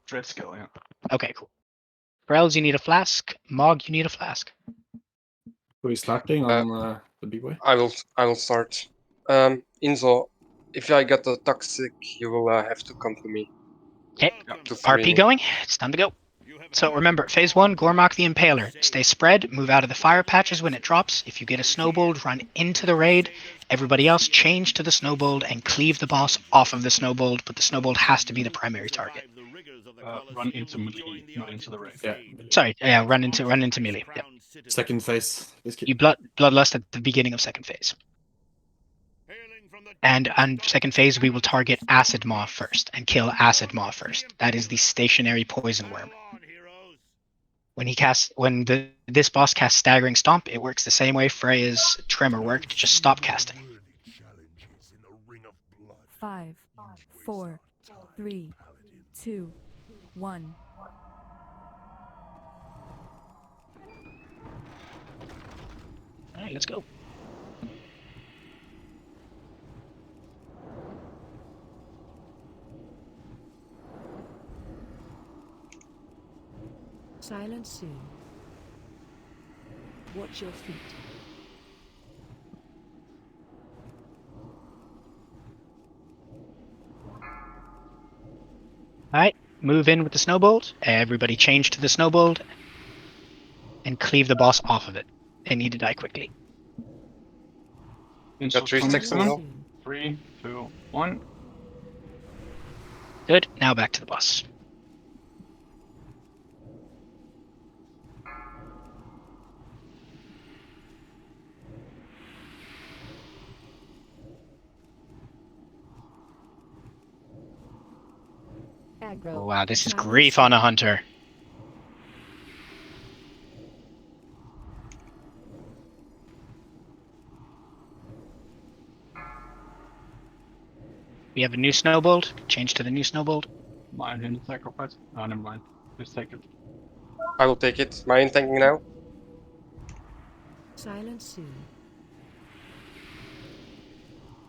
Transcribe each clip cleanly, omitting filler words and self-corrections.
Dread skill, yeah. Okay, cool. Brels, you need a flask. Mog, you need a flask. Are we starting on the big boy? I will start. Inzo, if I get the toxic, you will have to come to me. Okay, To free RP me. going. It's time to go. So remember, phase 1, Gormok the Impaler. Stay spread, move out of the fire patches when it drops. If you get a snowballed, run into the raid. Everybody else change to the snowballed and cleave the boss off of the snowballed, but the snowballed has to be the primary target. Run into melee, not into the raid. Yeah. Sorry, yeah, run into melee. Yep. Second phase. You bloodlust at the beginning of second phase. And on second phase, we will target Acid Maw first and kill Acid Maw first. That is the stationary poison worm. When this boss casts Staggering Stomp, it works the same way Freya's Tremor worked. Just stop casting. 5, 4, 3, 2, 1. All right, let's go. Silence soon. Watch your feet. Alright, move in with the snowbolt. Everybody change to the snowbolt. And cleave the boss off of it. They need to die quickly. Got 3 sticks in Silence middle. soon. 3, 2, 1. Good, now back to the boss. Aggro. Oh, wow, this is Silence grief on a hunter. We have a new snowbolt. Change to the new snowbolt. Mine in sacrifice. Oh, never mind. Just take it. I will take it. Mine tanking now. Silence soon.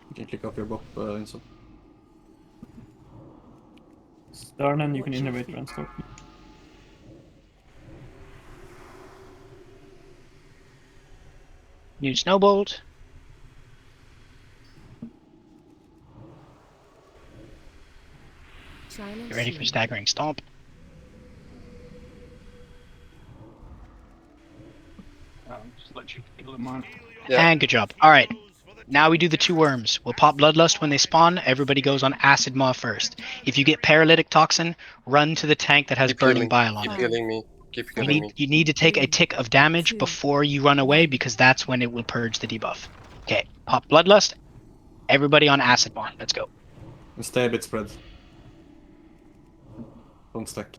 You can click off your bop, Inso. Darnan, you can Watch your innovate feet. run stop. New snowbolt. Silence Get ready for soon. Staggering Stomp. Just let you kill him on. Yeah. And good job. Alright. Now we do the 2 worms. We'll pop Bloodlust when they spawn. Everybody goes on Acid Maw first. If you get Paralytic Toxin, run to the tank that has Keep Burning healing. Bile on Keep it. healing me. Keep You healing me. need to take a Three, tick of damage 2, before you run away 1. because that's when it will purge the debuff. Okay, pop Bloodlust. Everybody on Acid Maw. Let's go. And stay a bit spread. Don't stack.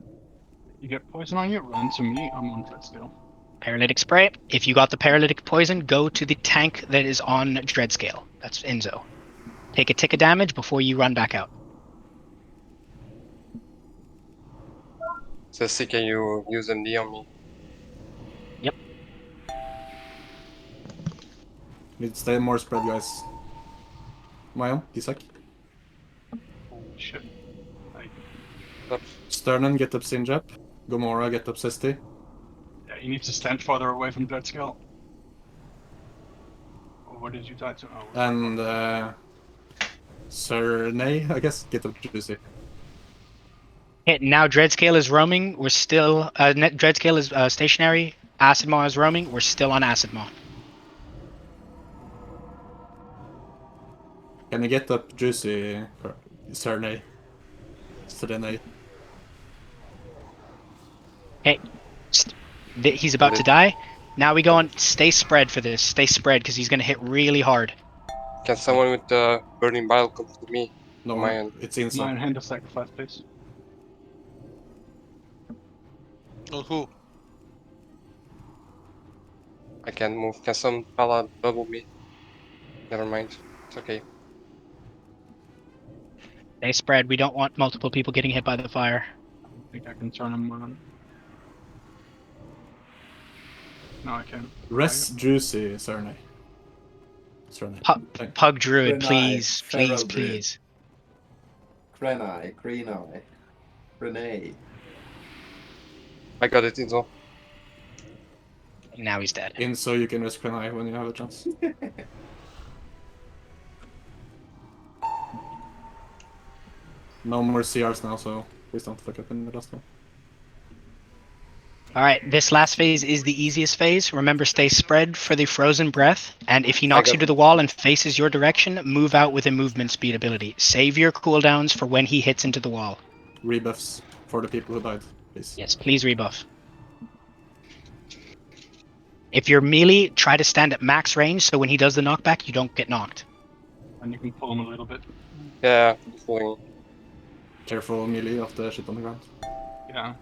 You get poison on you, run to me. I'm on dread skill. Paralytic Spray. If you got the Paralytic Poison, go to the tank that is on Dread Scale. That's Enzo. Take a tick of damage before you run back out. Ceci, can you use MD on me? Need to stay more spread, guys. Mayan, Isak. Holy shit. Sternen, get up Sinjap. Gomorrah, get up Sesti. Yeah, you need to stand farther away from dread skill. Oh, what did you die to? Oh, And Sir Nay, I guess, get up Juicy. Okay, now Dread Scale is roaming. We're still... Dread Scale is stationary. Acid Maw is roaming. We're still on Acid Maw. Can you get up Juicy, Sir Nay? Sir Nay. Okay. He's about to die. Now we go on stay spread for this. Stay spread because he's going to hit really hard. Can someone with the burning bile come to me? No, My end. it's Inso. Mine hand of sacrifice, please. Oh, who? I can't move. Can some fella bubble me? Never mind. It's okay. Stay spread. We don't want multiple people getting hit by the fire. I don't think I can turn him on. No, I can. Rest Juicy, Sir Nay. Sir Nay. Pug Druid, Green eye, please, feral please, druid. please. Green eye, green eye. Renee. I got it, Inzo. Now he's dead. In so you can risk Renee when you have a chance. No more CRs now, so please don't fuck up in the last one. Alright, this last phase is the easiest phase. Remember, stay spread for the frozen breath, and if he knocks you to the wall and faces your direction, move out with a movement speed ability. Save your cooldowns for when he hits into the wall. Rebuffs for the people who died, please. Yes, please rebuff. If you're melee, try to stand at max range so when he does the knockback, you don't get knocked. And you can pull him a little bit. Yeah, pulling. Careful melee of the shit on the ground. Yeah.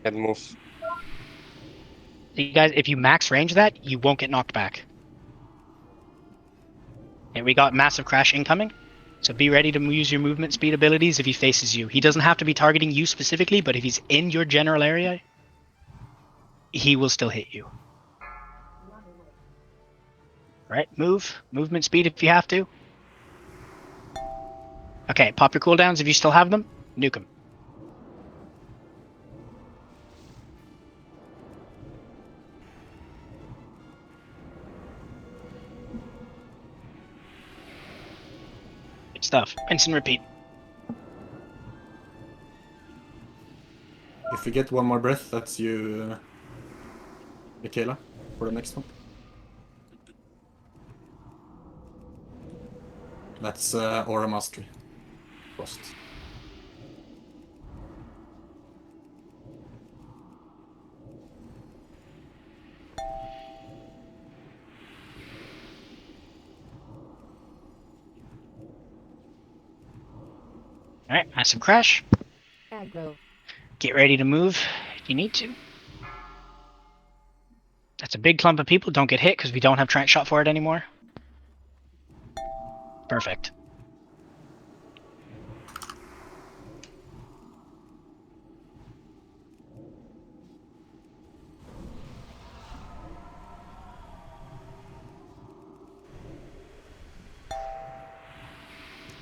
Head move. So you guys, if you max range that, you won't get knocked back. And we got massive crash incoming. So be ready to use your movement speed abilities if he faces you. He doesn't have to be targeting you specifically, but if he's in your general area, he will still hit you. Right, movement speed if you have to. Okay, pop your cooldowns if you still have them. Nuke them. Good stuff. Rinse and repeat. If you get one more breath, that's you, Michaela, for the next one. That's Aura Mastery. Frost. Alright, massive crash. Aggro. Get ready to move if you need to. That's a big clump of people. Don't get hit because we don't have trank shot for it anymore. Perfect.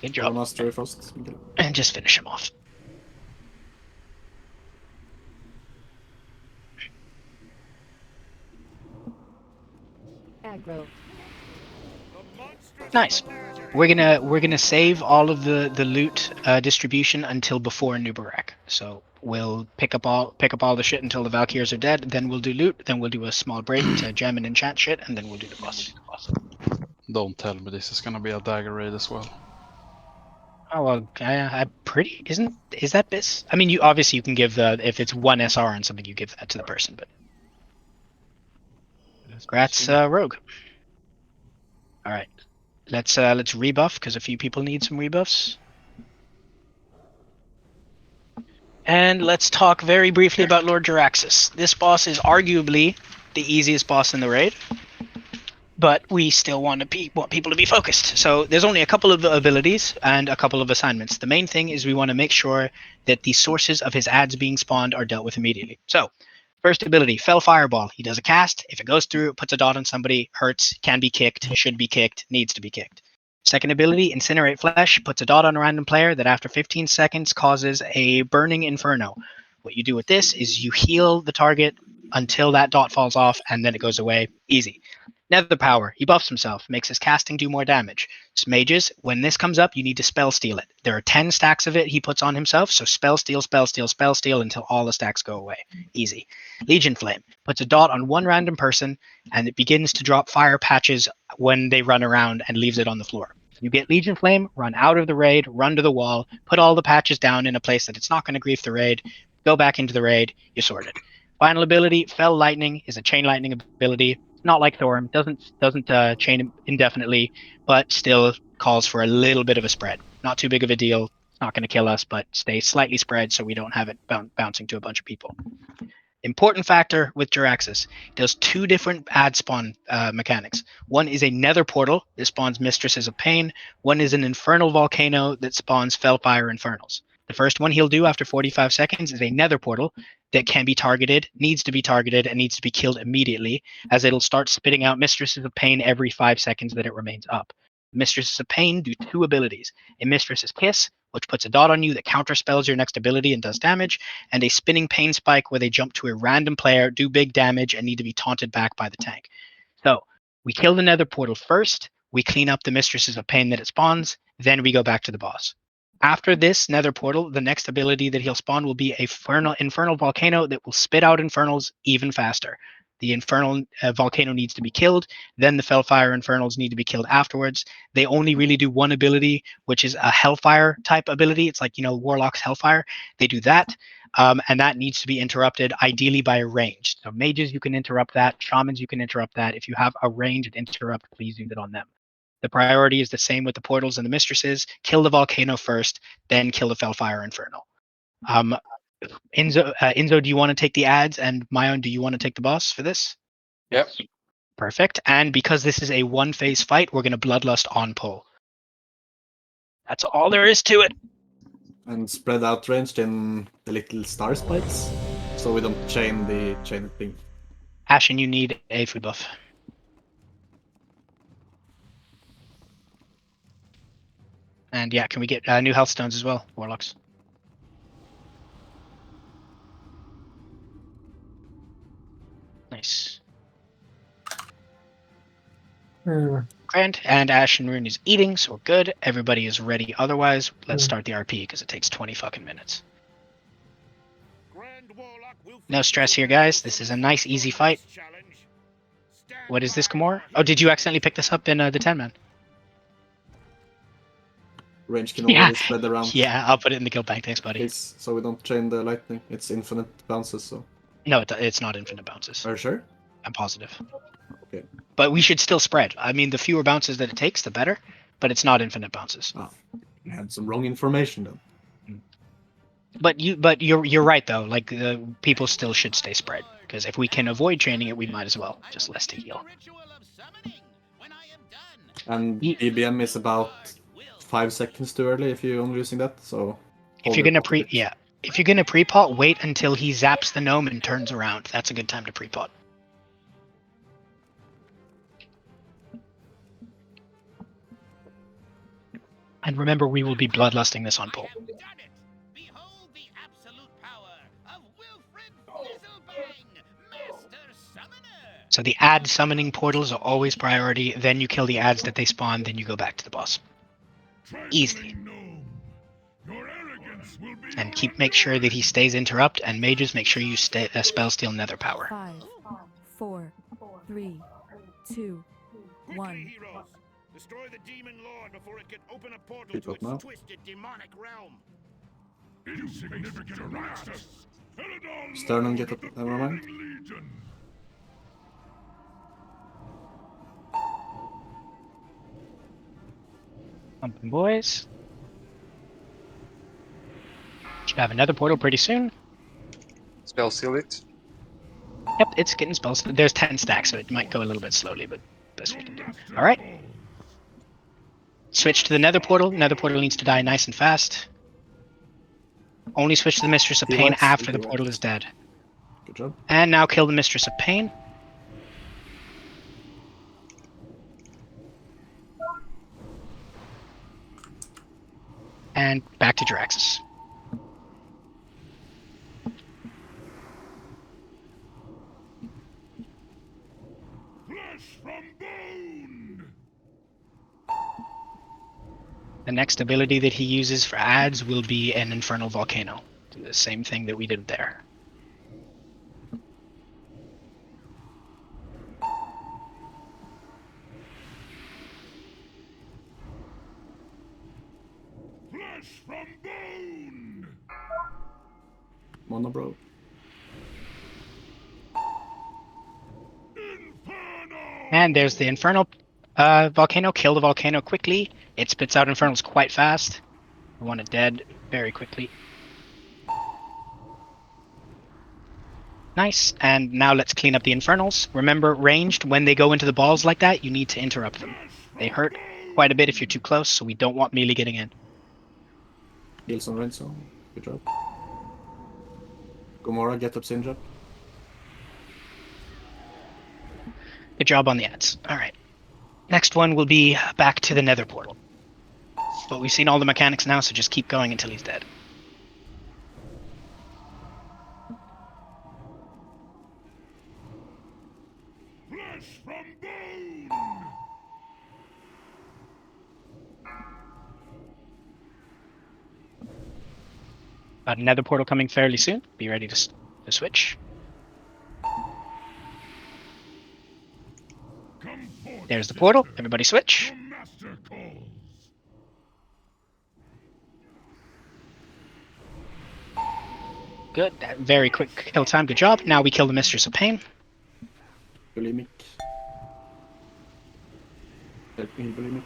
Good Aura job. Mastery Frost. Michaela. And just finish him off. Aggro. Nice. We're gonna save all of the loot distribution until before Nubarak. So we'll pick up all the shit until the Valkyries are dead. Then we'll do loot. Then we'll do a small break to gem and enchant shit, and then we'll do the boss. Don't tell me this is gonna be a dagger raid as well. Oh well, I pretty is that this? I mean, you obviously you can give the if it's one SR on something, you give that to the person. But congrats, Rogue. All right, let's rebuff because a few people need some rebuffs. And let's talk very briefly about Lord Jaraxxus. This boss is arguably the easiest boss in the raid, but we still want people to be focused. So there's only a couple of abilities and a couple of assignments. The main thing is we want to make sure that the sources of his ads being spawned are dealt with immediately. So first ability, Fell Fireball. He does a cast. If it goes through, it puts a dot on somebody, hurts, can be kicked, should be kicked, needs to be kicked. Second ability, Incinerate Flesh, puts a dot on a random player that after 15 seconds causes a burning inferno. What you do with this is you heal the target until that dot falls off and then it goes away. Easy. Nether Power, he buffs himself, makes his casting do more damage. Mages, when this comes up, you need to spell steal it. There are 10 stacks of it he puts on himself, so spell steal, spell steal, spell steal until all the stacks go away. Easy. Legion Flame, puts a dot on one random person and it begins to drop fire patches when they run around and leaves it on the floor. You get Legion Flame, run out of the raid, run to the wall, put all the patches down in a place that it's not going to grief the raid, go back into the raid, you're sorted. Final ability, Fell Lightning, is a chain lightning ability. Not like Thorm, doesn't chain indefinitely, but still calls for a little bit of a spread. Not too big of a deal. It's not going to kill us, but stay slightly spread so we don't have it bouncing to a bunch of people. Important factor with Jaraxxus, does two different ad spawn mechanics. One is a nether portal that spawns Mistresses of Pain. One is an infernal volcano that spawns Fellfire Infernals. The first one he'll do after 45 seconds is a nether portal that can be targeted, needs to be targeted, and needs to be killed immediately, as it'll start spitting out Mistresses of Pain every 5 seconds that it remains up. Mistresses of Pain do 2 abilities: a Mistress's Kiss, which puts a dot on you that counterspells your next ability and does damage, and a Spinning Pain Spike, where they jump to a random player, do big damage, and need to be taunted back by the tank. So we kill the Nether Portal first, we clean up the Mistresses of Pain that it spawns, then we go back to the boss. After this Nether Portal, the next ability that he'll spawn will be a Infernal Volcano that will spit out Infernals even faster. The Infernal Volcano needs to be killed, then the Fellfire Infernals need to be killed afterwards. They only really do one ability, which is a Hellfire type ability. It's like, Warlock's Hellfire. They do that, and that needs to be interrupted, ideally by a range. So mages, you can interrupt that. Shamans, you can interrupt that. If you have a range and interrupt, please use it on them. The priority is the same with the portals and the mistresses. Kill the volcano first, then kill the Fellfire Infernal. Inzo, do you want to take the ads? And Mayon, do you want to take the boss for this? Yep. Perfect. And because this is a one-phase fight, we're going to Bloodlust on pull. That's all there is to it. And spread out ranged in the little star spikes, so we don't chain thing. Ashen, you need a food buff. And yeah, can we get new health stones as well, Warlocks? Nice. Grand, and Ashen Rune is eating, so we're good. Everybody is ready. Otherwise, let's start the RP because it takes 20 fucking minutes. No stress here, guys. This is a nice, easy fight. What is this, Gamora? Oh, did you accidentally pick this up in the 10-man? Range can always spread around. Yeah, I'll put it in the kill bank. Thanks, buddy. It's, so we don't chain the lightning. It's infinite bounces, so... No, it's not infinite bounces. Are you sure? I'm positive. Okay. But we should still spread. I mean, the fewer bounces that it takes, the better. But it's not infinite bounces. Ah, you had some wrong information then. But you're right though. Like people still should stay spread, because if we can avoid chaining it, we might as well. Just less to heal. And EBM is about 5 seconds too early if you're only using that. So if you're gonna if you're gonna pre-pot, wait until he zaps the gnome and turns around. That's a good time to pre-pot. And remember, we will be bloodlusting this on pull. So the ad summoning portals are always priority, then you kill the ads that they spawn, then you go back to the boss. Easy. And make sure that he stays interrupt, and mages, make sure you spell steal nether power. 5, 4, 3, 2, 1. Destroy the demon lord before it can open a portal Good to luck its now. twisted demonic realm. Insignificant rastas. Stern and get up. Never mind. Pumping boys. Should have another portal pretty soon. Spell seal it. Yep, it's getting spells. There's 10 stacks, so it might go a little bit slowly, but best we can do. Alright. Switch to the nether portal. Nether portal needs to die nice and fast. Only switch to the Mistress of Pain after the portal is dead. Good job. And now kill the Mistress of Pain. And back to Jiraxis. Flesh from bone. The next ability that he uses for ads will be an Infernal Volcano. Do the same thing that we did there. Flesh from bone. Mono bro. Inferno. And there's the Infernal Volcano. Kill the volcano quickly. It spits out Infernals quite fast. We want it dead very quickly. Nice. And now let's clean up the Infernals. Remember, ranged, when they go into the balls like that, you need to interrupt them. They hurt quite a bit if you're too close, so we don't want melee getting in. Heals on range, so good job. Gomorrah, get up Syndra. Good job on the ads. All right. Next one will be back to the Nether portal. But we've seen all the mechanics now, so just keep going until he's dead. Flesh from bone! Got Nether portal coming fairly soon. Be ready to switch. Come forth, There's the portal. sister. Everybody switch. Your master calls. Good. That very quick kill time. Good job. Now we kill the Mistress of Pain. Bulimic. Help me, Bulimic.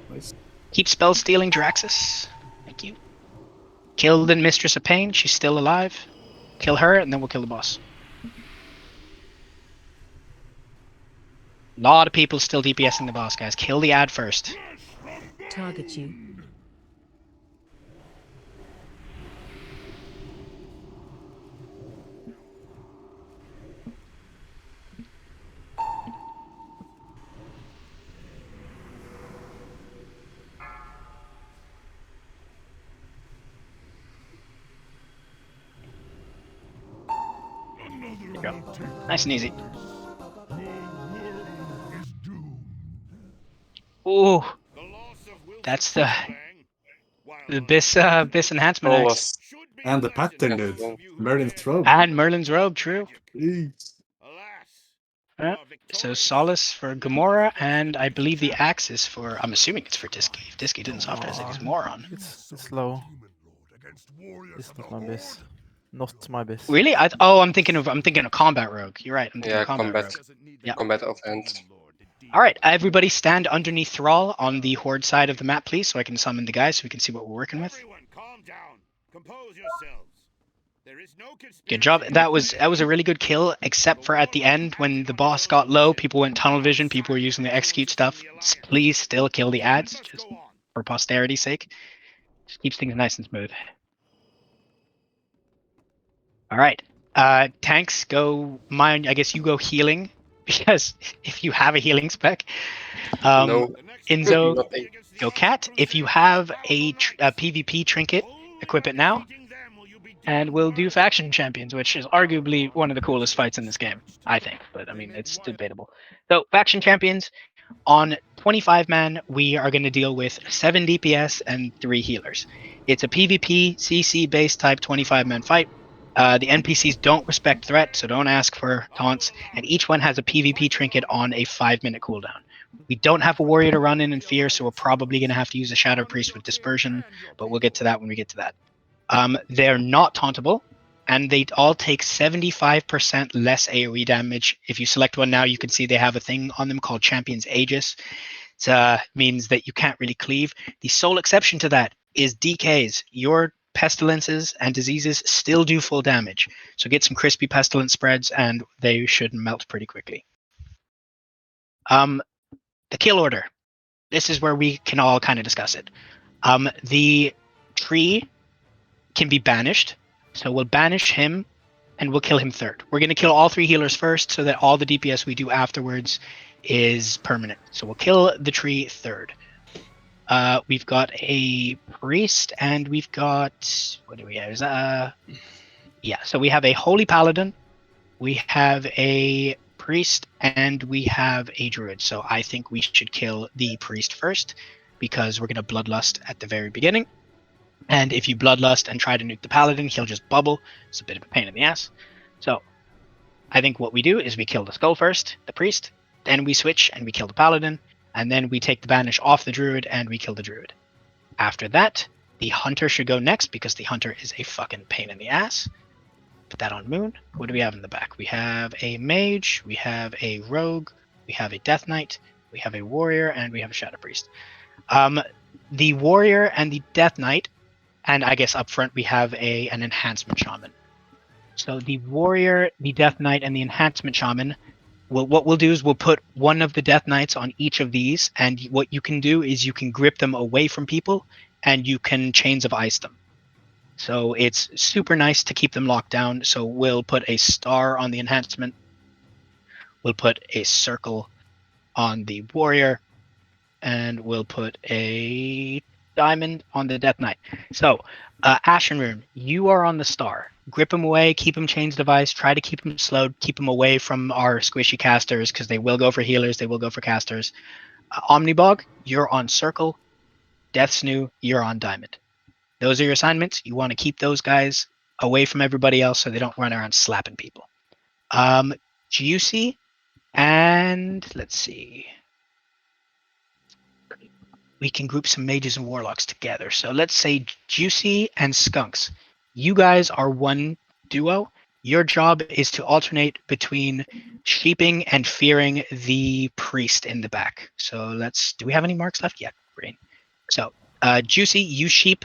Nice. Keep spell stealing Draxus. Thank you. Kill the Mistress of Pain. She's still alive. Kill her, and then we'll kill the boss. A lot of people still DPSing the boss, guys. Kill the ad first. Target you. Another will take Nice and easy. your world is doomed. Ooh, The loss of Wilson that's the while Bis enhancement All axe. us. should be And the a lesson pattern, to dude. those of you who Merlin's dare robe. And Merlin's robe, true. Jeez. Alas, Yeah. our So victorious Solace for Gamora, and I believe the axe is for, I'm assuming it's for Disky. If Disky didn't soft ass, he's a moron. It's low. Demon Lord against warriors It's of not the my bis. Horde. Not my bis. Really? I'm thinking of combat rogue. You're right. I'm thinking Yeah, of combat combat. rogue. Yeah. Combat offhand. All right, everybody stand underneath Thrall on the Horde side of the map, please, so I can summon the guys so we can see what we're working with. Everyone, calm down. Compose yourselves. There is no Good job. That was a really good kill, except for at the end when the boss got low, people went tunnel vision, people were using the execute stuff. Please still kill the ads, just for posterity's sake. Just keeps things nice and smooth. All right. Tanks, go mine. I guess you go healing, because if you have a healing spec. No. Inzo, Nothing. go cat. If you have a PvP trinket, equip it now. And we'll do faction champions, which is arguably one of the coolest fights in this game, I think. But I mean, it's debatable. So faction champions, on 25 man, we are going to deal with 7 DPS and 3 healers. It's a PvP CC based type 25 man fight. The NPCs don't respect threat, so don't ask for taunts. And each one has a PvP trinket on a 5-minute cooldown. We don't have a warrior to run in fear, so we're probably going to have to use a Shadow Priest with dispersion, but we'll get to that when we get to that. They're not tauntable, and they all take 75% less AoE damage. If you select one now, you can see they have a thing on them called Champion's Aegis. It means that you can't really cleave. The sole exception to that is DKs. Your pestilences and diseases still do full damage. So get some crispy pestilence spreads, and they should melt pretty quickly. The kill order. This is where we can all kind of discuss it. The tree can be banished. So we'll banish him and we'll kill him third. We're going to kill all 3 healers first so that all the DPS we do afterwards is permanent. So we'll kill the tree third. We've got a priest and we've got, what do we have? Yeah, so we have a holy paladin, we have a priest, and we have a druid. So I think we should kill the priest first because we're going to bloodlust at the very beginning. And if you bloodlust and try to nuke the paladin, he'll just bubble. It's a bit of a pain in the ass. So I think what we do is we kill the skull first, the priest, then we switch and we kill the paladin, and then we take the banish off the druid and we kill the druid. After that, the hunter should go next because the hunter is a fucking pain in the ass. Put that on Moon. What do we have in the back? We have a mage, we have a rogue, we have a death knight, we have a warrior, and we have a shadow priest. The warrior and the death knight, and I guess up front we have an enhancement shaman. So the warrior, the death knight, and the enhancement shaman, what we'll do is we'll put one of the death knights on each of these, and what you can do is you can grip them away from people, and you can chains of ice them. So it's super nice to keep them locked down. So we'll put a star on the enhancement. We'll put a circle on the warrior. And we'll put a diamond on the Death Knight. So, Ashen Rune, you are on the star. Grip him away, keep him chains device, try to keep him slowed, keep him away from our squishy casters because they will go for healers, they will go for casters. Omnibog, you're on circle. Death Snoo, you're on diamond. Those are your assignments. You want to keep those guys away from everybody else so they don't run around slapping people. Juicy, and let's see. We can group some mages and warlocks together. So let's say Juicy and Skunks. You guys are one duo. Your job is to alternate between sheeping and fearing the priest in the back. So do we have any marks left? Yeah, green. So Juicy, you sheep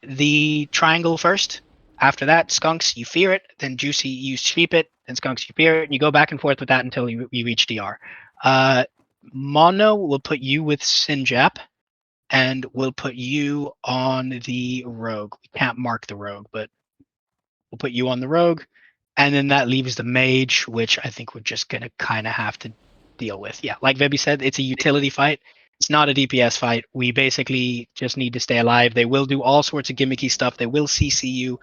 the triangle first. After that, Skunks, you fear it. Then Juicy, you sheep it. Then Skunks, you fear it. And you go back and forth with that until you reach DR. Mono will put you with Sinjap. And we'll put you on the rogue. We can't mark the rogue, but we'll put you on the rogue. And then that leaves the mage, which I think we're just going to kind of have to deal with. Yeah, like Vebi said, it's a utility fight. It's not a DPS fight. We basically just need to stay alive. They will do all sorts of gimmicky stuff. They will CC you.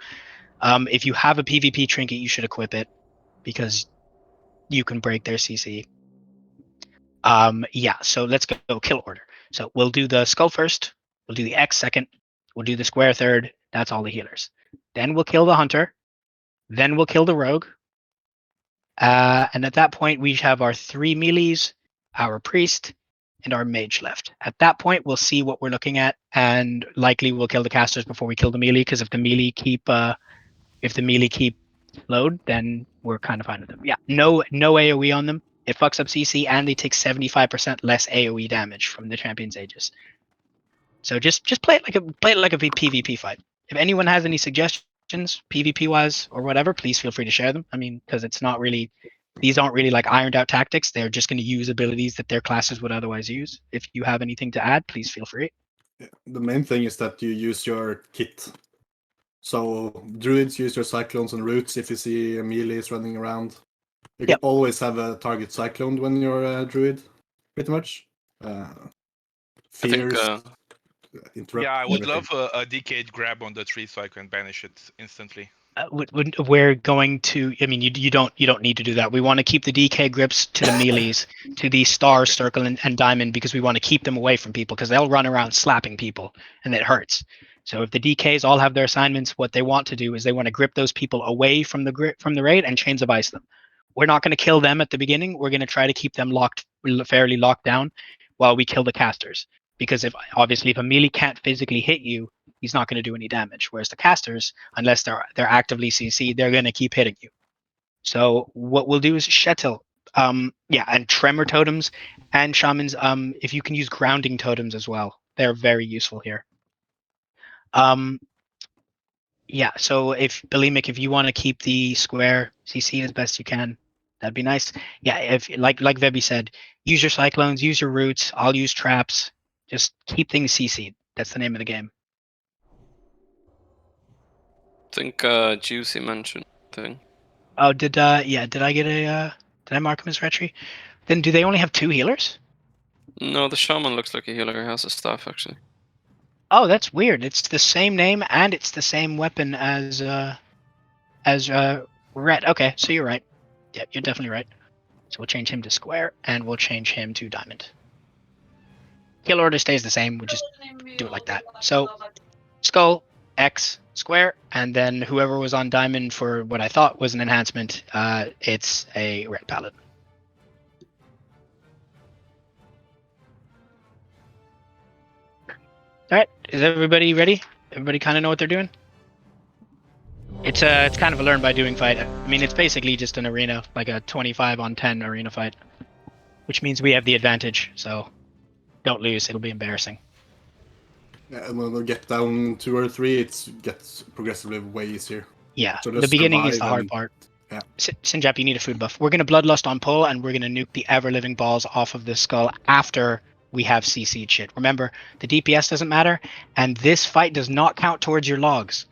If you have a PvP trinket, you should equip it because you can break their CC. Yeah, so let's go kill order. So we'll do the skull first. We'll do the X second. We'll do the square third. That's all the healers. Then we'll kill the hunter. Then we'll kill the rogue. And at that point, we have our 3 melees, our priest, and our mage left. At that point, we'll see what we're looking at, and likely we'll kill the casters before we kill the melee. Because if the melee keep load, then we're kind of fine with them. Yeah, no AOE on them. It fucks up CC, and they take 75% less AOE damage from the champion's Aegis. So just play it like a PvP fight. If anyone has any suggestions, PvP wise or whatever, please feel free to share them. I mean, because these aren't really like ironed out tactics. They're just going to use abilities that their classes would otherwise use. If you have anything to add, please feel free. The main thing is that you use your kit. So druids use your cyclones and roots if you see melees running around. You can always have a target cyclone when you're a druid, pretty much. Fears. Yeah, I would everything. love a decade grab on the tree so I can banish it instantly. We're going to. I mean, you don't need to do that. We want to keep the DK grips to the melees, to the star, circle, and diamond because we want to keep them away from people because they'll run around slapping people and it hurts. So if the DKs all have their assignments, what they want to do is they want to grip those people away from the raid and chains of ice them. We're not going to kill them at the beginning. We're going to try to keep them fairly locked down while we kill the casters. Because if a melee can't physically hit you, he's not going to do any damage. Whereas the casters, unless they're actively CC, they're going to keep hitting you. So what we'll do is Shetil. And tremor totems and shamans. If you can use grounding totems as well, they're very useful here. So if Bulimic, if you want to keep the square CC as best you can, that'd be nice. Yeah, if like Vebi said, use your cyclones, use your roots. I'll use traps. Just keep things CC'd. That's the name of the game. I think Juicy mentioned thing. Oh, did I get did I mark him as retry? Then do they only have 2 healers? No, the shaman looks like a healer. He has a staff actually. Oh, that's weird. It's the same name and it's the same weapon as Ret. Okay, so you're right. Yeah, you're definitely right. So we'll change him to square and we'll change him to diamond. Kill order stays the same. We'll just do it like that. So skull, X, square, and then whoever was on diamond for what I thought was an enhancement, it's a red palette. All right, is everybody ready? Everybody kind of know what they're doing? It's kind of a learn by doing fight. I mean, it's basically just an arena, like a 25-on-10 arena fight, which means we have the advantage. So don't lose; it'll be embarrassing. Yeah, and when we get down 2 or 3, it gets progressively way easier. Yeah, So the beginning is the hard and- part. Yeah. Sinjap, you need a food buff. We're going to Bloodlust on pull, and we're going to nuke the ever-living balls off of the skull after we have CC'd shit. Remember, the DPS doesn't matter, and this fight does not count towards your logs.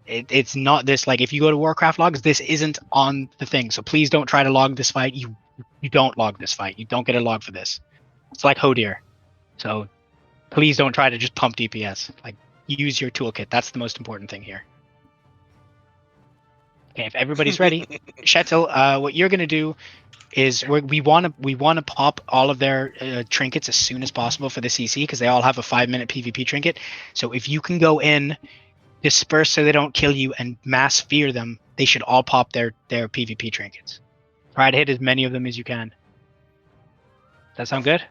It's not this, like, if you go to Warcraft logs, this isn't on the thing. So please don't try to log this fight. You don't log this fight. You don't get a log for this. It's like Hodir. So please don't try to just pump DPS. Like, use your toolkit. That's the most important thing here. Okay, if everybody's ready, Shetel, what you're gonna do is we want to pop all of their trinkets as soon as possible for the CC because they all have a 5-minute PvP trinket. So if you can go in, disperse so they don't kill you, and mass fear them, they should all pop their PvP trinkets. Try to hit as many of them as you can. Does that sound good?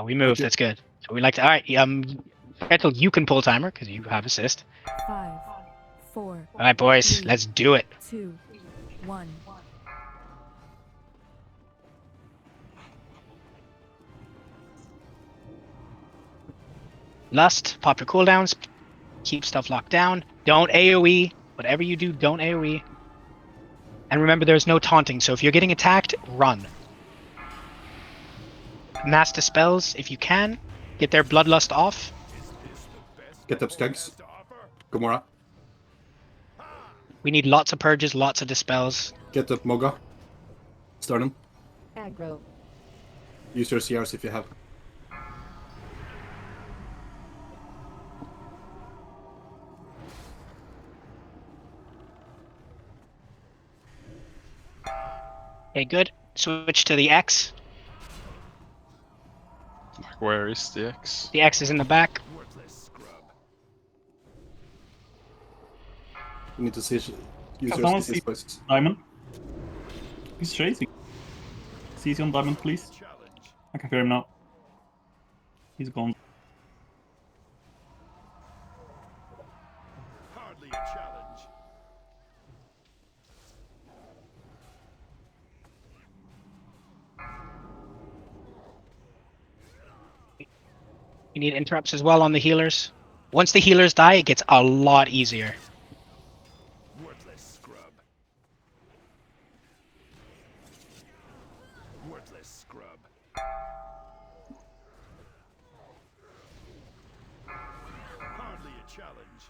We moved. That's good. So we like to. All right. Shetel, you can pull timer because you have assist. 5, 4, All right, boys, 3, let's do it. 2, 1. Lust, pop your cooldowns, keep stuff locked down. Don't AoE. Whatever you do, don't AoE. And remember, there's no taunting, so if you're getting attacked, run. Mass dispels if you can. Get their bloodlust off. Get up Skugs. Gomorrah. We need lots of purges, lots of dispels. Get up Moga. Sternum. Aggro. Use your CRs if you have. Okay, good. Switch to the X. Like, where is the X? The X is in the back. You need to see, use your someone CCs see- first. Diamond. He's chasing. CC on Diamond, please. I can hear him now. He's gone. Hardly a challenge. You need interrupts as well on the healers. Once the healers die, it gets a lot easier. Worthless scrub. Worthless scrub. Hardly a challenge.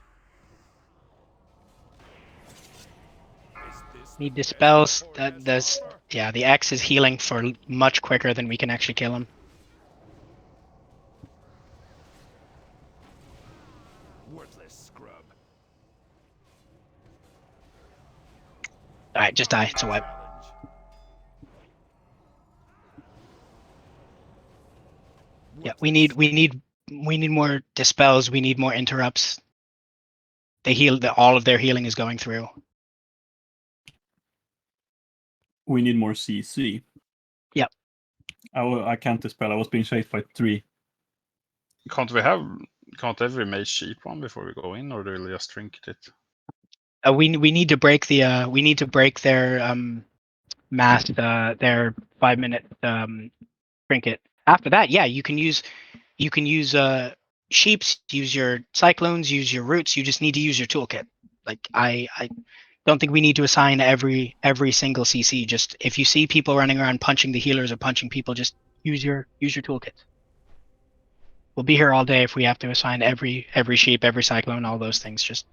Is this Need the best dispels. Horde That has to does. offer? Yeah, the X is healing for much quicker than we can actually kill him. Worthless scrub. All right, just die. It's a wipe. Challenge. Yeah, we need more dispels. We need more interrupts. They heal. All of their healing is going through. We need more CC. Yep. I can't dispel. I was being chased by 3. Can't every mage cheap one before we go in, or do we just trinket it? We need to break the we need to break their mass their 5-minute trinket. After that, yeah, you can use sheeps, use your cyclones, use your roots. You just need to use your toolkit. Like I don't think we need to assign every single CC. Just if you see people running around punching the healers or punching people, just use your toolkit. We'll be here all day if we have to assign every sheep, every cyclone, all those things. Just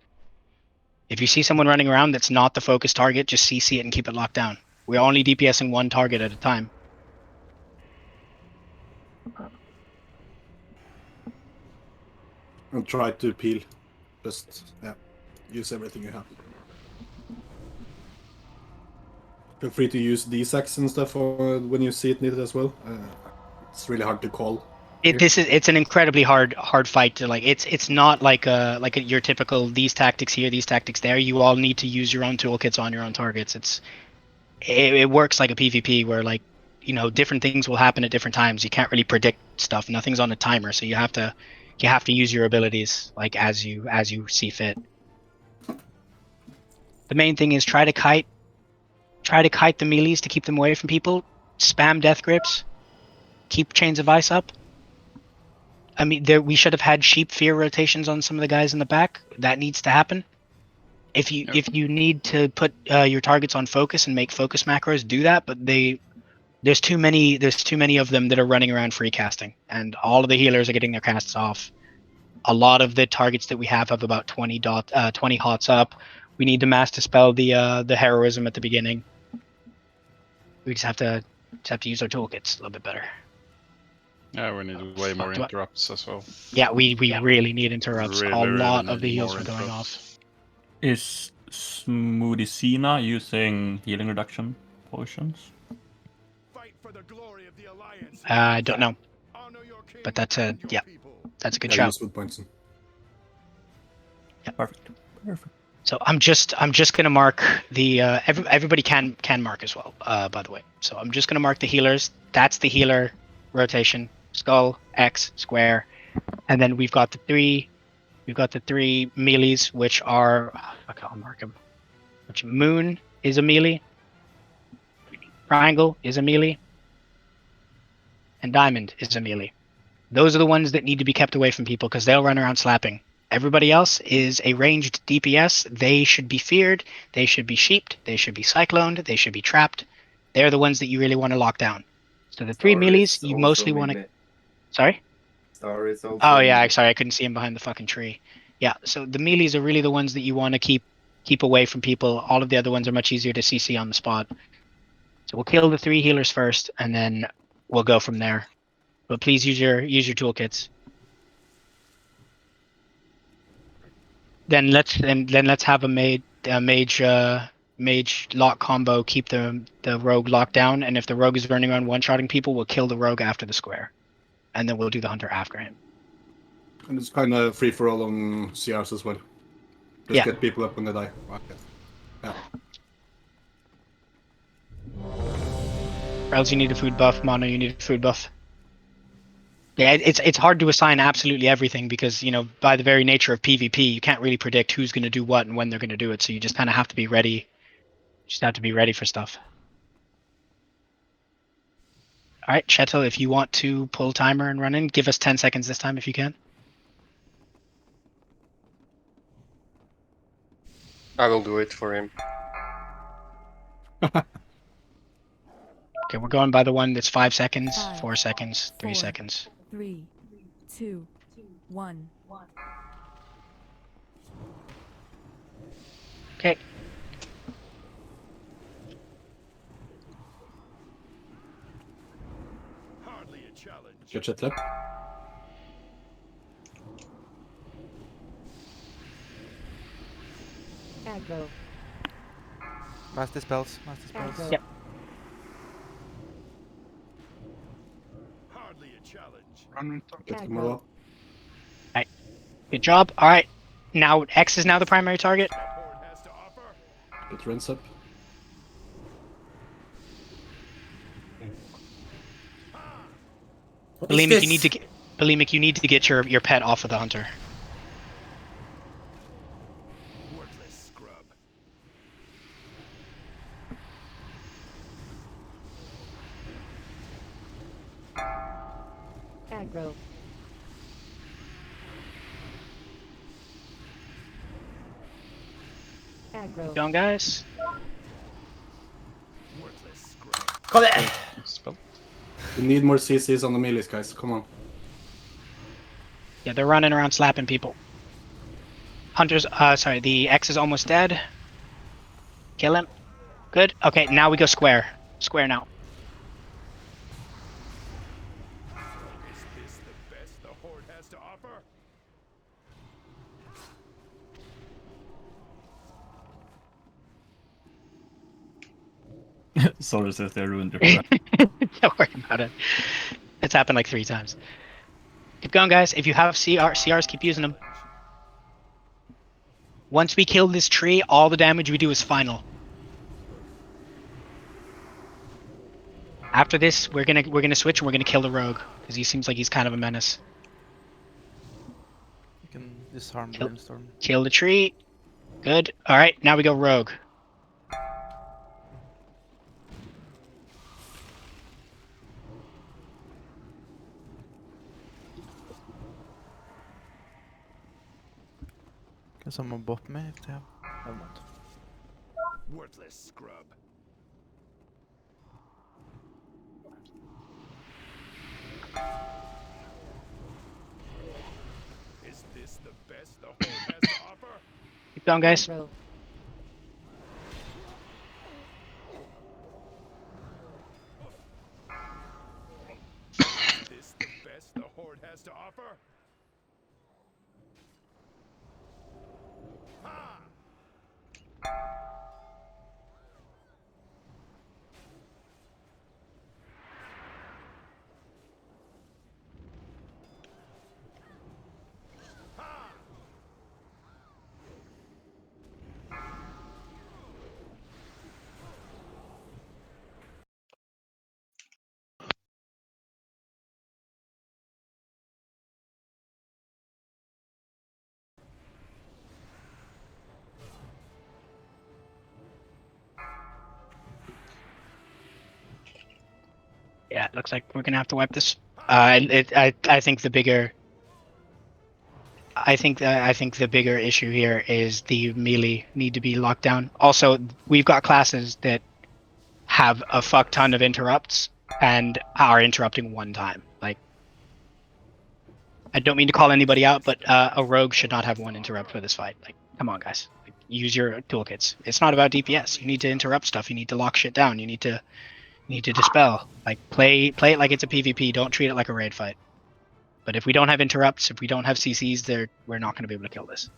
if you see someone running around that's not the focus target, just CC it and keep it locked down. We're only DPSing one target at a time. And try to peel. Just, yeah, use everything you have. Feel free to use D-Sax and stuff when you see it needed as well. It's really hard to call. It's an incredibly hard fight to like. It's not like your typical these tactics here, these tactics there. You all need to use your own toolkits on your own targets. It works like a PvP where, like, you know, different things will happen at different times. You can't really predict stuff. Nothing's on a timer, so you have to use your abilities like as you see fit. The main thing is try to kite the melees to keep them away from people. Spam death grips. Keep chains of ice up. I mean, we should have had sheep fear rotations on some of the guys in the back. That needs to happen. If you need to put your targets on focus and make focus macros, do that. But there's too many of them that are running around free casting, and all of the healers are getting their casts off. A lot of the targets that we have about 20 hots up. We need the mass to spell the heroism at the beginning. We just have to use our toolkits a little bit better. Yeah, we need way more interrupts as well. Yeah, we really need interrupts. Really, a lot really of the need heals more are going interrupts. off. Is Smoothie Cena using healing reduction potions? Fight for the glory of the alliance. I don't know, Honor your king but that's a and your people. that's a good Yeah, shout. use food points. Perfect. Perfect. So I'm just gonna mark the everybody can mark as well. By the way, so I'm just gonna mark the healers. That's the healer rotation: skull, X, square, and then we've got the three melees, which are okay. I'll mark them. Which moon is a melee, triangle is a melee, and diamond is a melee. Those are the ones that need to be kept away from people because they'll run around slapping. Everybody else is a ranged DPS. They should be feared. They should be sheeped. They should be cycloned. They should be trapped. They're the ones that you really want to lock down. So the three melees, you mostly want to... Sorry? Star is also oh, yeah. Sorry, I couldn't see him behind the fucking tree. Yeah, so the melees are really the ones that you want to keep away from people. All of the other ones are much easier to CC on the spot. So we'll kill the three healers first, and then we'll go from there. But please use your toolkits. Then let's have a mage lock combo. Keep the rogue locked down, and if the rogue is running around one-shotting people, we'll kill the rogue after the square, and then we'll do the hunter after him. And it's kind of free for all on CRs as well. Just get people up when they die. Okay. Yeah. Else you need a food buff. Mono, you need a food buff. Yeah, it's hard to assign absolutely everything because, by the very nature of PvP, you can't really predict who's going to do what and when they're going to do it. So you just kind of have to be ready. Just have to be ready for stuff. All right, Cheto, if you want to pull timer and run in, give us 10 seconds this time if you can. I will do it for him. Okay, we're going by the one that's 5 seconds, 5, 4 seconds, 3 4, seconds. 3, 2, 1. Okay. Hardly a challenge. Get your clip. Aggro. Master spells. Master spells. Aggro. Yep. Hardly a challenge. Run. Get them Aggro. all up. Good job. All right. Now X is now the primary target. Horde has to offer. Get rinse up. Bulimic, you need to get your pet off of the hunter. Worthless scrub. Aggro. Aggro. Going, guys. Worthless scrub. Kom igjen! Spell. We need more CCs on the melees, guys. Come on. Yeah, they're running around slapping people. Hunter's, sorry, the X is almost dead. Kill him. Good. Okay, now we go square. Square now. Is this the best the Horde has to offer? Sorry, says they ruined your plan. Don't worry about it. It's happened like 3 times. Keep going, guys. If you have CRs, keep using them. Once we kill this tree, all the damage we do is final. After this, we're gonna switch and we're gonna kill the rogue because he seems like he's kind of a menace. You can disarm Brainstorm. Kill the tree. Good. All right, now we go rogue. Can someone bot me if they have? Never mind. Worthless scrub. Is the best the Horde has to offer? Keep going, guys. Aggro. Is this the best the Horde has to offer? Ha! Yeah, it looks like we're gonna have to wipe this. I think the bigger. I think the bigger issue here is the melee need to be locked down. Also, we've got classes that have a fuck ton of interrupts and are interrupting one time. Like, I don't mean to call anybody out, but a rogue should not have one interrupt for this fight. Like, come on, guys. Like, use your toolkits. It's not about DPS. You need to interrupt stuff. You need to lock shit down. You need to dispel. Like, play it like it's a PvP. Don't treat it like a raid fight. But if we don't have interrupts, if we don't have CCs, we're not going to be able to kill this.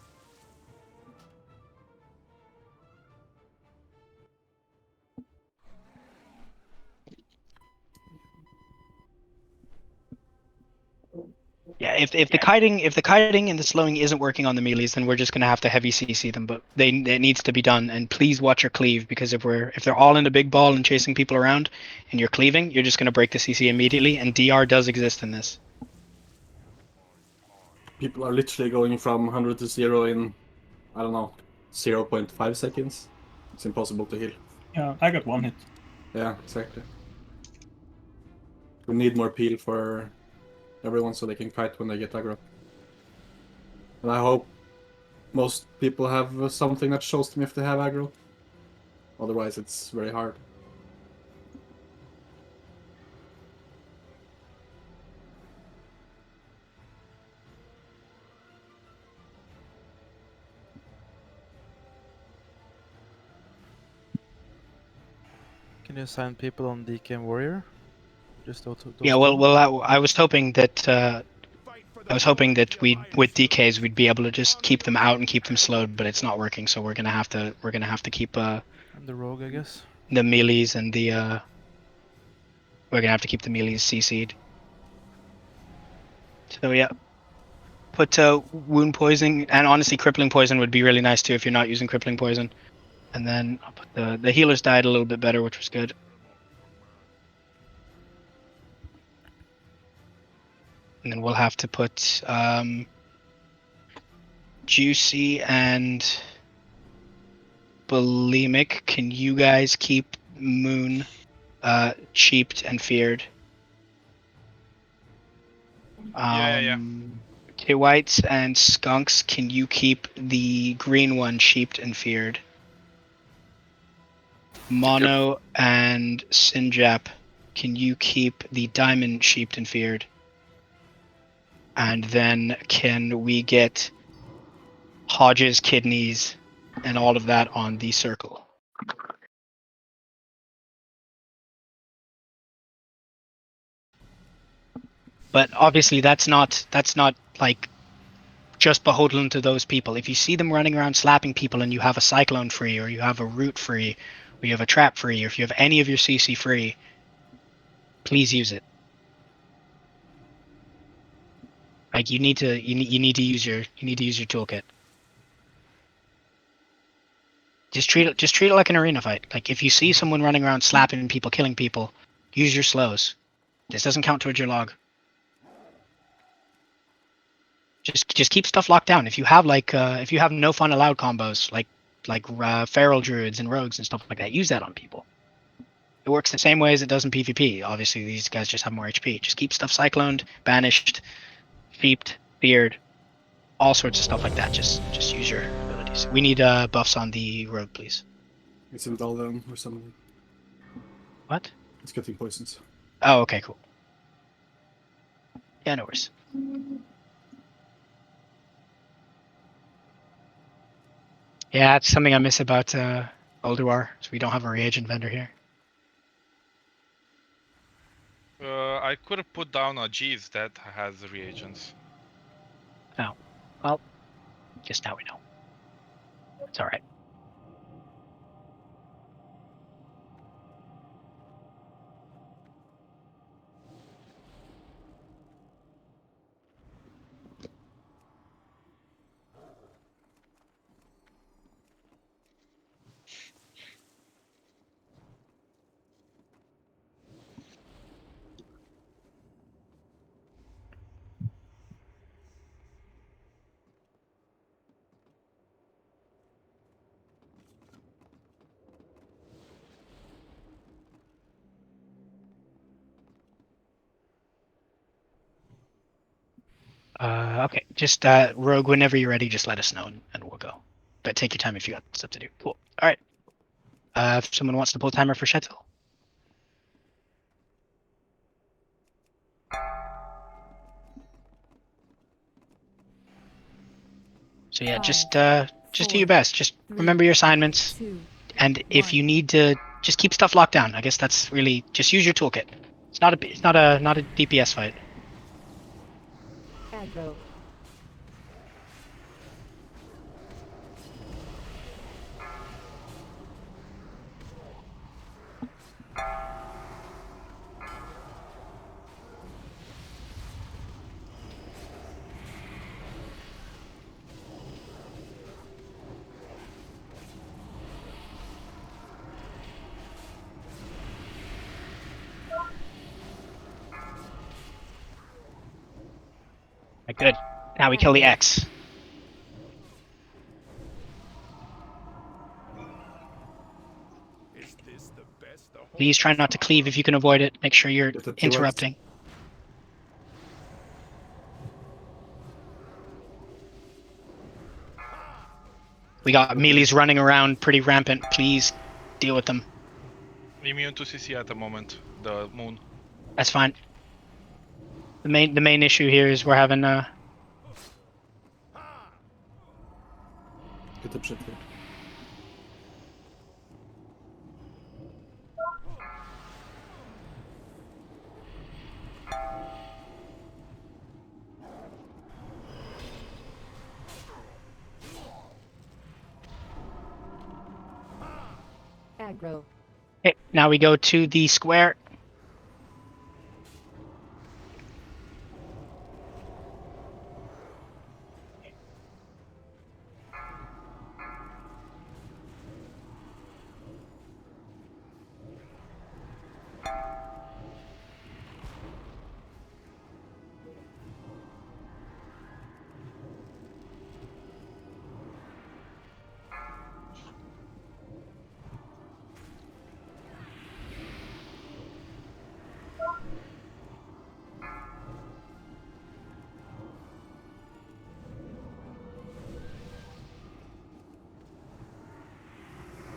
Yeah, if the kiting and the slowing isn't working on the melees, then we're just gonna have to heavy CC them. But it needs to be done. And please watch your cleave, because if they're all in a big ball and chasing people around, and you're cleaving, you're just gonna break the CC immediately. And DR does exist in this. People are literally going from 100 to 0 in, I don't know, 0.5 seconds. It's impossible to heal. Yeah, I got one hit. Yeah, exactly. We need more peel for everyone so they can kite when they get aggro. And I hope most people have something that shows them if they have aggro. Otherwise, it's very hard. Can you assign people on DK and Warrior? Just those Yeah, two? well, I was hoping that we with DKs we'd be able to just keep them out and keep them slowed, but it's not working. So we're gonna have to keep And the rogue, I guess. the melees and the we're gonna have to keep the melees CC'd. So yeah, put wound poisoning, and honestly crippling poison would be really nice too if you're not using crippling poison. And then I'll put the healers died a little bit better, which was good. And then we'll have to put Juicy and Bulimic. Can you guys keep Moon cheaped and feared? Yeah. K Whites and Skunks, can you keep the green one sheeped and feared? Mono and Sinjap, can you keep the diamond sheeped and feared? And then can we get Hodge's kidneys and all of that on the circle? But obviously that's not like just beholden to those people. If you see them running around slapping people and you have a cyclone free, or you have a root free, or you have a trap free, or if you have any of your CC free, please use it. Like you need to use your toolkit. Just treat it like an arena fight. Like if you see someone running around slapping people, killing people, use your slows. This doesn't count towards your log. Just keep stuff locked down. If you have if you have no fun allowed combos like feral druids and rogues and stuff like that, use that on people. It works the same way as it does in PvP. Obviously, these guys just have more HP. Just keep stuff cycloned, banished, feeped, feared, all sorts of stuff like that. Just use your abilities. We need buffs on the rogue, please. It's in Daldown or something. What? It's getting poisons. Oh, okay, cool. Yeah, no worries. Yeah, it's something I miss about Ulduar, so we don't have a reagent vendor here. I could have put down a Jeeves that has reagents. Oh, well, just now we know. It's all right. Okay, just Rogue, whenever you're ready, just let us know and we'll go. But take your time if you got stuff to do. Cool. All right. If someone wants to pull timer for Shetel. So yeah, just do your best. Just remember your assignments, and if you need to, just keep stuff locked down. I guess that's really just use your toolkit. It's not a DPS fight. Aggro. Right, good. Now we kill the X. Is this the best the Horde Please try has not to to cleave if you can avoid it. Make sure you're Get the T-Rex. interrupting. We got melees running around pretty rampant. Please deal with them. Immune to CC at the moment. The moon. That's fine. The main issue here is we're having Get the shit here. Aggro. Okay, now we go to the square.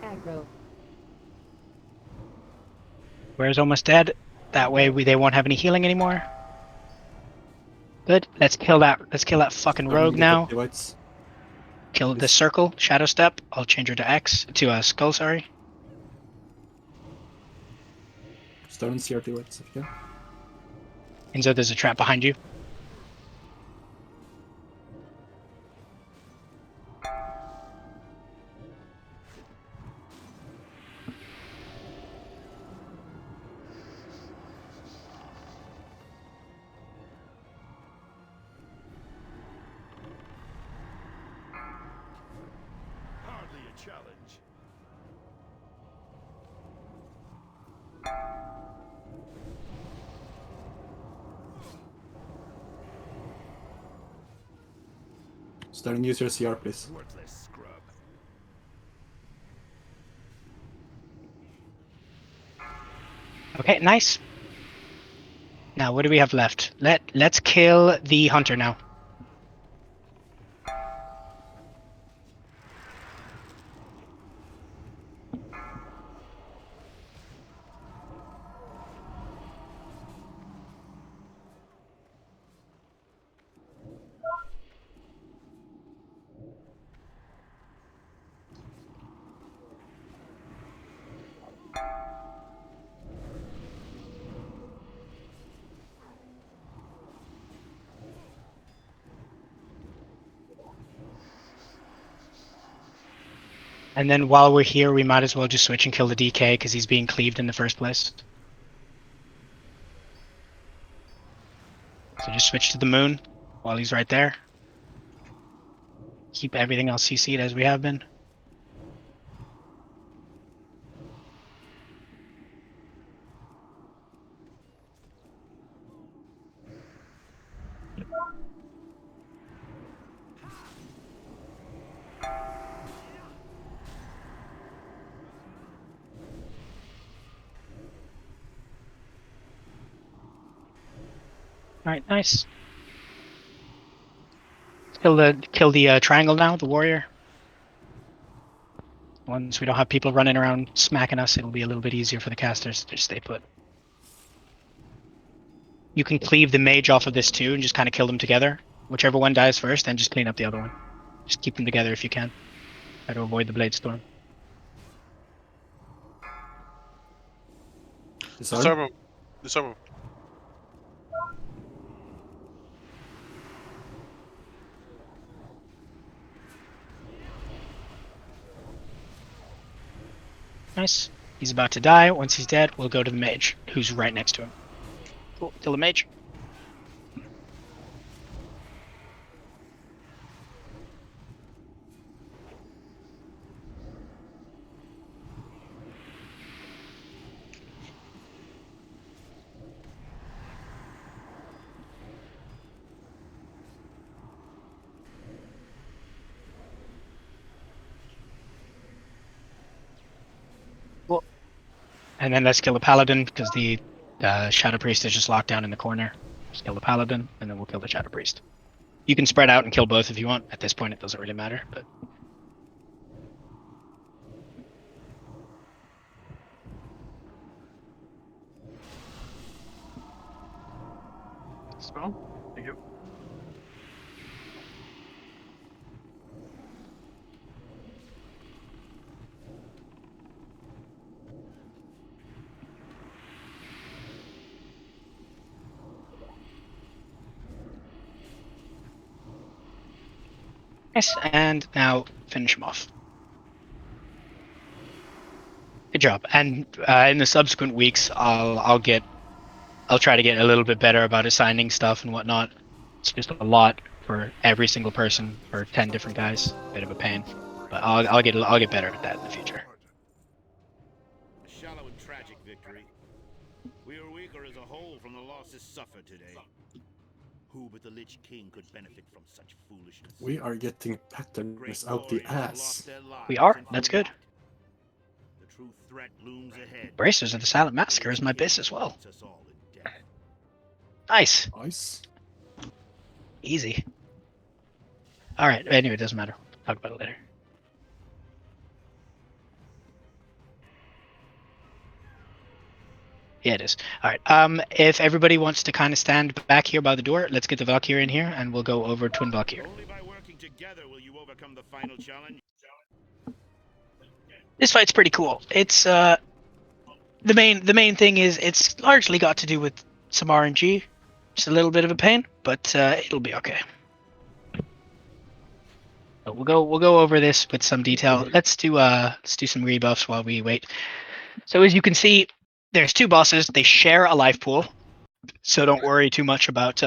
Aggro. Square's almost dead. That way they won't have any healing anymore. Good. Let's kill that fucking rogue Get the now. T-Whites. Kill the Please. circle, shadow step. I'll change her to X, to skull, sorry. Stone CRT Whites if you can. Enzo, there's a trap behind you. hardly a challenge. Stone, use your CR, please. Worthless scrub. Okay, nice. Now, what do we have left? Let's kill the hunter now. And then while we're here, we might as well just switch and kill the DK because he's being cleaved in the first place. So just switch to the moon while he's right there. Keep everything else CC'd as we have been. Alright, nice. Kill the triangle now, the warrior. Once we don't have people running around smacking us, it'll be a little bit easier for the casters to just stay put. You can cleave the mage off of this too and just kind of kill them together. Whichever one dies first, then just clean up the other one. Just keep them together if you can. Try to avoid the blade storm. Disarm him. Disarm him. Nice. He's about to die. Once he's dead, we'll go to the mage, who's right next to him. Cool. Kill the mage. Cool. And then let's kill the paladin because the shadow priest is just locked down in the corner. Just kill the paladin, and then we'll kill the shadow priest. You can spread out and kill both if you want. At this point, it doesn't really matter, but. Spell? Thank you. Nice, and now finish him off. Good job. And in the subsequent weeks, I'll try to get a little bit better about assigning stuff and whatnot. It's just a lot for every single person for 10 different guys. Bit of a pain, but I'll get better at that in the future. A shallow and tragic victory. We are weaker as a whole from the losses suffered today. Who but the Lich King could benefit from such foolishness? We are getting patterns out the ass. We are. That's good. The true threat looms ahead. Bracers of the Silent Massacre is my base as well. Nice. Nice. Easy. All right. Anyway, it doesn't matter. Talk about it later. Yeah, it is. All right. If everybody wants to kind of stand back here by the door, let's get the Valkyrie in here, and we'll go over Twin Valkyrie. Only by working together will you overcome the final challenge. This fight's pretty cool. It's the main thing is it's largely got to do with some RNG. Just a little bit of a pain, but it'll be okay. So we'll go over this with some detail. Let's do some rebuffs while we wait. So as you can see, there's two bosses. They share a life pool, so don't worry too much about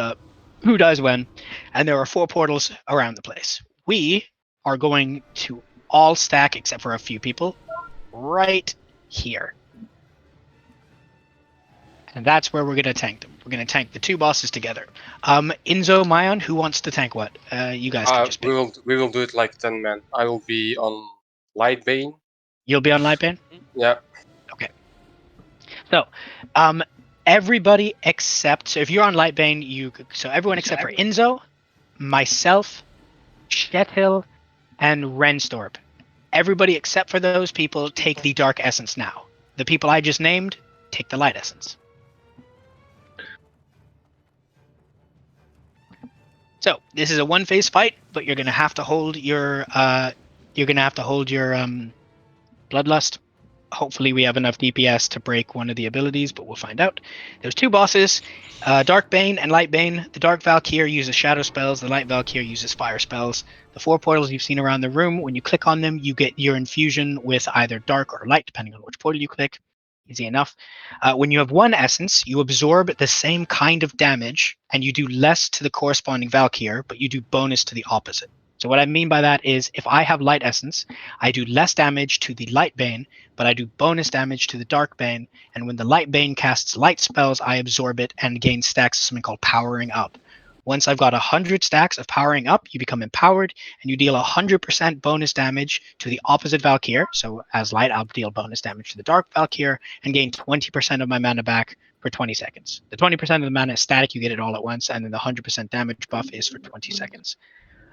who dies when. And there are 4 portals around the place. We are going to all stack except for a few people right here. And that's where we're going to tank them. We're going to tank the 2 bosses together. Inzo, Mayon, who wants to tank what? You guys can just pick. We will do it like 10 men. I will be on Lightbane. You'll be on Lightbane? Yeah. Okay. So, everybody except... So if you're on Lightbane, so everyone except for Inzo, myself, Shetil, and Renstorp. Everybody except for those people take the Dark Essence now. The people I just named take the Light Essence. So this is a one-phase fight, but you're gonna have to hold your Bloodlust. hopefully we have enough DPS to break one of the abilities, but we'll find out. There's two bosses, Dark Bane and Light Bane. The Dark Valkyr uses shadow spells, the Light Valkyr uses fire spells. The 4 portals you've seen around the room, when you click on them, you get your infusion with either dark or light, depending on which portal you click. Easy enough. When you have one essence, you absorb the same kind of damage, and you do less to the corresponding Valkyr, but you do bonus to the opposite. So what I mean by that is, if I have Light Essence, I do less damage to the Light Bane, but I do bonus damage to the Dark Bane, and when the Light Bane casts light spells, I absorb it and gain stacks of something called Powering Up. Once I've got 100 stacks of Powering Up, you become empowered, and you deal 100% bonus damage to the opposite Valkyr. So as Light, I'll deal bonus damage to the Dark Valkyr, and gain 20% of my mana back for 20 seconds. The 20% of the mana is static, you get it all at once, and then the 100% damage buff is for 20 seconds.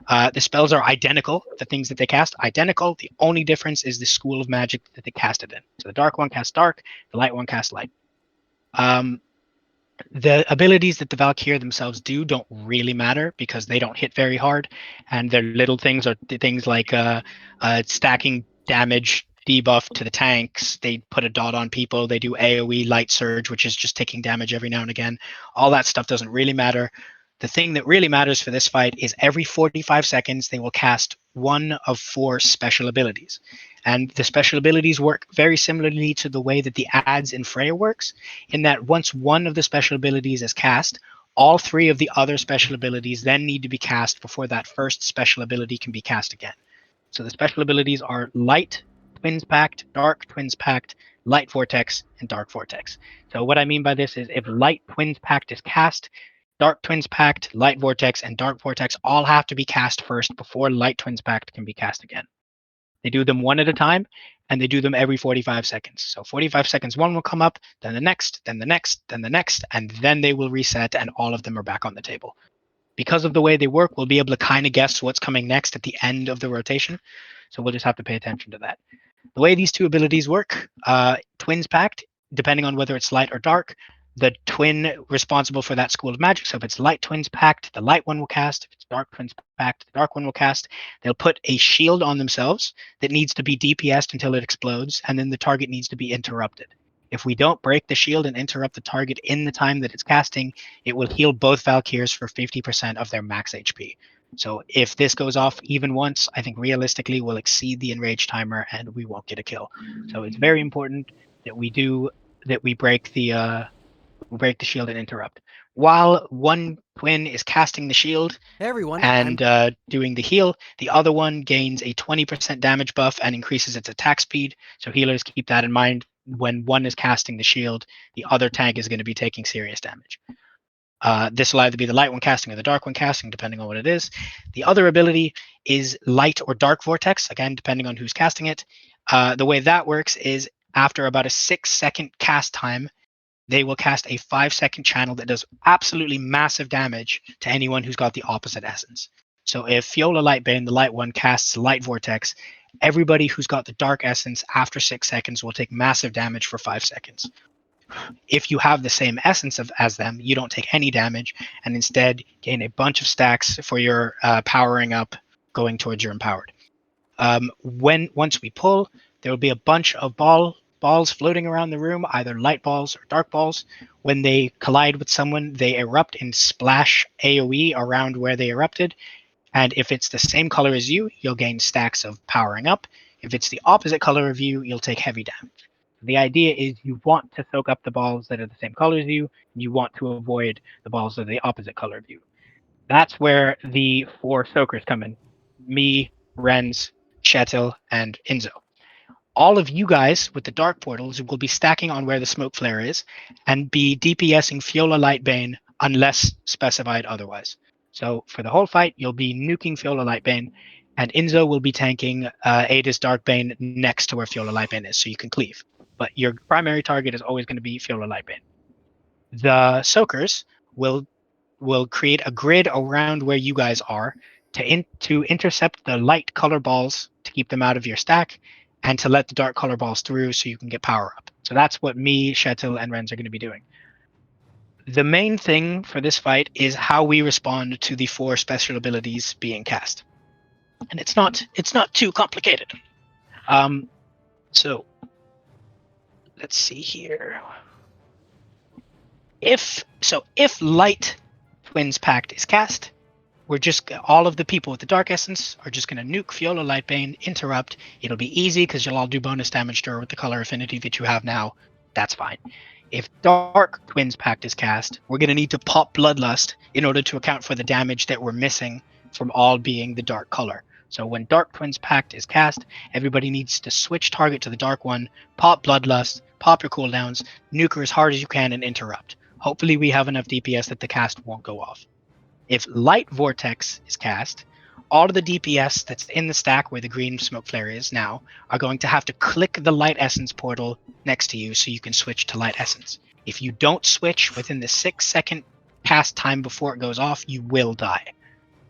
The spells are identical, the things that they cast, identical. The only difference is the school of magic that they cast it in. So the dark one casts dark, the light one casts light. The abilities that the Valkyr themselves do don't really matter because they don't hit very hard, and their little things are things like stacking damage debuff to the tanks. They put a dot on people. They do AoE light surge, which is just taking damage every now and again. All that stuff doesn't really matter. The thing that really matters for this fight is every 45 seconds they will cast one of 4 special abilities. And the special abilities work very similarly to the way that the ads in Freya works, in that once one of the special abilities is cast, all 3 of the other special abilities then need to be cast before that first special ability can be cast again. So the special abilities are Light, Twins Pact, Dark, Twins Pact, Light Vortex, and Dark Vortex. So what I mean by this is if Light Twins Pact is cast, Dark Twins Pact, Light Vortex, and Dark Vortex all have to be cast first before Light Twins Pact can be cast again. They do them one at a time, and they do them every 45 seconds. So 45 seconds, one will come up, then the next, then the next, then the next, and then they will reset, and all of them are back on the table. Because of the way they work, we'll be able to kind of guess what's coming next at the end of the rotation. So we'll just have to pay attention to that. The way these 2 abilities work, Twins Pact, depending on whether it's light or dark, the twin responsible for that school of magic. So if it's Light Twins Pact, the light one will cast. If it's Dark Twins Pact, the dark one will cast. They'll put a shield on themselves that needs to be DPS'd until it explodes, and then the target needs to be interrupted. If we don't break the shield and interrupt the target in the time that it's casting, it will heal both Valkyrs for 50% of their max HP. So if this goes off even once, I think realistically we'll exceed the enrage timer and we won't get a kill. So it's very important that we break the shield and interrupt. While one twin is casting the shield and doing the heal, the other one gains a 20% damage buff and increases its attack speed. So healers keep that in mind. When one is casting the shield, the other tank is going to be taking serious damage. This will either be the light one casting or the dark one casting, depending on what it is. The other ability is Light or Dark Vortex, again, depending on who's casting it. The way that works is after about a 6-second cast time, they will cast a 5-second channel that does absolutely massive damage to anyone who's got the opposite essence. So if Fiola Lightbane, the light one, casts Light Vortex, everybody who's got the dark essence after 6 seconds will take massive damage for 5 seconds. If you have the same essence as them, you don't take any damage and instead gain a bunch of stacks for your powering up going towards your empowered. Once we pull, there will be a bunch of balls floating around the room, either light balls or dark balls. When they collide with someone, they erupt and splash AoE around where they erupted. And if it's the same color as you, you'll gain stacks of powering up. If it's the opposite color of you, you'll take heavy damage. The idea is you want to soak up the balls that are the same color as you, and you want to avoid the balls that are the opposite color of you. That's where the 4 soakers come in. Me, Renz, Chetil, and Inzo. All of you guys with the dark portals will be stacking on where the smoke flare is and be DPSing Fiola Lightbane unless specified otherwise. So for the whole fight, you'll be nuking Fiola Lightbane, and Inzo will be tanking Ada's Darkbane next to where Fiola Lightbane is, so you can cleave. But your primary target is always going to be Fiola Lightbane. The soakers will create a grid around where you guys are to intercept the light color balls to keep them out of your stack, and to let the dark color balls through so you can get power up. So that's what me, Chetil, and Renz are going to be doing. The main thing for this fight is how we respond to the 4 special abilities being cast. And it's not too complicated. So let's see here. If Light Twins Pact is cast, we're just all of the people with the Dark Essence are just going to nuke Fiola Lightbane, interrupt. It'll be easy because you'll all do bonus damage to her with the color affinity that you have now. That's fine. If Dark Twins Pact is cast, we're going to need to pop Bloodlust in order to account for the damage that we're missing from all being the dark color. So when Dark Twins Pact is cast, everybody needs to switch target to the dark one, pop Bloodlust, pop your cooldowns, nuke her as hard as you can, and interrupt. Hopefully we have enough DPS that the cast won't go off. If Light Vortex is cast, all of the DPS that's in the stack where the green smoke flare is now are going to have to click the Light Essence portal next to you so you can switch to Light Essence. If you don't switch within the 6-second cast time before it goes off, you will die.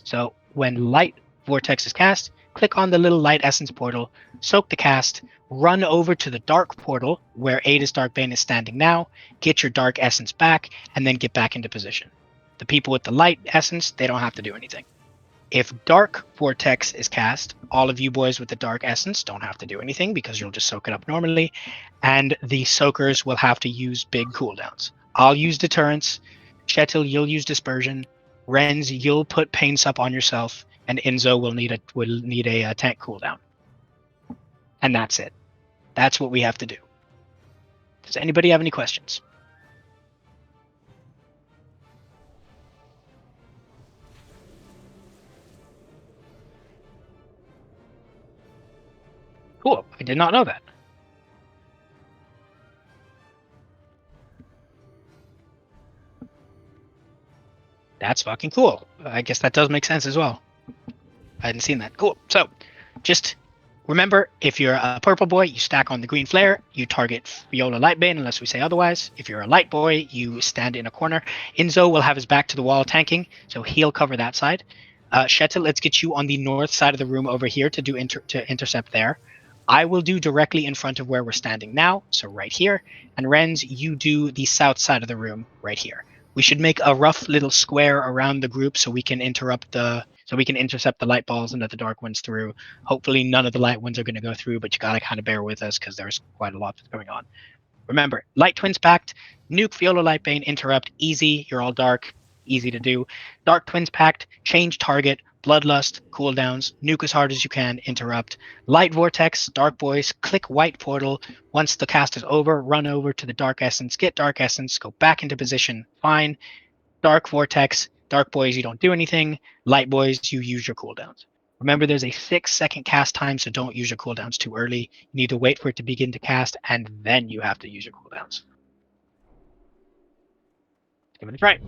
So when Light Vortex is cast, click on the little Light Essence portal, soak the cast, run over to the Dark portal where Ada's Darkbane is standing now, get your Dark Essence back, and then get back into position. The people with the Light Essence, they don't have to do anything. If Dark Vortex is cast, all of you boys with the Dark Essence don't have to do anything because you'll just soak it up normally, and the soakers will have to use big cooldowns. I'll use Deterrence, Shetil, you'll use Dispersion, Renz, you'll put Pain Sup on yourself, and Inzo will need a tank cooldown. And that's it. That's what we have to do. Does anybody have any questions? Cool. I did not know that. That's fucking cool. I guess that does make sense as well. I hadn't seen that. Cool. So, just remember, if you're a purple boy, you stack on the green flare, you target Viola Lightbane unless we say otherwise. If you're a light boy, you stand in a corner. Inzo will have his back to the wall tanking, so he'll cover that side. Shetil, let's get you on the north side of the room over here to do intercept there. I will do directly in front of where we're standing now, so right here. And Renz, you do the south side of the room right here. We should make a rough little square around the group so we can intercept the light balls and let the dark ones through. Hopefully none of the light ones are going to go through, but you gotta kind of bear with us because there's quite a lot that's going on. Remember, Light Twins Pact, nuke Viola Lightbane, interrupt, easy, you're all dark, easy to do. Dark Twins Pact, change target, Bloodlust, cooldowns, nuke as hard as you can, interrupt. Light Vortex, Dark Boys, click White Portal. Once the cast is over, run over to the Dark Essence, get Dark Essence, go back into position, fine. Dark Vortex, Dark Boys, you don't do anything. Light Boys, you use your cooldowns. Remember, there's a 6-second cast time, so don't use your cooldowns too early. You need to wait for it to begin to cast, and then you have to use your cooldowns. Give it a try.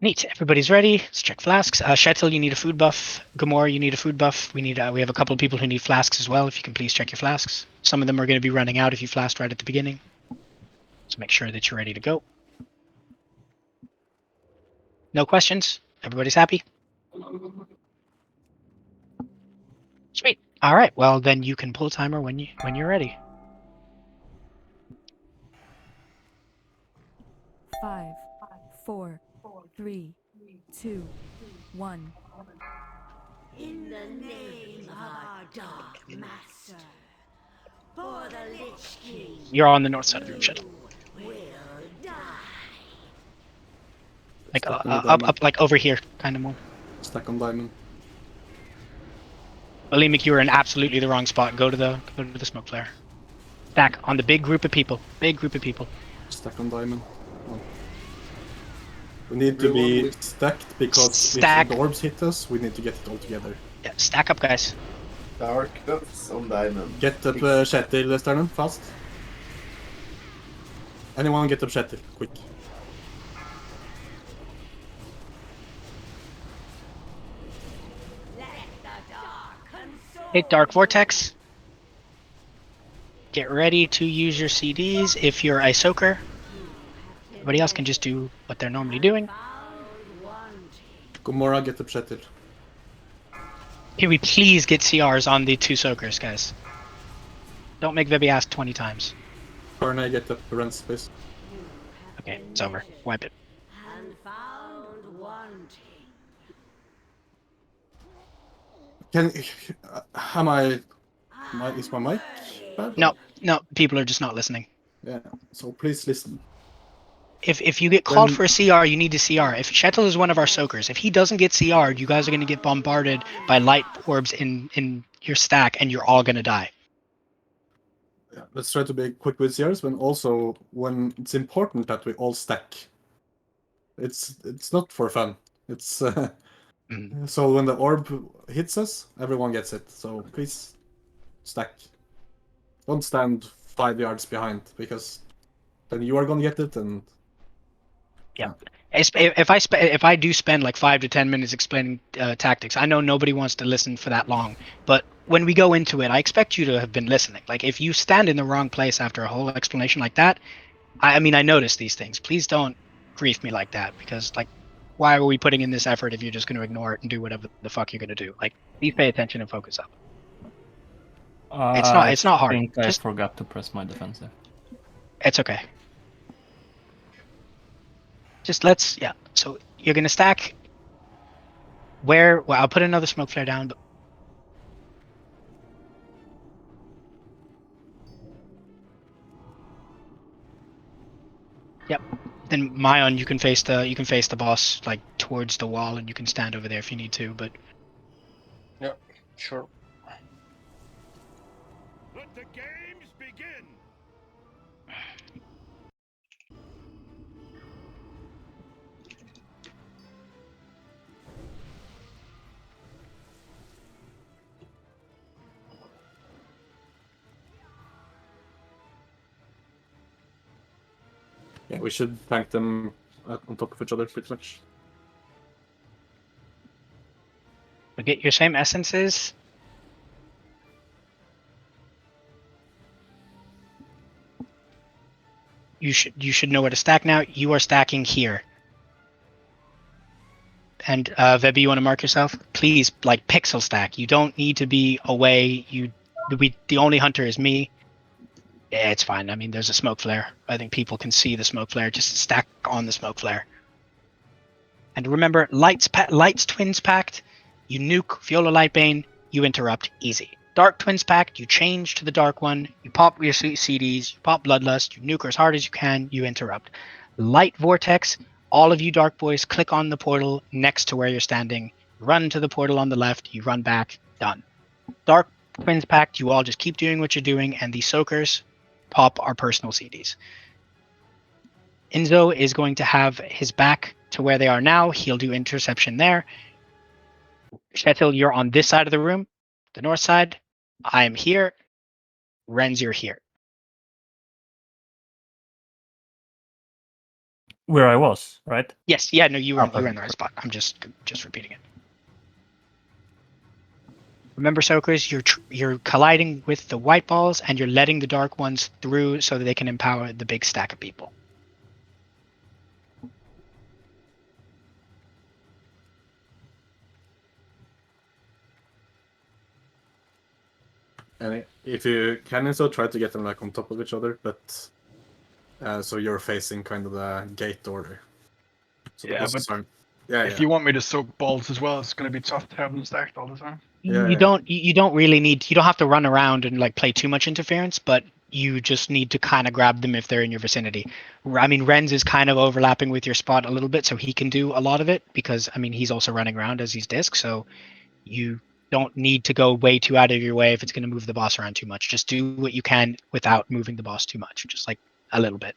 Neat. Everybody's ready. Let's check flasks. Shetil, you need a food buff. Gamora, you need a food buff. We have a couple of people who need flasks as well. If you can please check your flasks. Some of them are going to be running out if you flasked right at the beginning. So make sure that you're ready to go. No questions? Everybody's happy? Sweet. All right. Well, then you can pull timer when you're ready. 5, 4, 3, 2, 1. In the name of our Dark Master, for the Lich King, You're on the north side of the room, Shetil. will die. Like up, like over here, kind of more. Stack on diamond. Bulimic, you were in absolutely the wrong spot. Go to the smoke flare. Stack on the big group of people. Big group of people. Stack on diamond. Oh. We need to be stacked because if the orbs hit us, we need to get it all together. Yeah, stack up, guys. Dark buffs on diamond. Get up Shetil, Sternen, fast. Anyone get up Shetil, quick. Hit Dark Vortex. Get ready to use your CDs if you're a soaker. Everybody else can just do what they're normally doing. Gamora, get up Shetil. Can we please get CRs on the 2 soakers, guys? Don't make Vibi ask 20 times. Corner, get up Renz, please. Okay, it's over. Wipe it. Can am I? Is my mic bad? No, no, people are just not listening. Yeah. So please listen. If you get called for a CR, you need to CR. If Shettle is one of our soakers, if he doesn't get CR'd, you guys are going to get bombarded by light orbs in your stack, and you're all going to die. Yeah, let's try to be quick with CRs, when it's important that we all stack. It's not for fun. It's so when the orb hits us, everyone gets it. So please stack. Don't stand 5 yards behind, because then you are gonna get it, and yeah. If I do spend like 5 to 10 minutes explaining tactics, I know nobody wants to listen for that long. But when we go into it, I expect you to have been listening. Like if you stand in the wrong place after a whole explanation like that, I mean I notice these things. Please don't grief me like that, because like why are we putting in this effort if you're just going to ignore it and do whatever the fuck you're going to do? Like please pay attention and focus up. It's not hard. I think I Just forgot to press my defensive. it's okay. Just yeah. So you're gonna stack where? Well, I'll put another smoke flare down. But yep. Then Mayon, you can face the boss like towards the wall, and you can stand over there if you need to. But yeah, sure. Let the games begin. yeah, we should tank them on top of each other pretty much. get your same essences. You should know where to stack now. You are stacking here. And Vebi, you want to mark yourself? Please, like pixel stack. You don't need to be away. The only hunter is me. Yeah, it's fine. I mean, there's a smoke flare. I think people can see the smoke flare. Just stack on the smoke flare. And remember, lights twins pact. You nuke Viola Lightbane. You interrupt. Easy. Dark twins pact. You change to the dark one. You pop your CDs. You pop Bloodlust. You nuke her as hard as you can. You interrupt. Light vortex. All of you dark boys click on the portal next to where you're standing. Run to the portal on the left. You run back. Done. Dark twins pact. You all just keep doing what you're doing, and the soakers pop our personal CDs. Enzo is going to have his back to where they are now. He'll do interception there. Shetil, you're on this side of the room, the north side. I am here. Renz, you're here. Where I was, right? Yes, yeah, no, you were in the perfect. right spot. I'm just repeating it. Remember, soakers, you're colliding with the white balls, and you're letting the dark ones through so that they can empower the big stack of people. And if you can also try to get them like on top of each other, but so you're facing kind of the gate order. So Yeah, but if yeah. you want me to soak balls as well, it's going to be tough to have them stacked all the time. You don't really need. You don't have to run around and like play too much interference, but you just need to kind of grab them if they're in your vicinity. I mean, Renz is kind of overlapping with your spot a little bit, so he can do a lot of it because I mean he's also running around as he's disc, so you don't need to go way too out of your way if it's going to move the boss around too much. Just do what you can without moving the boss too much, just like a little bit.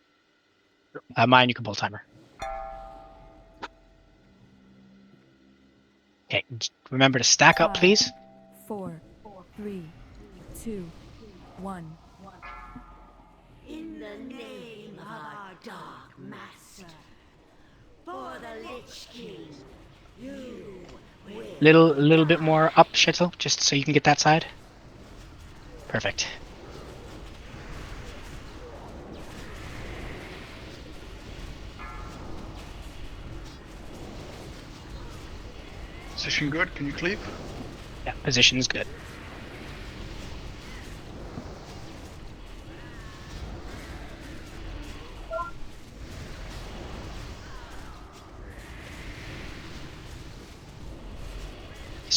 Mine, you can pull timer. Okay, remember to stack up, please. 4, 3, 2, 1. In the name of our Dark Master, for the Lich King, you will Little bit more up, Shetel, just so you can get that side. Perfect. Position good? Can you cleave? Yeah, position is good.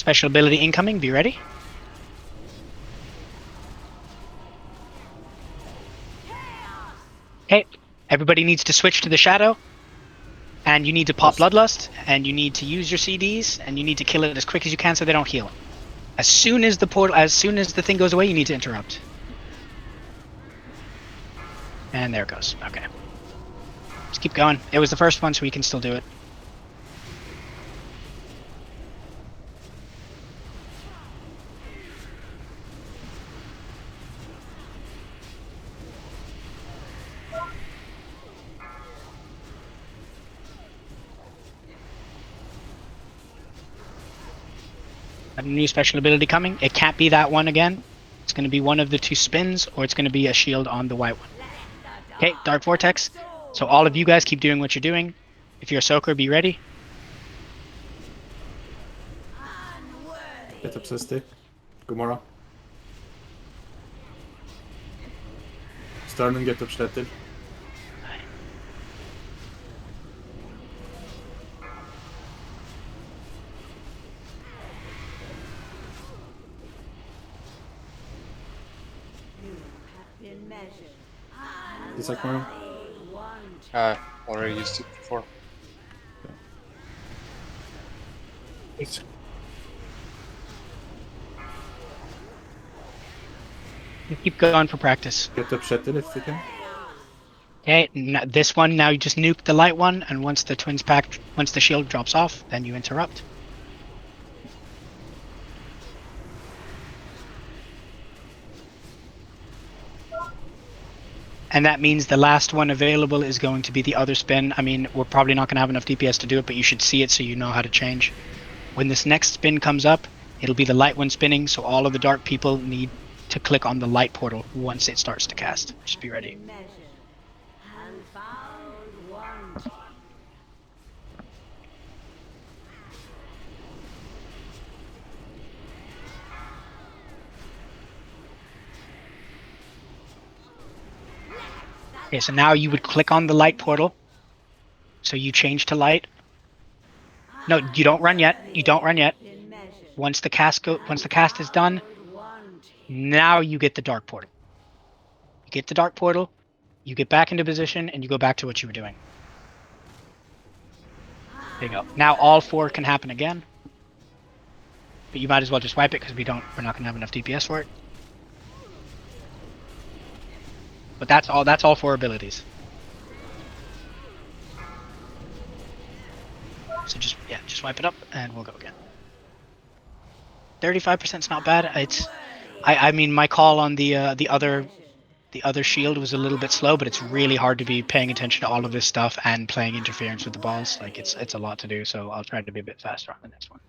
Special ability incoming, be ready. Okay, everybody needs to switch to the shadow. And you need to pop Bloodlust, and you need to use your CDs, and you need to kill it as quick as you can so they don't heal. As soon as the thing goes away, you need to interrupt. And there it goes. Okay. Just keep going. It was the first one, so we can still do it. A new special ability coming. It can't be that one again. It's going to be one of the 2 spins, or it's going to be a shield on the white one. Okay, Dark Vortex. So all of you guys keep doing what you're doing. If you're a soaker, be ready. Get up 60. Gomorrah. Stern and get up Stettil. Isak Mario. Already used it before. Keep going for practice. Get up Shettil if you can. Okay, this one, now you just nuke the light one, and once the shield drops off, then you interrupt. And that means the last one available is going to be the other spin. I mean, we're probably not going to have enough DPS to do it, but you should see it so you know how to change. When this next spin comes up, it'll be the light one spinning, so all of the dark people need to click on the light portal once it starts to cast. Just be ready. Okay, so now you would click on the light portal. So you change to light. No, you don't run yet. You don't run yet. Once the cast is done, now you get the dark portal. You get the dark portal, you get back into position, and you go back to what you were doing. There you go. Now all 4 can happen again. But you might as well just wipe it because we're not gonna have enough DPS for it. But that's all 4 abilities. So just wipe it up and we'll go again. 35% is not bad. I mean my call on the other shield was a little bit slow, but it's really hard to be paying attention to all of this stuff and playing interference with the balls. Like it's a lot to do, so I'll try to be a bit faster on the next one.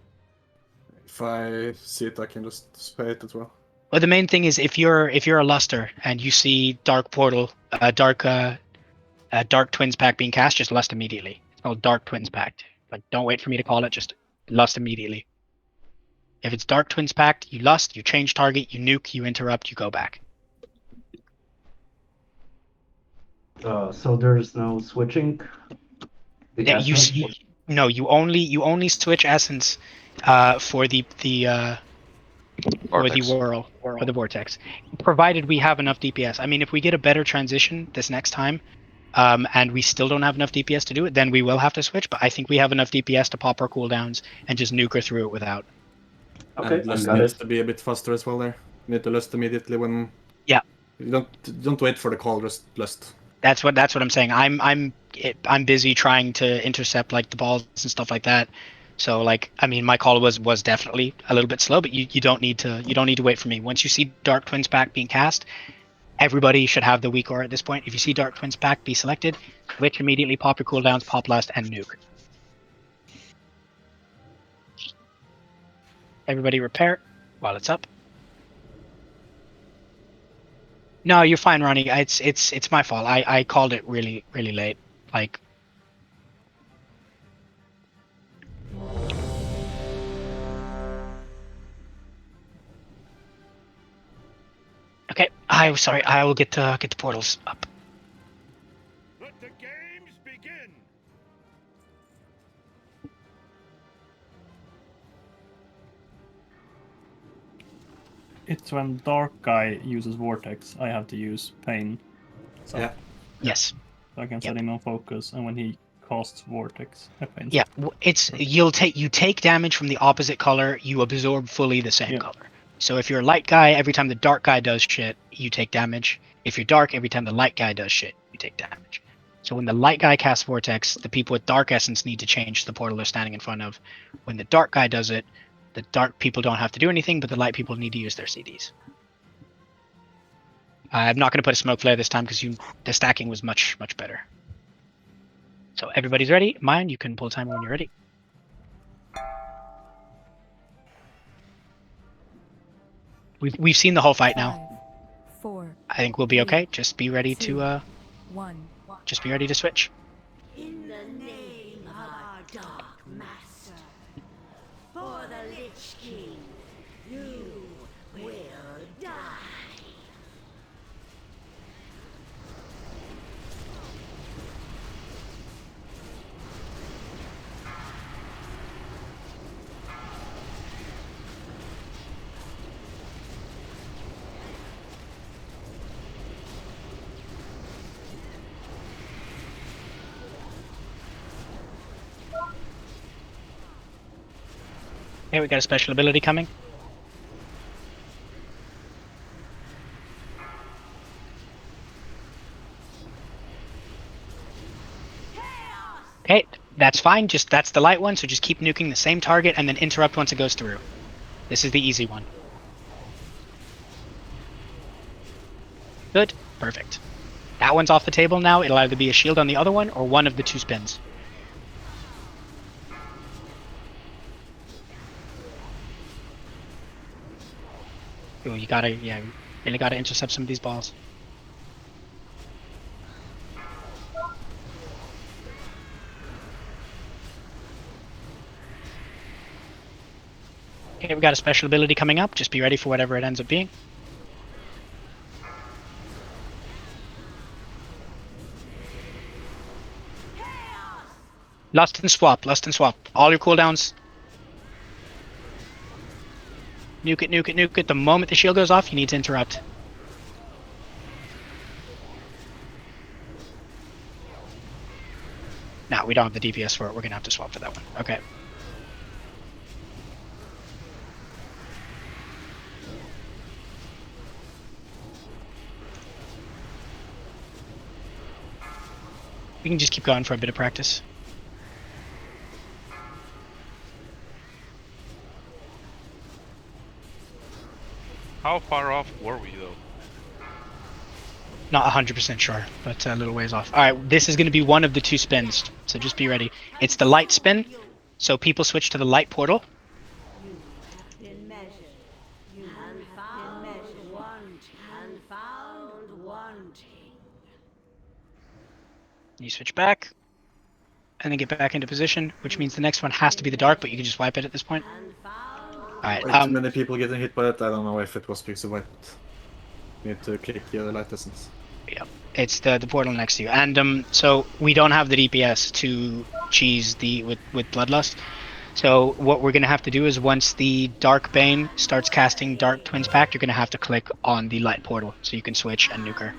If I see it, I can just spray it as well. Well, the main thing is if you're a luster and you see dark portal, dark twins pact being cast, just lust immediately. It's called dark twins pact. Like don't wait for me to call it, just lust immediately. If it's dark twins pact, you lust, you change target, you nuke, you interrupt, you go back. So there's no switching. Yeah, you only switch essence for the whirl or the vortex, provided we have enough DPS. I mean, if we get a better transition this next time, and we still don't have enough DPS to do it, then we will have to switch. But I think we have enough DPS to pop our cooldowns and just nuke her through it without. Okay, and lust needs to be a bit faster as well there. You need to lust immediately when. Yeah. You don't wait for the call, just lust. That's what I'm saying. I'm busy trying to intercept like the balls and stuff like that. So like I mean my call was definitely a little bit slow, but you don't need to wait for me. Once you see Dark Twins pack being cast, everybody should have the weak aura at this point. If you see Dark Twins pack be selected, switch immediately, pop your cooldowns, pop lust, and nuke. Everybody repair while it's up. No, you're fine, Ronnie. It's my fault. I called it really late. Like. Okay, I'm sorry. I will get the portals up. Let the games begin. it's when dark guy uses vortex, I have to use pain. So, Yeah. Yes. so I can set him on focus, and when he casts vortex, I pain. Yeah, you take damage from the opposite color. You absorb fully the same color. So if you're a light guy, every time the dark guy does shit, you take damage. If you're dark, every time the light guy does shit, you take damage. So when the light guy casts vortex, the people with dark essence need to change the portal they're standing in front of. When the dark guy does it, the dark people don't have to do anything, but the light people need to use their CDs. I'm not going to put a smoke flare this time because the stacking was much better. So everybody's ready. Mine, you can pull timer when you're ready. We've seen the whole fight now. 5, 4. I think we'll be okay. Just be ready to 1. just be ready to switch. In the name of our Dark Master, for the Lich King, you will die. Okay, we got a special ability coming. Okay, that's fine. That's the light one, so just keep nuking the same target and then interrupt once it goes through. This is the easy one. Good. Perfect. That one's off the table now. It'll either be a shield on the other one or one of the two spins. Ooh, you really gotta intercept some of these balls. Okay, we got a special ability coming up. Just be ready for whatever it ends up being. Lust and swap. All your cooldowns. Nuke it. The moment the shield goes off, you need to interrupt. No, we don't have the DPS for it. We're gonna have to swap for that one. Okay. We can just keep going for a bit of practice. How far off were we though? Not 100% sure, but a little ways off. Alright, this is going to be one of the two spins, so just be ready. It's the light spin, so people switch to the light portal. Been measured. You have been measured. And found wanting. You switch back, and then get back into position, which means the next one has to be the dark, but you can just wipe it at this point. Alright, Way too many people getting hit by it. I don't know if it was pixel wiped. You need to click the light essence. Yep, it's the portal next to you, and so we don't have the DPS to cheese with Bloodlust. So what we're gonna have to do is once the Dark Bane starts casting Dark Twins Pact, you're gonna have to click on the light portal so you can switch and nuke her.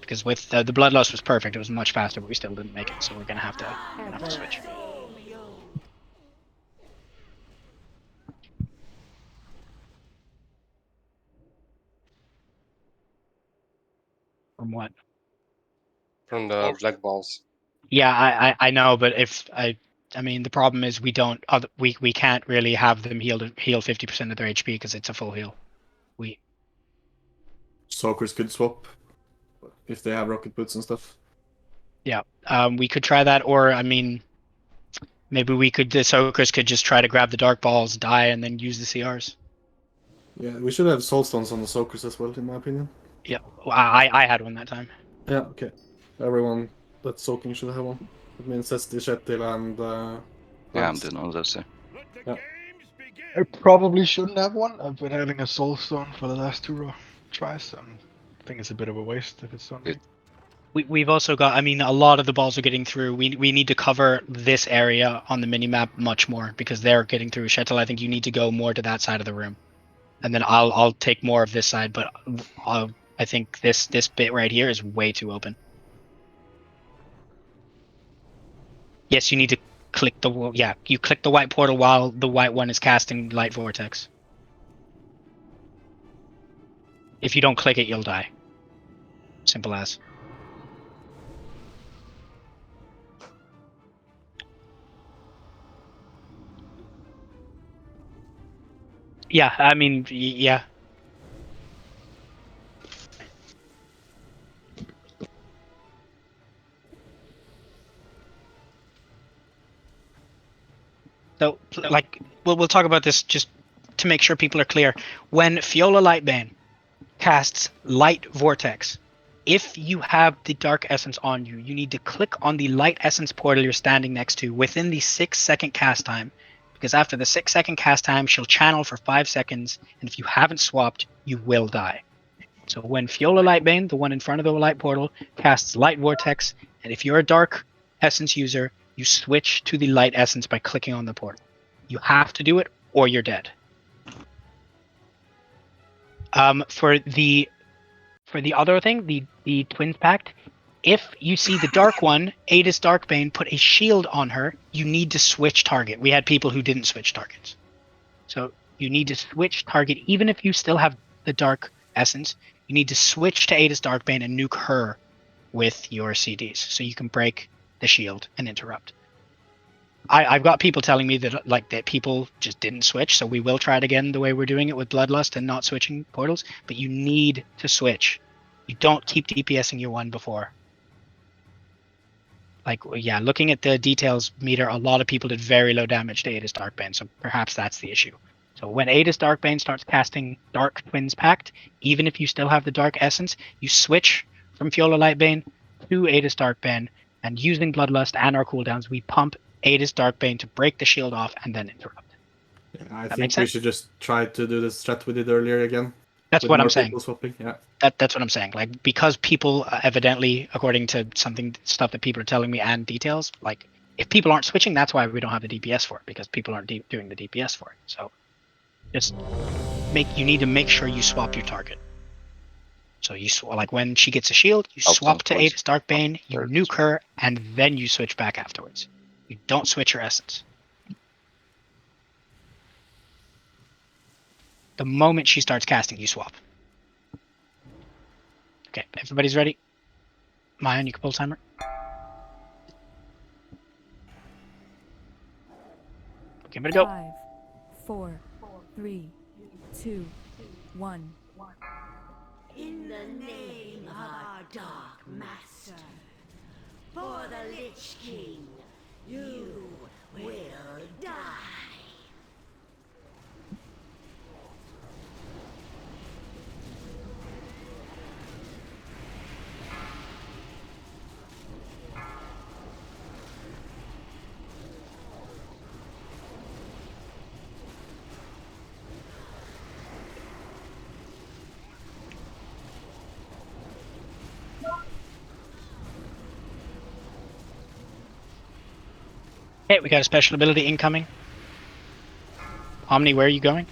Because with the Bloodlust was perfect, it was much faster, but we still didn't make it, so we're gonna have to switch. From what? From the black balls. Yeah, I know, but if I mean the problem is we can't really have them heal 50% of their HP because it's a full heal. Soakers could swap if they have rocket boots and stuff. Yeah, we could try that, or I mean, maybe the Soakers could just try to grab the dark balls, die, and then use the CRs. Yeah, we should have soulstones on the Soakers as well, in my opinion. Yeah, well, I had one that time. Yeah, okay. Everyone that's soaking should have one. It means Sesti, Shetil, and yeah, I'm doing all those. Yeah. I probably shouldn't have one. I've been having a soulstone for the last two tries, and I think it's a bit of a waste if it's on me. We've also got, I mean, a lot of the balls are getting through. We need to cover this area on the minimap much more because they're getting through. Shetil, I think you need to go more to that side of the room. and then I'll take more of this side, but I think this bit right here is way too open. Yes, you need to click the you click the white portal while the white one is casting light vortex. If you don't click it, you'll die. Simple as. Yeah, I mean, yeah. So, like, we'll talk about this just to make sure people are clear. When Fiola Lightbane casts Light Vortex, if you have the Dark Essence on you, you need to click on the Light Essence portal you're standing next to within the 6-second cast time, because after the 6-second cast time, she'll channel for 5 seconds, and if you haven't swapped, you will die. So when Fiola Lightbane, the one in front of the light portal, casts Light Vortex, and if you're a Dark Essence user, you switch to the Light Essence by clicking on the portal. You have to do it, or you're dead. For the other thing, the Twins Pact, if you see the Dark one, Adis Darkbane, put a shield on her, you need to switch target. We had people who didn't switch targets. So you need to switch target, even if you still have the Dark Essence, you need to switch to Adis Darkbane and nuke her with your CDs, so you can break the shield and interrupt. I've got people telling me that people just didn't switch, so we will try it again the way we're doing it with Bloodlust and not switching portals, but you need to switch. You don't keep DPSing your one before. Like, yeah, looking at the details meter, a lot of people did very low damage to Adis Darkbane, so perhaps that's the issue. So when Adis Darkbane starts casting Dark Twins Pact, even if you still have the Dark Essence, you switch from Fiola Lightbane to Adis Darkbane, and using Bloodlust and our cooldowns, we pump Adis Darkbane to break the shield off and then interrupt. I think we should just try to do the strat we did earlier again. That's with what more I'm saying. people swapping. Yeah. That's what I'm saying. Like, because people evidently, according to stuff that people are telling me and details, like, if people aren't switching, that's why we don't have the DPS for it, because people aren't doing the DPS for it. So just you need to make sure you swap your target. So you like when she gets a shield, you swap to Adis Darkbane, you nuke her, and then you switch back afterwards. You don't switch your essence. The moment she starts casting, you swap. Okay, everybody's ready? Mayan, you can pull timer. Okay, ready to go. 5, 4, 3, 2, 1. In the name of our Dark Master, for the Lich King, you will die. Hey, we got a special ability incoming. Omni, where are you going?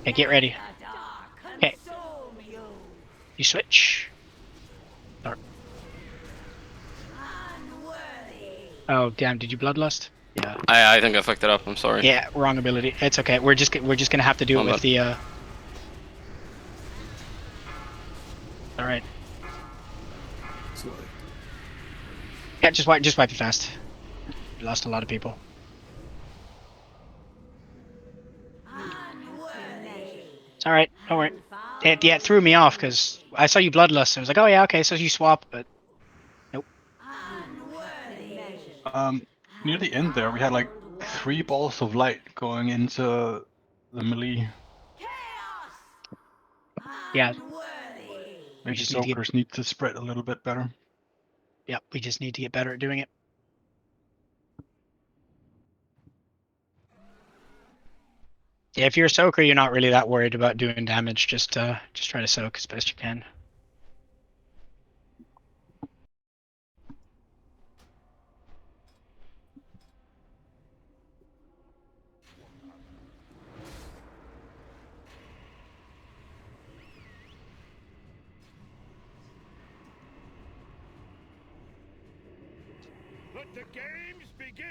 Okay, get ready. Okay. You switch. Start. Oh, damn, did you bloodlust? Yeah. I think I fucked it up, I'm sorry. Yeah, wrong ability. It's okay. We're just gonna have to do it with the Alright. Yeah, just wipe it fast. We lost a lot of people. It's alright, don't worry. It threw me off because I saw you bloodlust and I was like, oh yeah, okay, so you swap, but nope. Near the end there, we had like 3 balls of light going into the melee. Yeah. Maybe soakers need to spread a little bit better. Yep, we just need to get better at doing it. Yeah, if you're a soaker, you're not really that worried about doing damage. Just try to soak as best you can. Let the games begin!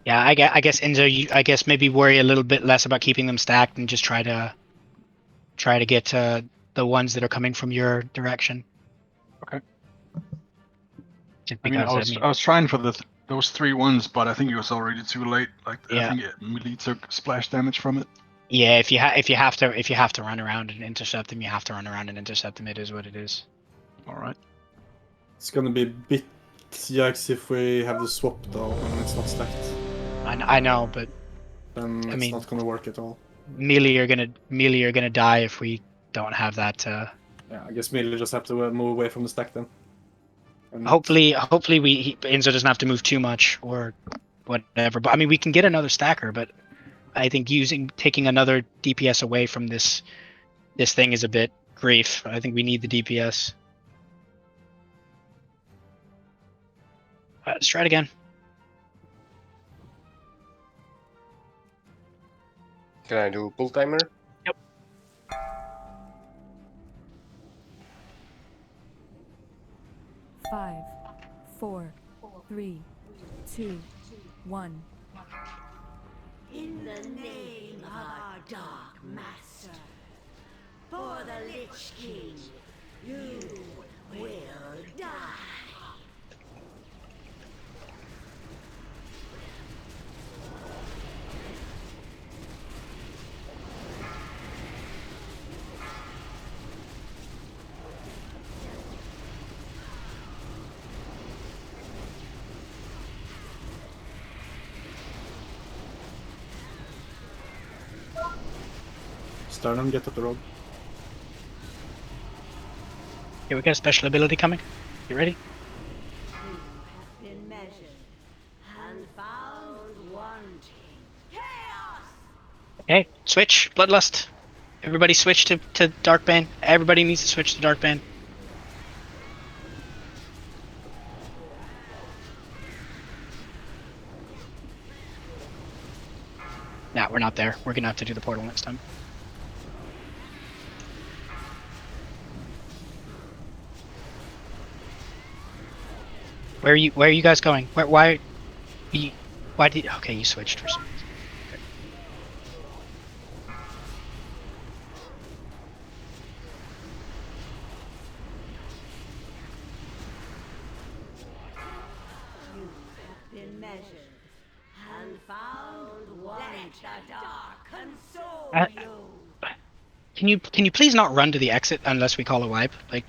Yeah, I guess Enzo, I guess maybe worry a little bit less about keeping them stacked and just try to get the ones that are coming from your direction. Okay. Just I mean, because I was trying for those 3 ones, but I think it was already too late. Like, I Yeah. think it melee took splash damage from it. Yeah, if you have to run around and intercept them, you have to run around and intercept them. It is what it is. All right. It's gonna be a bit yikes if we have the swap though, and it's not stacked. I know, but then I it's mean, not gonna work at all. melee are gonna die if we don't have that. Yeah, I guess melee just have to move away from the stack then. And Hopefully, Enzo doesn't have to move too much or whatever. But I mean, we can get another stacker, but I think taking another DPS away from this thing is a bit grief. I think we need the DPS. Let's try it again. Can I do pull timer? Yep. Five, 4, 3, 2, 1. In the name of our Dark Master, for the Lich King, you will die. Sternum, get up the road. Here we got a special ability coming. You ready? Been measured and found wanting. Chaos! Okay, switch. Bloodlust. Everybody switch to Darkbane. Everybody needs to switch to Darkbane. Nah, we're not there. We're gonna have to do the portal next time. Where are you guys going? Why did okay, you switched for some reason. Okay. You have been measured and found wanting. Let the dark console you. Can you please not run to the exit unless we call a wipe? Like,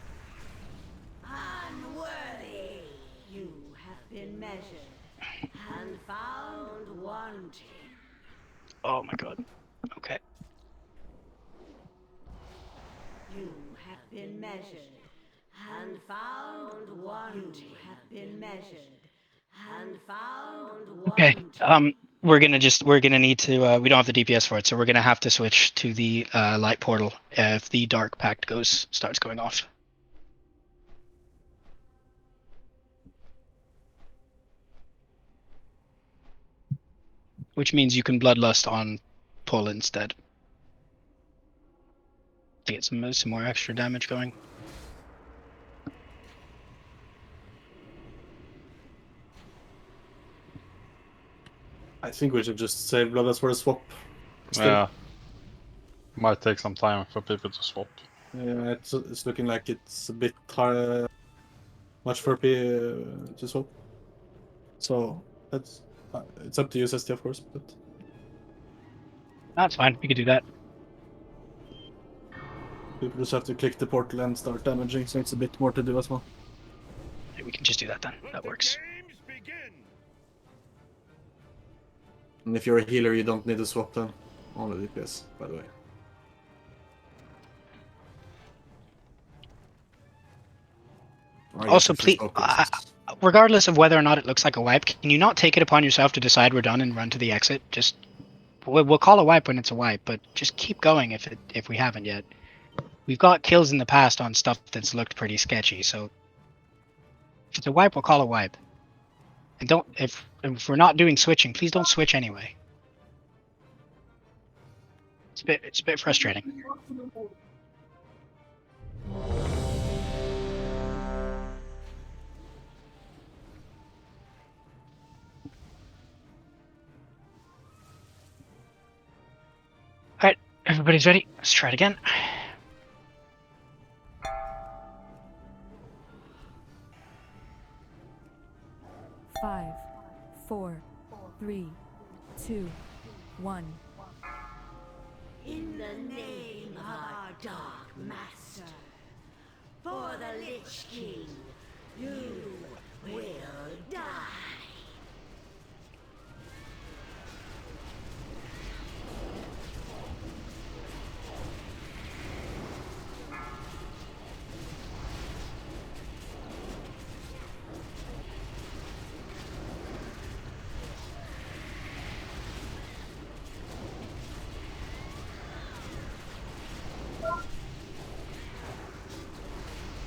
Unworthy. You have been measured and found wanting. oh my god. Okay. You have been measured and found wanting. You have been measured and found Okay. wanting. We're gonna need to. We don't have the DPS for it, so we're gonna have to switch to the light portal if the dark pact starts going off. Which means you can bloodlust on pull instead to get some more extra damage going. I think we should just save Bloodlust for a swap. Still. Yeah. Might take some time for people to swap. Yeah, it's looking like it's a bit much for to swap. So that's it's up to you, SST, of course. But That's fine. We could do that. people just have to click the portal and start damaging, so it's a bit more to do as well. We can just do that then. That works. And if you're a healer, you don't need to swap then. Only DPS, by the way. I Also, guess if please, it's focused. regardless of whether or not it looks like a wipe, can you not take it upon yourself to decide we're done and run to the exit? Just we'll call a wipe when it's a wipe, but just keep going if we haven't yet. We've got kills in the past on stuff that's looked pretty sketchy, so if it's a wipe, we'll call a wipe. And don't if we're not doing switching, please don't switch anyway. It's a bit frustrating. Alright, everybody's ready. Let's try it again. Five, 4, 3, 2, 1. In the name of our Dark Master, for the Lich King, you will die.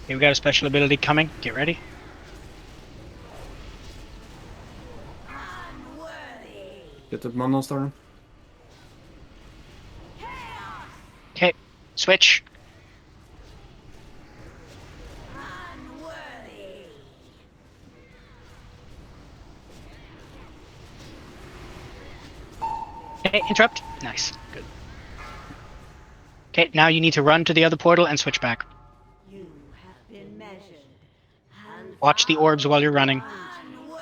Okay, we got a special ability coming. Get ready. Get the mono star. Okay, switch. Okay, interrupt. Nice. Good. Okay, now you need to run to the other portal and switch back. You have been measured and Watch the orbs while you're running. unworthy.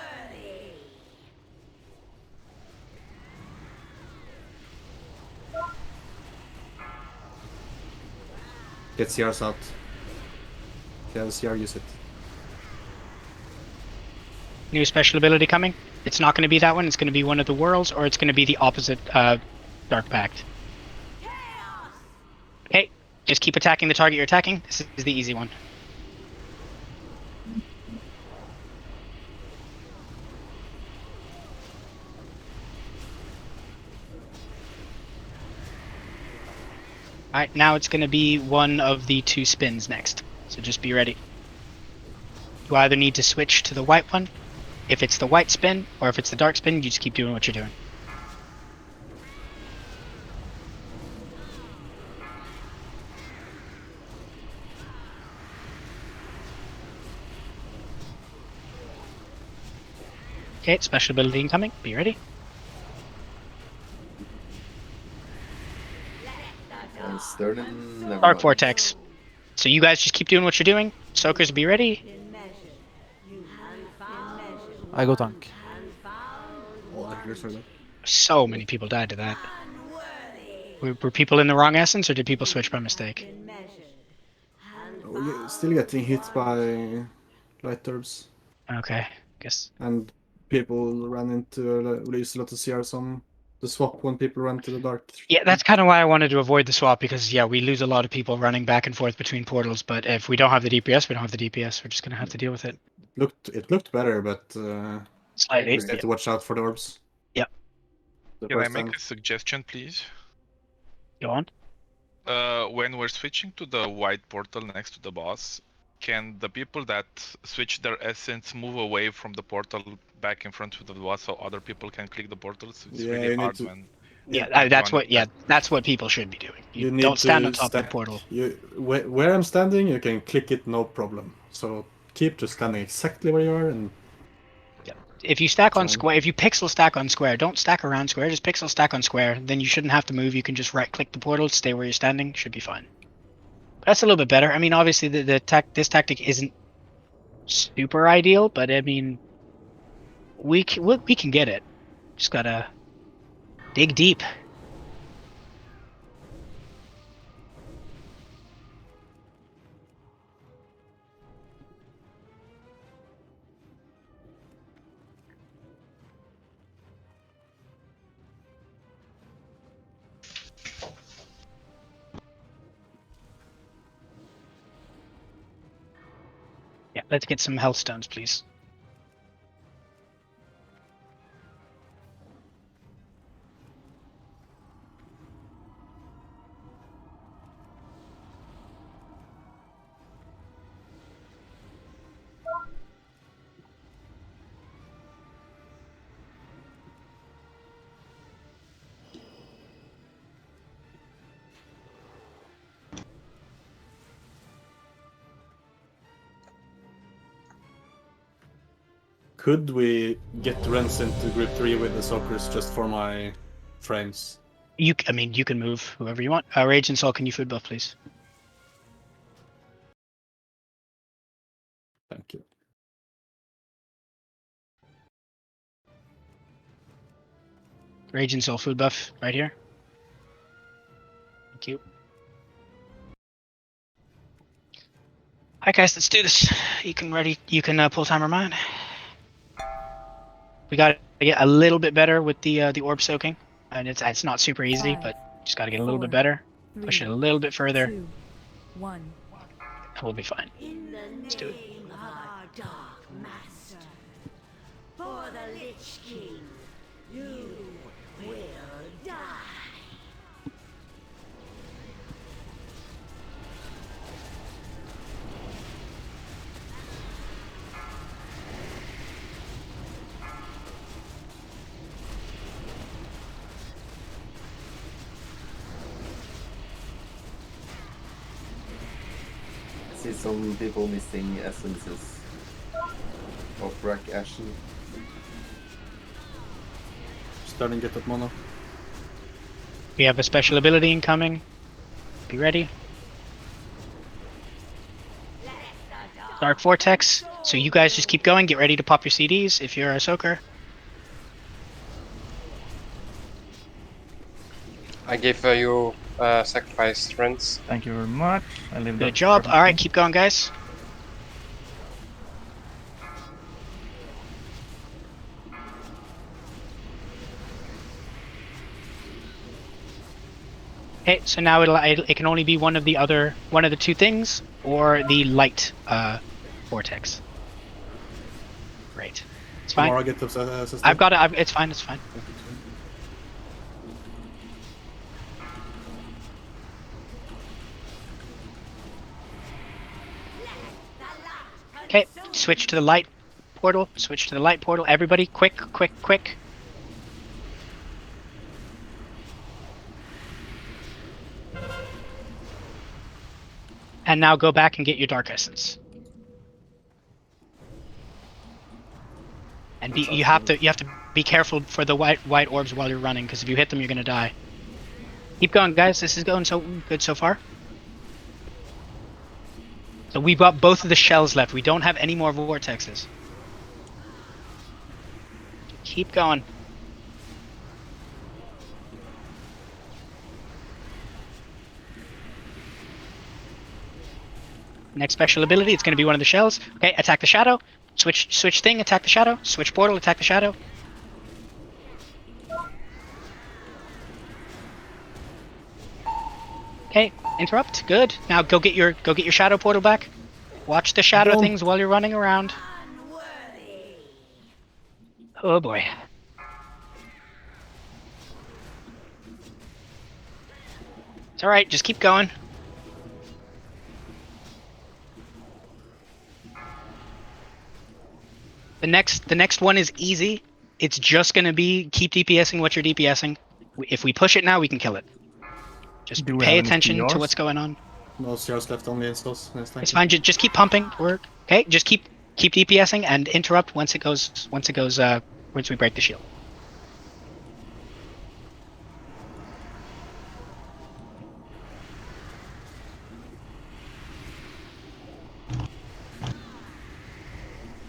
Get CRs out. If you have a CR, use it. New special ability coming. It's not going to be that one. It's going to be one of the worlds, or it's going to be the opposite Dark Pact. Okay, just keep attacking the target you're attacking. This is the easy one. Alright, now it's going to be one of the two spins next. So just be ready. You either need to switch to the white one, if it's the white spin, or if it's the dark spin, you just keep doing what you're doing. Okay, special ability incoming. Be ready. Dark Vortex. So you guys just keep doing what you're doing. Soakers, be ready. I go tank. So many people died to that. Were people in the wrong essence, or did people switch by mistake? We're still getting hit by light orbs. Okay, guess. And people ran into lose a lot of CRs on the swap when people run to the dark. Yeah, that's kind of why I wanted to avoid the swap, because yeah, we lose a lot of people running back and forth between portals, but if we don't have the DPS, we don't have the DPS. We're just gonna have to deal with it. It looked better, but Slightly. we just have to watch out for the orbs. Yep. Can I make a suggestion, please? Go on. When we're switching to the white portal next to the boss, can the people that switch their essence move away from the portal back in front of the boss so other people can click the portals? It's really hard when... Yeah, that's what. Yeah, that's what people should be doing. You need don't stand to on top of the portal. Where I'm standing, you can click it, no problem. So keep just standing exactly where you are, and If you stack on square, if you pixel stack on square, don't stack around square. Just pixel stack on square. Then you shouldn't have to move. You can just right click the portal, stay where you're standing. Should be fine. That's a little bit better. I mean, obviously this tactic isn't super ideal, but I mean, we can get it. Just gotta dig deep. Yeah, let's get some health stones, please. Could we get Rens into group 3 with the Sockers just for my frames? I mean, you can move whoever you want. Rage and Soul, can you food buff, please? Thank you. Rage and Soul food buff right here. Thank you. Alright guys, let's do this. You can pull timer mine. We gotta get a little bit better with the orb soaking. And it's not super easy, 5, but just gotta get a little 4, bit better. 3, Push it a little bit further. 2, 1. And we'll be fine. In the Let's do it. name of our Dark Master, for the Lich King, you will die. I see some people missing essences of Rack Ashen. Starting to get that mono. We have a special ability incoming. Be ready. Dark Vortex. So you guys just keep going. Get ready to pop your CDs if you're a soaker. I gave you sacrifice friends. Thank you very much. I leave Good job. All right, keep going, guys. Okay, so now it can only be one of the two things, or the light vortex. Great. It's fine. Tomorrow I get the I've got it. It's fine. It's fine. Okay, switch to the light portal. Switch to the light portal. Everybody, quick, quick, quick. And now go back and get your Dark Essence. And you have to be careful for the white orbs while you're running, because if you hit them, you're gonna die. Keep going, guys. This is going so good so far. So we've got both of the shells left. We don't have any more vortexes. Keep going. Next special ability, it's going to be one of the shells. Okay, attack the shadow. Switch thing, attack the shadow. Switch portal, attack the shadow. Okay, interrupt. Good. Now go get your shadow portal back. Watch the shadow things while you're running around. Oh boy. It's all right. Just keep going. The next one is easy. It's just gonna be keep DPSing what you're DPSing. If we push it now, we can kill it. Just pay attention to what's going on. No CRs left, only installs. It's fine. Just keep pumping. Okay. Just keep DPSing and interrupt once we break the shield.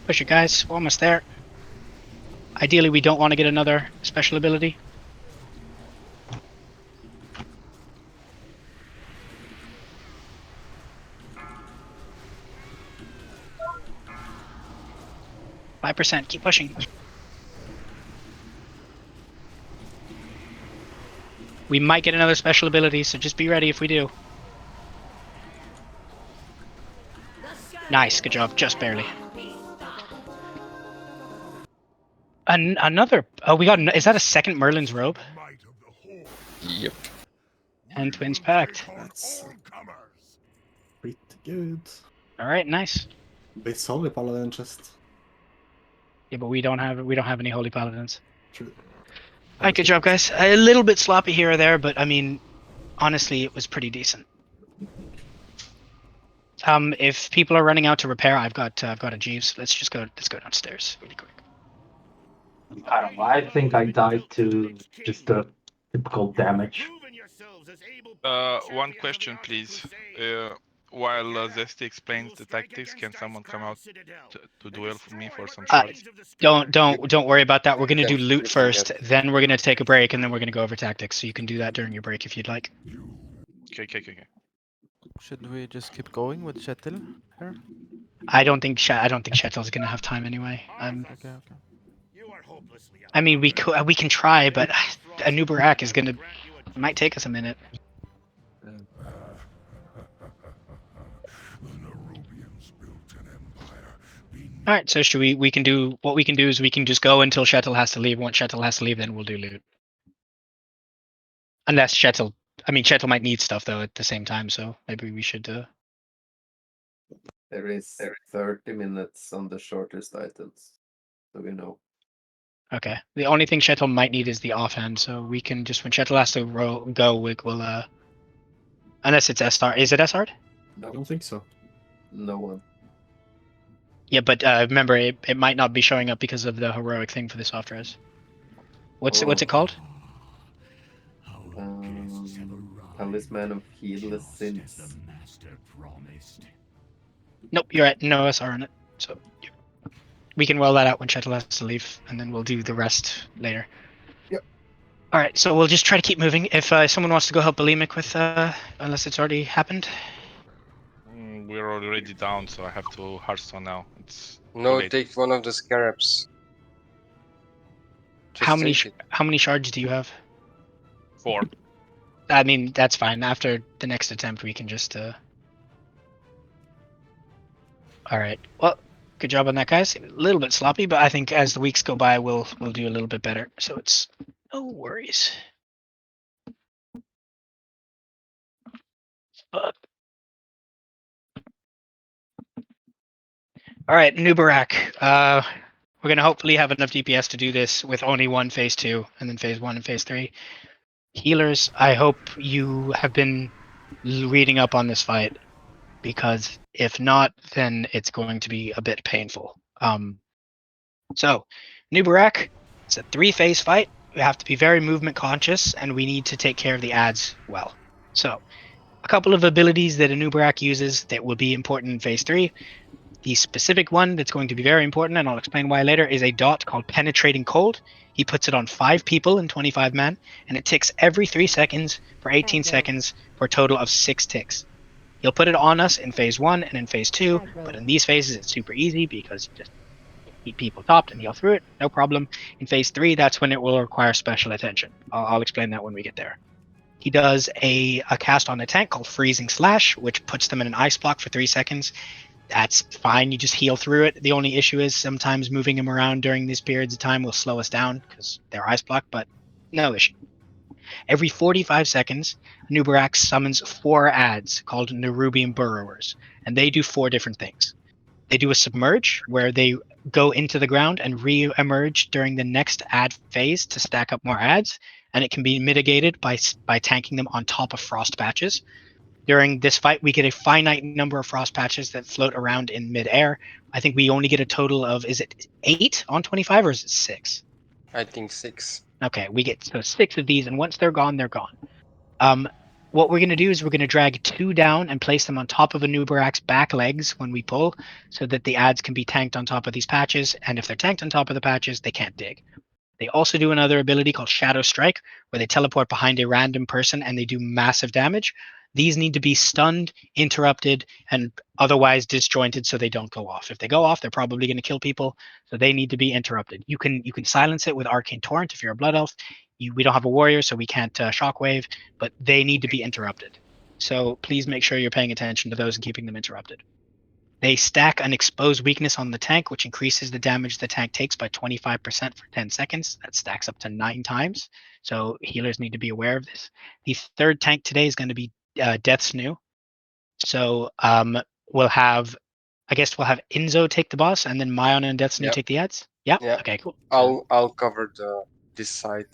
Push it, guys. We're almost there. Ideally, we don't want to get another special ability. %. Keep pushing. We might get another special ability, so just be ready if we do. The Nice, good job, just barely. Another. Oh, we got. Is that a second Merlin's robe? Yep. And Twins Pact. That's pretty good. All right, nice. Bit solid paladin chest. Yeah, but we don't have any holy paladins. True. All right, good job, guys. A little bit sloppy here or there, but I mean, honestly, it was pretty decent. If people are running out to repair, I've got a Jeeves. Let's go downstairs really quick. I don't know. I think I died to just the typical damage. One question, please. While Zesty explains the tactics, can someone come out to duel for me for some shots? Don't worry about that. We're gonna Yeah, do loot you can first, get- then we're gonna take a break, and then we're gonna go over tactics. So you can do that during your break if you'd like. Okay. Should we just keep going with Kjetil here? I don't think Shetel's gonna have time anyway. Okay. I mean, we can try, but a new Barak is gonna might take us a minute. All right, so should we can do what we can do is we can just go until Shetel has to leave. Once Shetel has to leave, then we'll do loot. Unless Shetel might need stuff though at the same time, so maybe we should. There is 30 minutes on the shortest items, so we know. Okay. The only thing Shetel might need is the offhand, so we can just when Shetel has to go, we'll unless it's SR. Is it SR'd? I don't think so. No one. Yeah, but remember, it might not be showing up because of the heroic thing for the soft res. What's it called? Talisman of Heedless Sins. Nope, you're right. No SR on it, so we can roll that out when Shetel has to leave, and then we'll do the rest later. Yep. All right, so we'll just try to keep moving. If someone wants to go help Bulimic with, unless it's already happened. We're already down, so I have to Hearthstone now. It's No, too late. take one of the scarabs. Just How many take it. how many shards do you have? 4. I mean, that's fine. After the next attempt, we can just. All right. Well, good job on that, guys. A little bit sloppy, but I think as the weeks go by, we'll do a little bit better. So it's no worries. But... All right, New Barak. We're gonna hopefully have enough DPS to do this with only one phase 2, and then phase 1 and phase 3. Healers, I hope you have been reading up on this fight, because if not, then it's going to be a bit painful. So, New Barak, it's a 3-phase fight. We have to be very movement conscious, and we need to take care of the ads well. So, a couple of abilities that a New Barak uses that will be important in phase 3. The specific one that's going to be very important, and I'll explain why later, is a dot called Penetrating Cold. He puts it on 5 people in 25 man, and it ticks every 3 seconds for 18 seconds for a total of 6 ticks. He'll put it on us in phase 1 and in phase 2, but in these phases it's super easy because you just keep people topped and heal through it, no problem. In phase 3, that's when it will require special attention. I'll explain that when we get there. He does a cast on a tank called Freezing Slash, which puts them in an ice block for 3 seconds. That's fine, you just heal through it. The only issue is sometimes moving him around during these periods of time will slow us down because they're ice blocked, but no issue. Every 45 seconds, New Barak summons 4 ads called Nerubian Burrowers, and they do 4 different things. They do a submerge, where they go into the ground and re-emerge during the next ad phase to stack up more ads, and it can be mitigated by tanking them on top of frost patches. During this fight, we get a finite number of frost patches that float around in midair. I think we only get a total of, is it 8 on 25 or is it 6? I think 6. Okay, we get 6 of these, and once they're gone, they're gone. What we're going to do is we're going to drag 2 down and place them on top of a New Barak's back legs when we pull, so that the ads can be tanked on top of these patches, and if they're tanked on top of the patches, they can't dig. They also do another ability called Shadow Strike, where they teleport behind a random person and they do massive damage. These need to be stunned, interrupted, and otherwise disjointed so they don't go off. If they go off, they're probably going to kill people, so they need to be interrupted. You can silence it with Arcane Torrent if you're a Blood Elf. We don't have a warrior, so we can't Shockwave, but they need to be interrupted. So please make sure you're paying attention to those and keeping them interrupted. They stack an exposed weakness on the tank, which increases the damage the tank takes by 25% for 10 seconds. That stacks up to 9 times. So healers need to be aware of this. The third tank today is going to be Death's New. So we'll have Inzo take the boss, and then Mayon and Death's New take the ads. Yeah. Okay. Cool. I'll cover this side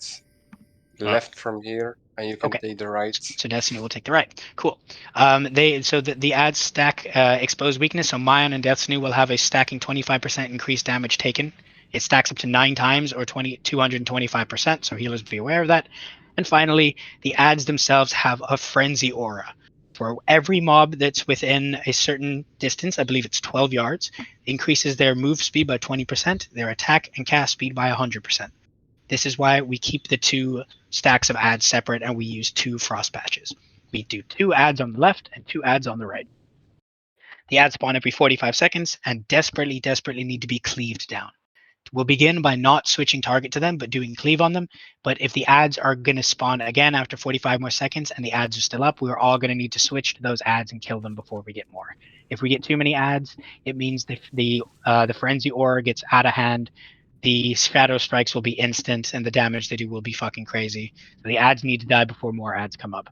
left from here, and you can take the right. So Destiny will take the right. Cool. The ads stack exposed weakness. So Mayon and Destiny will have a stacking 25% increased damage taken. It stacks up to 9 times or 225%. So healers be aware of that. And finally, the ads themselves have a frenzy aura. For every mob that's within a certain distance, I believe it's 12 yards, increases their move speed by 20%, their attack and cast speed by 100%. This is why we keep the 2 stacks of ads separate and we use 2 frost patches. We do 2 ads on the left and 2 ads on the right. The ads spawn every 45 seconds and desperately need to be cleaved down. We'll begin by not switching target to them, but doing cleave on them. But if the ads are going to spawn again after 45 more seconds and the ads are still up, we're all going to need to switch to those ads and kill them before we get more. If we get too many ads, it means the frenzy aura gets out of hand. The shadow strikes will be instant, and the damage they do will be fucking crazy. So the ads need to die before more ads come up.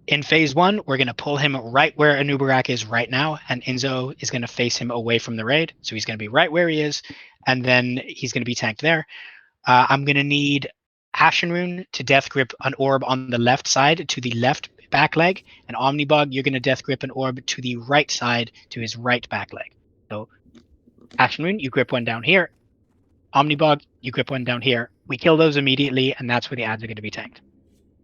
In phase 1, we're going to pull him right where Anubarak is right now, and Inzo is going to face him away from the raid. So he's going to be right where he is, and then he's going to be tanked there. I'm going to need Ashen Rune to Death Grip an orb on the left side to the left back leg, and Omnibug, you're going to Death Grip an orb to the right side to his right back leg. So Ashen Rune, you grip one down here. Omnibug, you grip one down here. We kill those immediately, and that's where the ads are going to be tanked.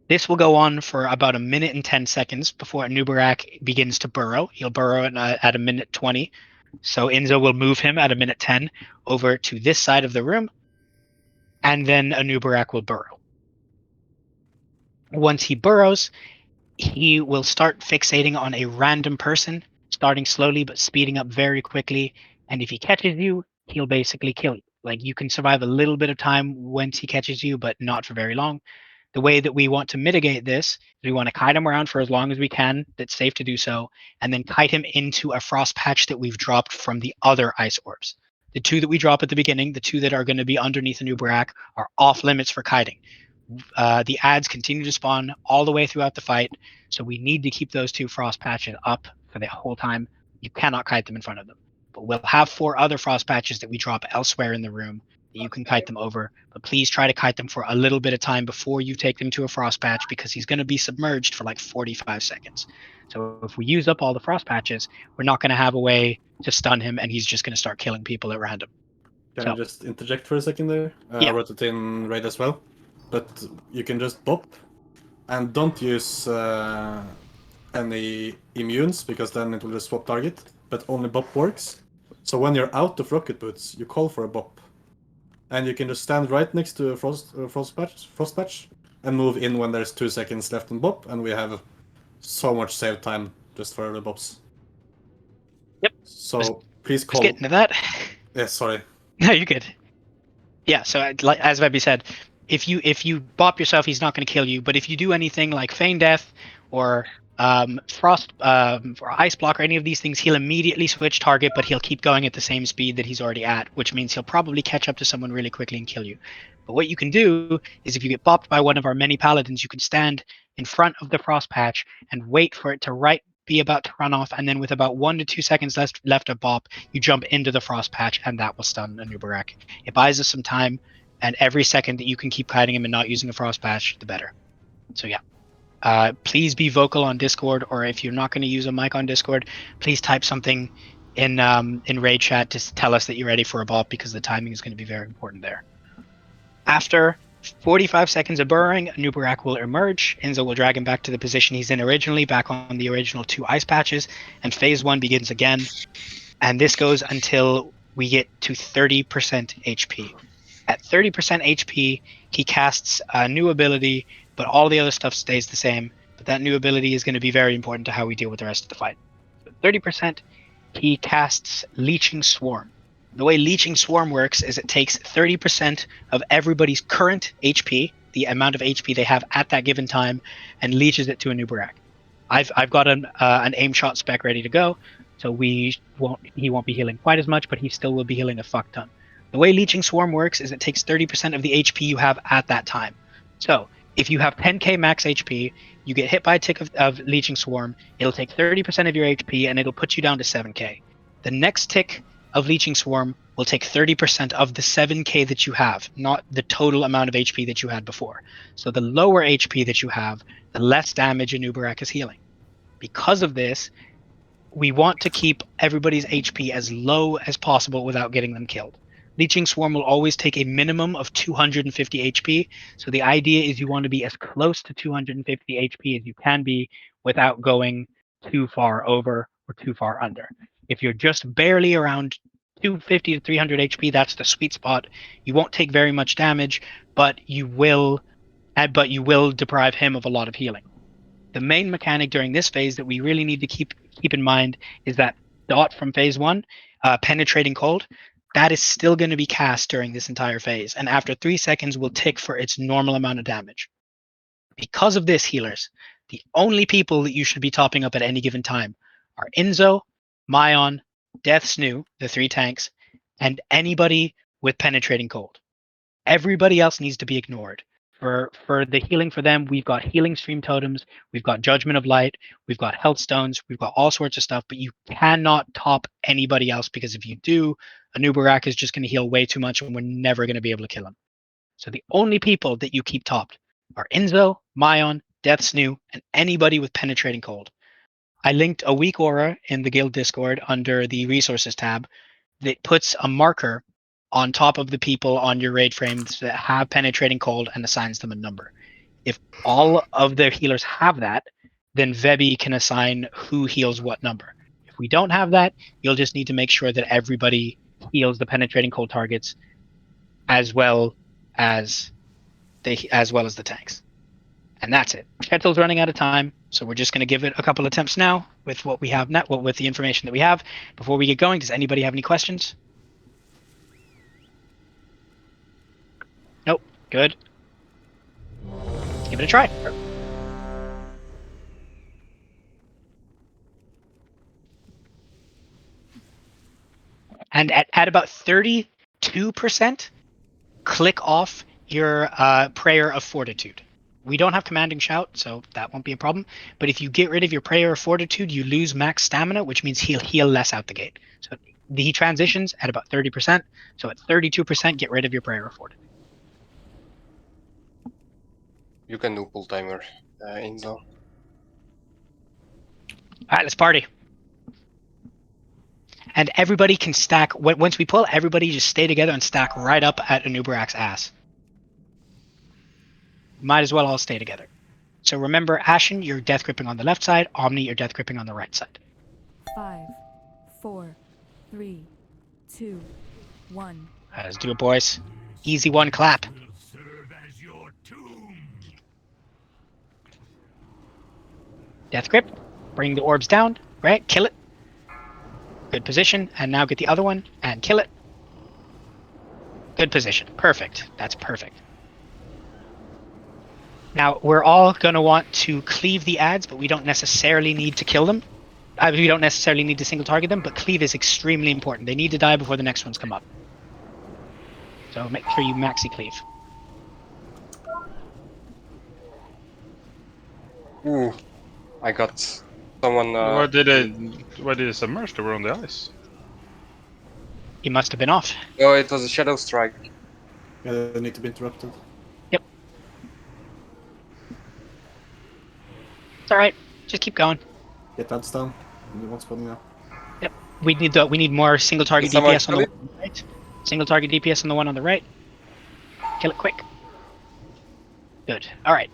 This will go on for about 1 minute and 10 seconds before Anubarak begins to burrow. He'll burrow at 1 minute 20. So Inzo will move him at 1 minute 10 over to this side of the room, and then Anubarak will burrow. Once he burrows, he will start fixating on a random person, starting slowly but speeding up very quickly. And if he catches you, he'll basically kill you. Like, you can survive a little bit of time once he catches you, but not for very long. The way that we want to mitigate this is we want to kite him around for as long as we can. That's safe to do so. And then kite him into a frost patch that we've dropped from the other ice orbs. The 2 that we drop at the beginning, the 2 that are going to be underneath Anubarak, are off limits for kiting. The ads continue to spawn all the way throughout the fight, so we need to keep those 2 frost patches up for the whole time. You cannot kite them in front of them. But we'll have 4 other frost patches that we drop elsewhere in the room that you can kite them over, but please try to kite them for a little bit of time before you take them to a frost patch, because he's going to be submerged for like 45 seconds. So if we use up all the frost patches, we're not going to have a way to stun him, and he's just going to start killing people at random. Can I just interject for a second there? I wrote it in raid as well, but you can just bop and don't use any immunes, because then it will just swap target, but only bop works. So when you're out of rocket boots, you call for a bop. And you can just stand right next to a frost patch and move in when there's 2 seconds left on bop, and we have so much save time just for the bops. Yep. So please call. Let's get into that. Yeah, sorry. No, you're good. Yeah, so as Webby said, if you bop yourself, he's not going to kill you. But if you do anything like feign death or frost or ice block or any of these things, he'll immediately switch target, but he'll keep going at the same speed that he's already at, which means he'll probably catch up to someone really quickly and kill you. But what you can do is, if you get bopped by one of our many paladins, you can stand in front of the frost patch and wait for it to be about to run off, and then with about 1 to 2 seconds left of bop, you jump into the frost patch, and that will stun Anubarak. It buys us some time, and every second that you can keep kiting him and not using a frost patch, the better. So yeah. Please be vocal on Discord, or if you're not going to use a mic on Discord, please type something in raid chat to tell us that you're ready for a bop, because the timing is going to be very important there. After 45 seconds of burrowing, Anubarak will emerge. Inzo will drag him back to the position he's in originally, back on the original 2 ice patches, and phase 1 begins again. And this goes until we get to 30% HP. At 30% HP, he casts a new ability, but all the other stuff stays the same. But that new ability is going to be very important to how we deal with the rest of the fight. So 30%, he casts Leeching Swarm. The way Leeching Swarm works is it takes 30% of everybody's current HP, the amount of HP they have at that given time, and leeches it to Anubarak. I've got an aim shot spec ready to go, so he won't be healing quite as much, but he still will be healing a fuck ton. The way Leeching Swarm works is it takes 30% of the HP you have at that time. So if you have 10k max HP, you get hit by a tick of Leeching Swarm, it'll take 30% of your HP and it'll put you down to 7k. The next tick of Leeching Swarm will take 30% of the 7k that you have, not the total amount of HP that you had before. So the lower HP that you have, the less damage a Nubarak is healing. Because of this, we want to keep everybody's HP as low as possible without getting them killed. Leeching Swarm will always take a minimum of 250 HP, so the idea is you want to be as close to 250 HP as you can be without going too far over or too far under. If you're just barely around 250 to 300 HP, that's the sweet spot. You won't take very much damage, but you will deprive him of a lot of healing. The main mechanic during this phase that we really need to keep in mind is that dot from phase 1, penetrating cold. That is still going to be cast during this entire phase, and after 3 seconds will tick for its normal amount of damage. Because of this, healers, the only people that you should be topping up at any given time are Inzo, Mayon, Death Snoo, the 3 tanks, and anybody with penetrating cold. Everybody else needs to be ignored. For the healing for them, we've got healing stream totems, we've got Judgment of Light, we've got health stones, we've got all sorts of stuff, but you cannot top anybody else, because if you do, a Nubarak is just going to heal way too much and we're never going to be able to kill him. So the only people that you keep topped are Inzo, Mayon, Death Snoo, and anybody with penetrating cold. I linked a weak aura in the guild Discord under the resources tab that puts a marker on top of the people on your raid frames that have penetrating cold and assigns them a number. If all of their healers have that, then Vebi can assign who heals what number. If we don't have that, you'll just need to make sure that everybody heals the penetrating cold targets as well as the tanks. And that's it. Kettle's running out of time, so we're just going to give it a couple attempts now with what we have with the information that we have. Before we get going, does anybody have any questions? Nope. Good. Let's give it a try. And at about 32%, click off your Prayer of Fortitude. We don't have Commanding Shout, so that won't be a problem. But if you get rid of your Prayer of Fortitude, you lose max stamina, which means he'll heal less out the gate. So he transitions at about 30%. So at 32%, get rid of your Prayer of Fortitude. You can do pull timer, Inzo. All right, let's party. And everybody can stack. Once we pull, everybody just stay together and stack right up at Anubarak's ass. Might as well all stay together. So remember, Ashen, you're death gripping on the left side. Omni, you're death gripping on the right side. 5, 4, 3, 2, 1. Let's do it, boys. Easy one clap. Death grip. Bring the orbs down. Right, kill it. Good position. And now get the other one and kill it. Good position. Perfect. That's perfect. Now, we're all going to want to cleave the ads, but we don't necessarily need to kill them. We don't necessarily need to single target them, but cleave is extremely important. They need to die before the next ones come up. So make sure you maxi cleave. Ooh, I got someone. Why did it submerge? They were on the ice. He must have been off. Oh, it was a shadow strike. Yeah, they need to be interrupted. Yep. It's all right. Just keep going. Get that down. You want spawning now. Yep. We need more single target DPS on the one on the right. Single target DPS on the one on the right. Kill it quick. Good. All right.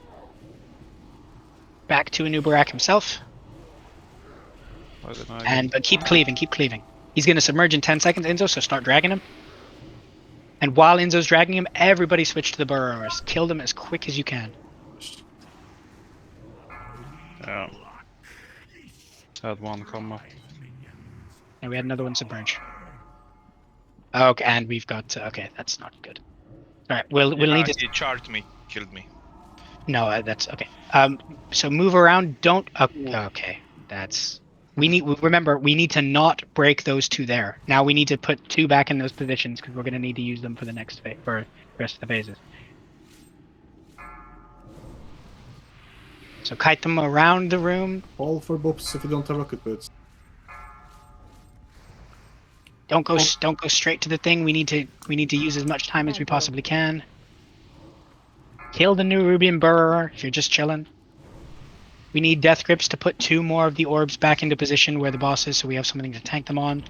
Back to Anubarak himself. But keep cleaving, keep cleaving. He's going to submerge in 10 seconds, Inzo, so start dragging him. And while Inzo's dragging him, everybody switch to the burrowers. Kill them as quick as you can. Yeah. Had one come up. And we had another one submerge. Okay, and we've got... okay, that's not good. Alright, we'll need to... He charged me, killed me. No, that's okay. So move around. Don't. Okay, that's. Remember, we need to not break those two there. Now we need to put two back in those positions because we're going to need to use them for the next phase, for the rest of the phases. So kite them around the room. All for bops if you don't have rocket boots. Don't go straight to the thing. We need to use as much time as we possibly can. Kill the new Rubian Burrower if you're just chilling. We need Death Grips to put two more of the orbs back into position where the boss is, so we have something to tank them on.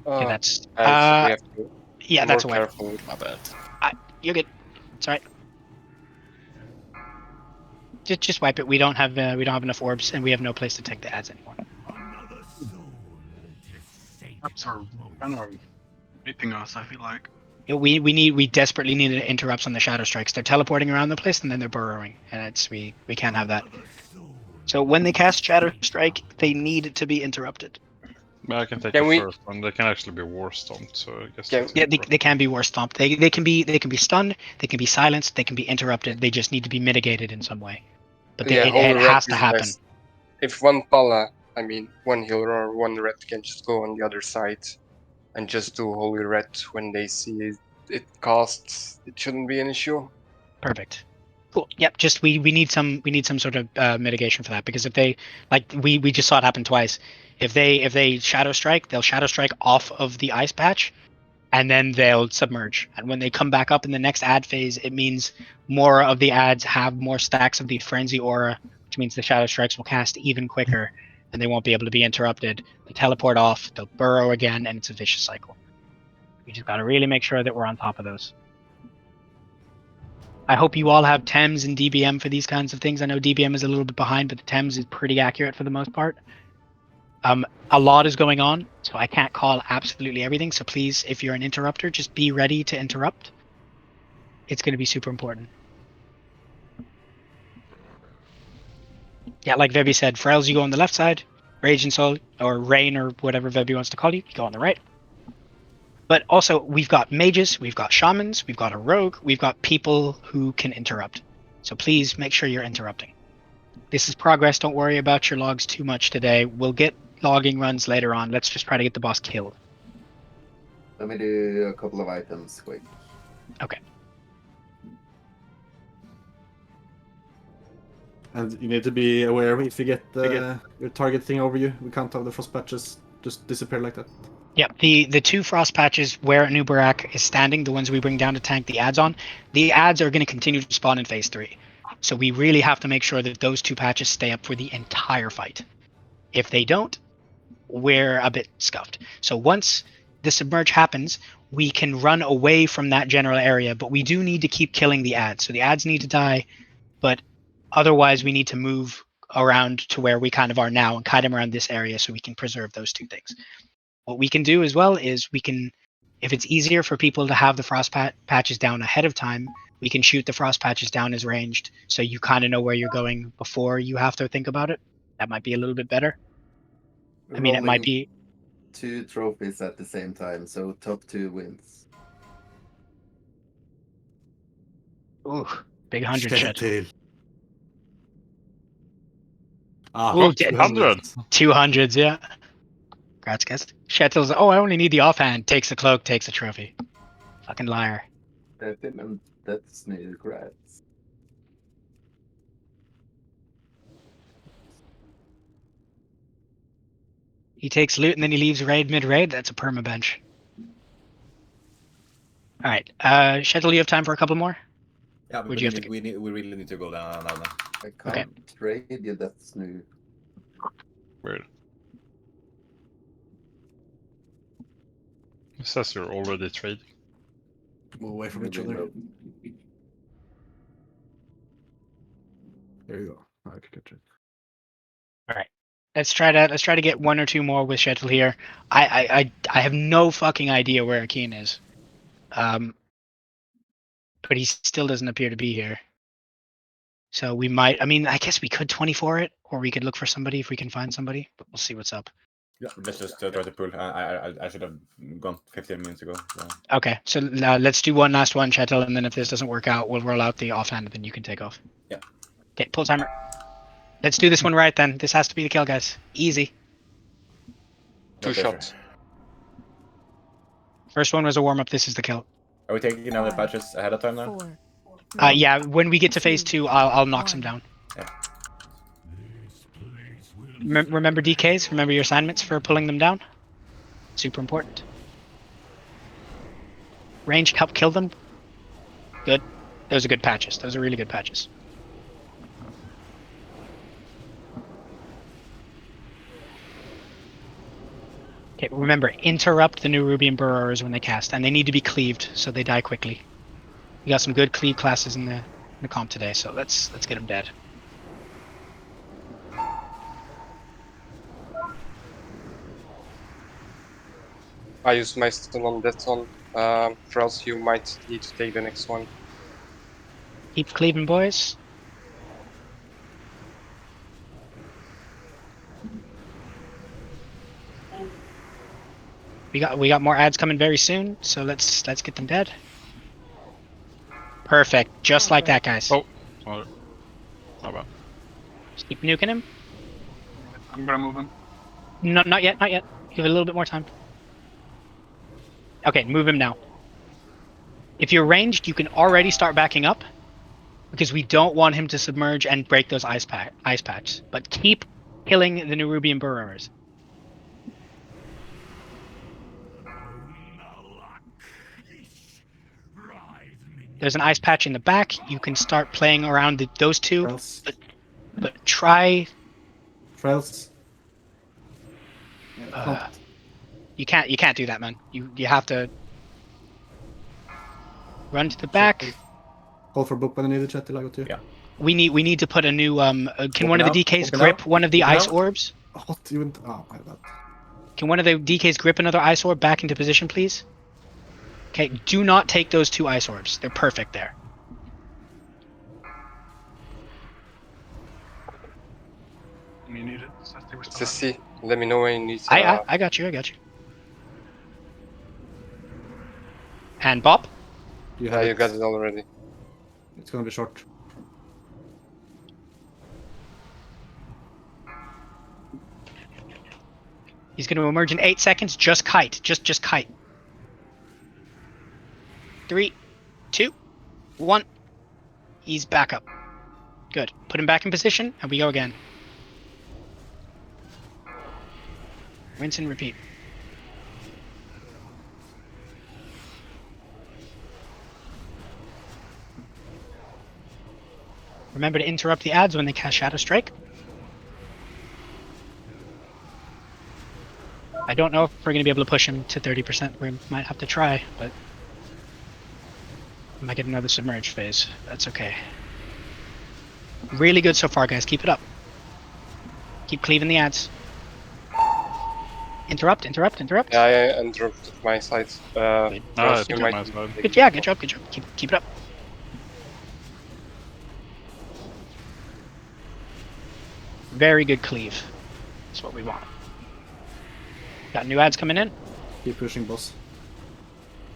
Okay, that's we have to yeah, be that's a more wipe. careful. My bad. You're good. It's alright. Just wipe it. We don't have enough orbs, and we have no place to take the ads anymore. Orbs are kind of beating us, I feel like. We desperately need interrupts on the Shadow Strikes. They're teleporting around the place and then they're burrowing, and we can't have that. So when they cast Shadow Strike, they need to be interrupted. I can take the first one. They can actually be war stomped, so I guess. Yeah, they can be war stomped. They can be stunned. They can be silenced. They can be interrupted. They just need to be mitigated in some way. But it has to happen. Best. If one Pala, I mean one healer or one red can just go on the other side and just do Holy Red when they see it casts, it shouldn't be an issue. Perfect. Cool. Yep. Just we need some sort of mitigation for that, because if they we just saw it happen twice. If they Shadow Strike, they'll Shadow Strike off of the ice patch, and then they'll submerge. And when they come back up in the next ad phase, it means more of the ads have more stacks of the Frenzy Aura, which means the Shadow Strikes will cast even quicker, and they won't be able to be interrupted. They teleport off, they'll burrow again, and it's a vicious cycle. We just got to really make sure that we're on top of those. I hope you all have TEMS and DBM for these kinds of things. I know DBM is a little bit behind, but the TEMS is pretty accurate for the most part. A lot is going on, so I can't call absolutely everything. So please, if you're an interrupter, just be ready to interrupt. It's going to be super important. Yeah, like Vebi said, Frails, you go on the left side. Rage and Soul, or Rain, or whatever Vebi wants to call you go on the right. But also, we've got mages, we've got shamans, we've got a rogue, we've got people who can interrupt. So please make sure you're interrupting. This is progress. Don't worry about your logs too much today. We'll get logging runs later on. Let's just try to get the boss killed. Let me do a couple of items quick. Okay. And you need to be aware if you get your target thing over you, we can't have the frost patches just disappear like that. Yep, the two frost patches where Anubarak is standing, the ones we bring down to tank the ads on, the ads are going to continue to spawn in phase 3. So we really have to make sure that those two patches stay up for the entire fight. If they don't, we're a bit scuffed. So once the submerge happens, we can run away from that general area, but we do need to keep killing the ads. So the ads need to die, but otherwise we need to move around to where we kind of are now and kite them around this area so we can preserve those two things. What we can do as well is we can, if it's easier for people to have the frost patches down ahead of time, we can shoot the frost patches down as ranged, so you kind of know where you're going before you have to think about it. That might be a little bit better. I mean, it might be 2 trophies at the same time, so top 2 wins. Ooh, big 100 Shettle. Ah, Ooh, 200. 200s, yeah. Congrats, guys. Shettle's, I only need the offhand. Takes the cloak, takes the trophy. Fucking liar. That's new, congrats. He takes loot and then he leaves raid mid-raid. That's a perma bench. All right, Shettle, you have time for a couple more? Yeah, but we really need to go down now. I can't trade you, that's new. Weird. It says you're already trading. Move away from each other. There you go. I can catch it. All right. Let's try to get one or two more with Shettle here. I have no fucking idea where Akeen is. But he still doesn't appear to be here. So we might, I mean, I guess we could 24 it, or we could look for somebody if we can find somebody, but we'll see what's up. Yeah, let's just try to pull. I should have gone 15 minutes ago. So. Okay, so let's do one last one, Chetel, and then if this doesn't work out, we'll roll out the offhand, and then you can take off. Yeah. Okay, pull timer. Let's do this one right then. This has to be the kill, guys. Easy. 2 shots. First one was a warm-up. This is the kill. Are we taking other patches ahead of time now? Yeah, when we get to phase 2, I'll knock some down. Yeah. Remember DKs? Remember your assignments for pulling them down? Super important. Range, help kill them. Good. Those are good patches. Those are really good patches. Okay, remember, interrupt the new Rubian Burrowers when they cast, and they need to be cleaved, so they die quickly. We got some good cleave classes in the comp today, so let's get them dead. I used my stun on that one. For else you might need to take the next one. Keep cleaving, boys. We got more ads coming very soon, so let's get them dead. Perfect, just like that, guys. Oh, sorry. Oh well. Just keep nuking him. I'm gonna move him. No, not yet, not yet. Give it a little bit more time. Okay, move him now. If you're ranged, you can already start backing up, because we don't want him to submerge and break those ice patches. But keep killing the Nerubian Burrowers. There's an ice patch in the back. You can start playing around those two, but try. Trails. You can't do that, man. You have to run to the back. Call for book when I need to chat till I go to. Yeah. We need to put a new can one of the DKs Open grip out. one of the Open ice out. orbs? Oh, you oh my bad. Can one of the DKs grip another ice orb back into position, please? Okay, do not take those 2 ice orbs. They're perfect there. You need it. It's a C. Let me know when you need. I got you. I got you. And Bob? You You got it already. It's gonna be short. He's going to emerge in 8 seconds. Just kite. Just kite. 3, 2, 1. He's back up. Good. Put him back in position, and we go again. Rinse and repeat. Remember to interrupt the ads when they cast Shadow Strike. I don't know if we're going to be able to push him to 30%. We might have to try, but we might get another submerge phase. That's okay. Really good so far, guys. Keep it up. Keep cleaving the ads. Interrupt. Yeah, I interrupted my side. Good. You might Good job. Keep it up. Very good cleave. That's what we want. Got new ads coming in. Keep pushing, boss.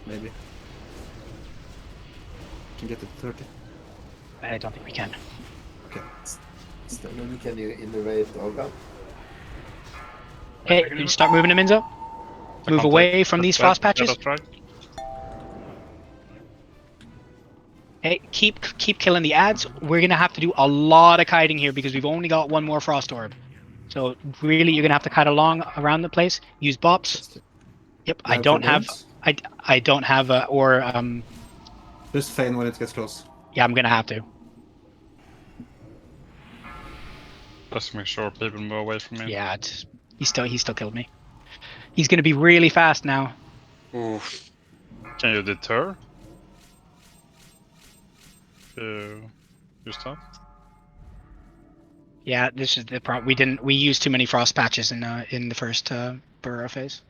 Maybe. Can get it to 30. I don't think we can. Okay. Maybe can you iterate Olga? Hey, you start moving him, Enzo. Move away from these frost patches. Hey, keep killing the ads. We're gonna have to do a lot of kiting here because we've only got 1 more frost orb. So really, you're gonna have to kite along around the place. Use bops. Yep, I don't have. I don't have Just feign when it gets close. Yeah, I'm gonna have to. Just make sure people move away from me. Yeah, he still killed me. He's gonna be really fast now. Oof. Can you deter? You stop? Yeah, this is the problem. We used too many frost patches in the first burrow phase.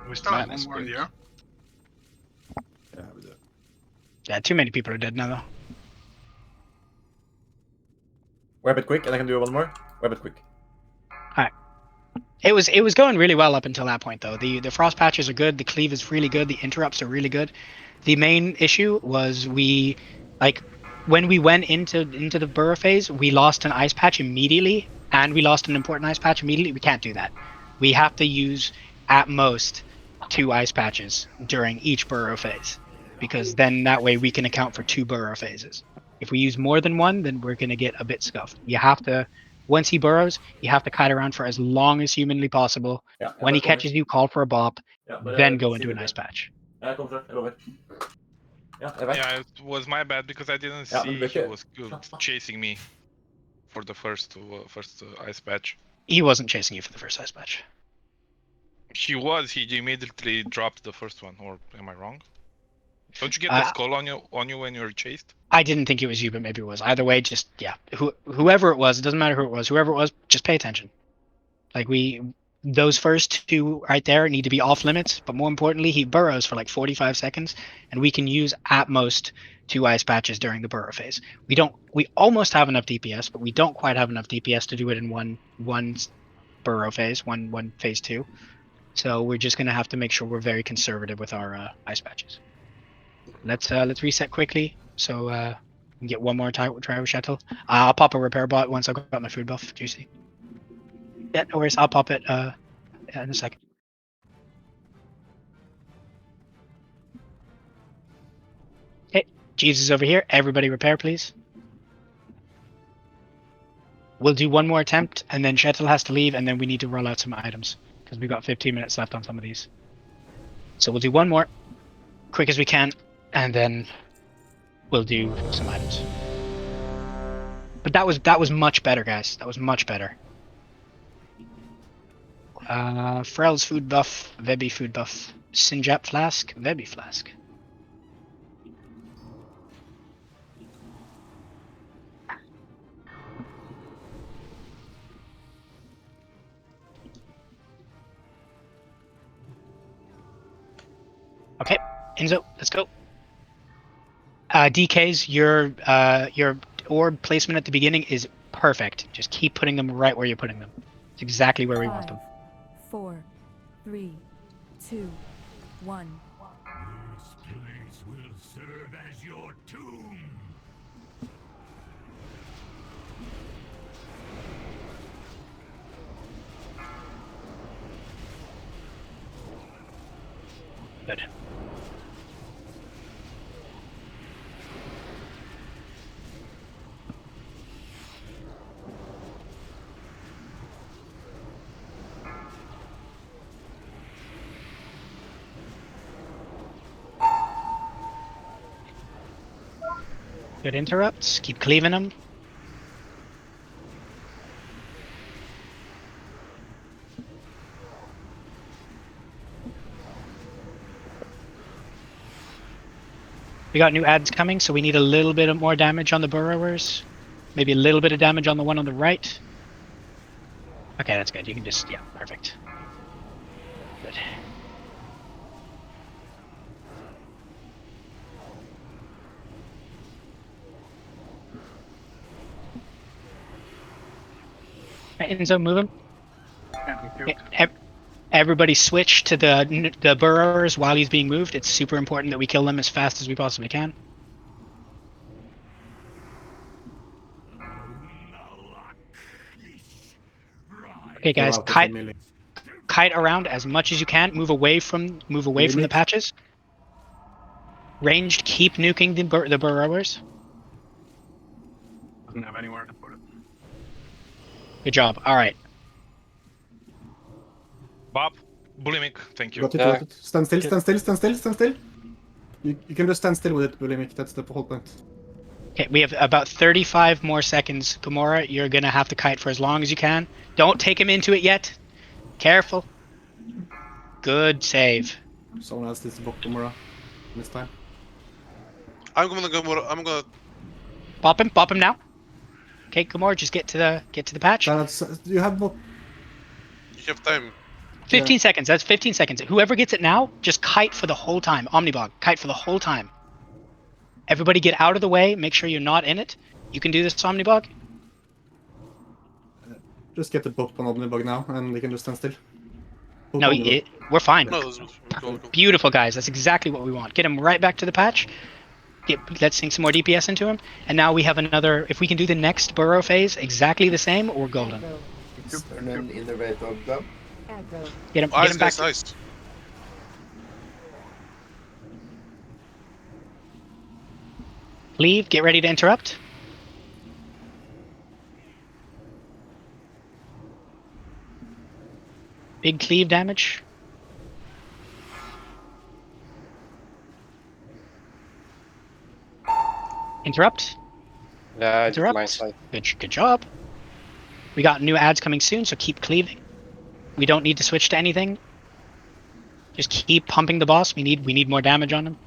We still have 1 more here. Yeah, we do. Yeah, too many people are dead now though. Web it quick, and I can do 1 more. Web it quick. Alright. It was going really well up until that point though. The frost patches are good, the cleave is really good, the interrupts are really good. The main issue was when we went into the burrow phase, we lost an ice patch immediately, and we lost an important ice patch immediately. We can't do that. We have to use at most 2 ice patches during each burrow phase, because then that way we can account for 2 burrow phases. If we use more than 1, then we're gonna get a bit scuffed. You have to, once he burrows, you have to kite around for as long as humanly possible. When he catches you, call for a bop, then go into an ice patch. Yeah, it was my bad because I didn't see he was chasing me for the first ice patch. He wasn't chasing you for the first ice patch. He was. He immediately dropped the first one, or am I wrong? Don't you get the skull on you when you're chased? I didn't think it was you, but maybe it was. Either way, just whoever it was, it doesn't matter who it was. Whoever it was, just pay attention. Like those first 2 right there need to be off limits. But more importantly, he burrows for like 45 seconds, and we can use at most 2 ice patches during the burrow phase. We almost have enough DPS, but we don't quite have enough DPS to do it in one burrow phase, one phase 2. So we're just gonna have to make sure we're very conservative with our ice patches. Let's reset quickly, so we can get one more try with shuttle. I'll pop a repair bot once I've got my food buff, Juicy. Yeah, no worries. I'll pop it in a second. Okay, Jeeves is over here. Everybody repair, please. We'll do one more attempt, and then Shuttle has to leave, and then we need to roll out some items, because we've got 15 minutes left on some of these. So we'll do one more, quick as we can, and then we'll do some items. But that was much better, guys. That was much better. Frel's food buff, Vebi food buff, Sinjap flask, Vebi flask. Okay, Enzo, let's go. DKs, your orb placement at the beginning is perfect. Just keep putting them right where you're putting them. It's exactly where we want them. 4, 3, 2, 1. This place will serve as your tomb. Good. Good interrupts. Keep cleaving them. We got new ads coming, so we need a little bit more damage on the burrowers. Maybe a little bit of damage on the one on the right. Okay, that's good. You can just, yeah, perfect. Good. Right, Enzo, move him. Everybody switch to the burrowers while he's being moved. It's super important that we kill them as fast as we possibly can. Okay, guys, kite around as much as you can. Move away from the patches. Ranged, keep nuking the burrowers. Doesn't have anywhere to put it. Good job. All right. Bob, bulimic, thank you. Got it, got it. Stand still, stand still, stand still, stand still. You can just stand still with it, bulimic. That's the whole point. Okay, we have about 35 more seconds. Gamora, you're gonna have to kite for as long as you can. Don't take him into it yet. Careful. Good save. Someone else needs to block Gamora this time. I'm gonna Bop him now. Okay, Gamora, just get to the patch. You have more. You have time. 15 seconds. That's 15 seconds. Whoever gets it now, just kite for the whole time. Omnibog, kite for the whole time. Everybody get out of the way. Make sure you're not in it. You can do this, Omnibog. Just get the bop on Omnibug now, and we can just stand still. Bop No, Omnibug. we're fine. No, cool. Beautiful, guys. That's exactly what we want. Get him right back to the patch. Let's sink some more DPS into him. And now we have another... If we can do the next burrow phase exactly the same, we're golden. Turn in the red dog club. Get him Ice, back. guys, ice. Leave. Get ready to interrupt. Big cleave damage. Interrupt. Yeah, I did my Interrupt. side. Good job. We got new ads coming soon, so keep cleaving. We don't need to switch to anything. Just keep pumping the boss. We need more damage on him.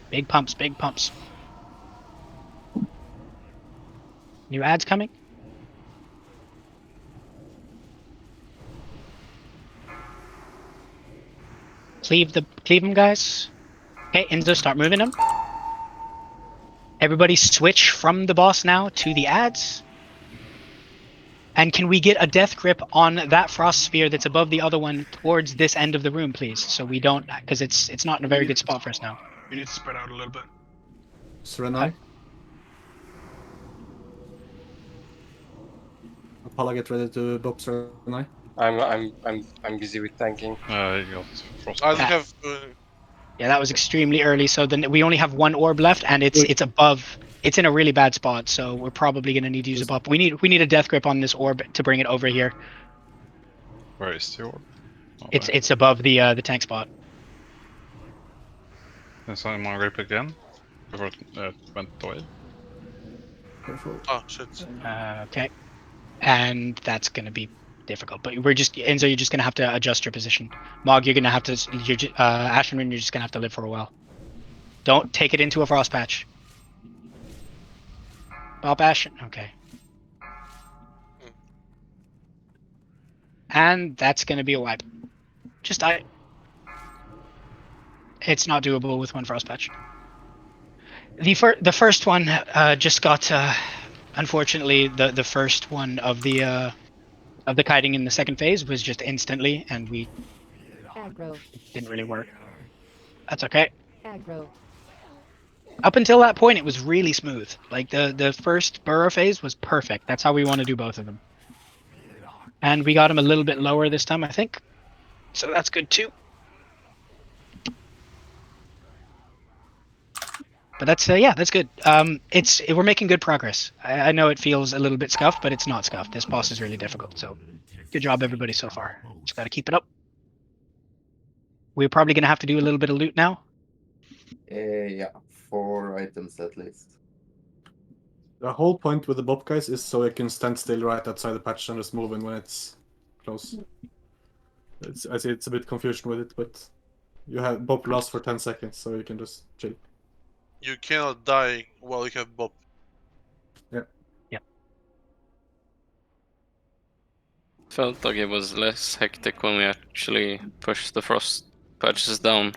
Big pumps, big pumps. New ads coming. Cleave them, guys. Okay, Enzo, start moving them. Everybody switch from the boss now to the ads. And can we get a death grip on that frost sphere that's above the other one towards this end of the room, please? So we don't, because it's not in a very good spot for us now. We need to spread out a little bit. Serenai. Apollo, get ready to bop Serenai. I'm busy with tanking. You got frost. I don't have. Yeah, that was extremely early. So then we only have one orb left, and it's above. It's in a really bad spot, so we're probably gonna need to use a buff. We need a death grip on this orb to bring it over here. Where is the orb? It's above the tank spot. Can someone grip again before it went away? Oh shit. Okay, and that's gonna be difficult. But we're just Enzo, you're just gonna have to adjust your position. Mog, you're gonna have to. Ashenrin, you're just gonna have to live for a while. Don't take it into a frost patch. Bob Ashen, okay. And that's gonna be a wipe. Just die. It's not doable with one frost patch. The first one just got unfortunately the first one of the kiting in the second phase was just instantly, and we didn't really work. That's okay. Up until that point, it was really smooth. Like the first burrow phase was perfect. That's how we want to do both of them. And we got him a little bit lower this time, I think. So that's good too. But that's yeah, that's good. We're making good progress. I know it feels a little bit scuffed, but it's not scuffed. This boss is really difficult. So good job, everybody, so far. Just gotta keep it up. We're probably gonna have to do a little bit of loot now. Yeah, 4 items at least. The whole point with the bop, guys, is so you can stand still right outside the patch and just move in when it's close. I see it's a bit confusion with it, but you have bop lasts for 10 seconds, so you can just chill. You cannot die while you have Bob. Yeah. Yep. Felt like it was less hectic when we actually pushed the frost patches down,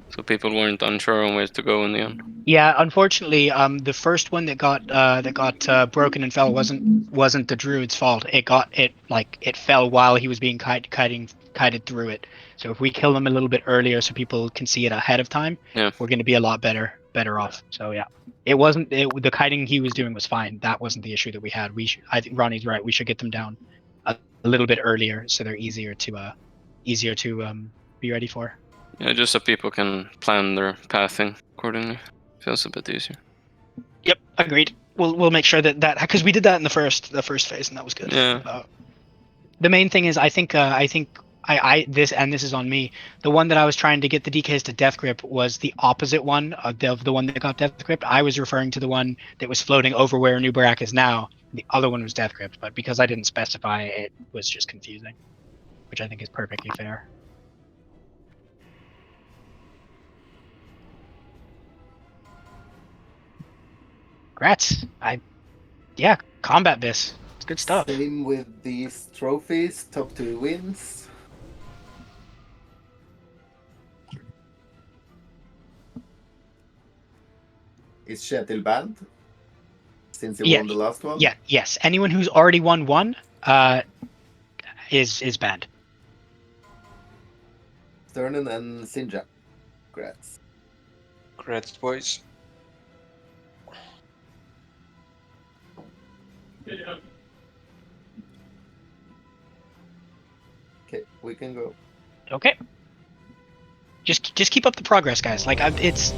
so people weren't unsure on where to go in the end. Yeah, unfortunately, the first one that got broken and fell wasn't the druid's fault. It fell while he was being kited through it. So if we kill them a little bit earlier, so people can see it ahead of time, yeah, we're going to be a lot better off. So yeah, it wasn't the kiting he was doing was fine. That wasn't the issue that we had. I think Ronnie's right. We should get them down a little bit earlier, so they're easier to be ready for. Yeah, just so people can plan their pathing accordingly. Feels a bit easier. Yep, agreed. We'll make sure that because we did that in the first phase, and that was good. Yeah. The main thing is I think this is on me. The one that I was trying to get the DKs to death grip was the opposite one of the one that got death grip. I was referring to the one that was floating over where New Barak is now. The other one was death gripped, but because I didn't specify, it was just confusing, which I think is perfectly fair. Congrats. Yeah, combat this. It's good stuff. Same with these trophies, top 2 wins. Is Kjetil banned? since you won the last one? Yeah, yes. Anyone who's already won one is banned. Sternen and Sinja. Congrats. Congrats, boys. Okay, we can go. Okay. Just keep up the progress, guys. Like it's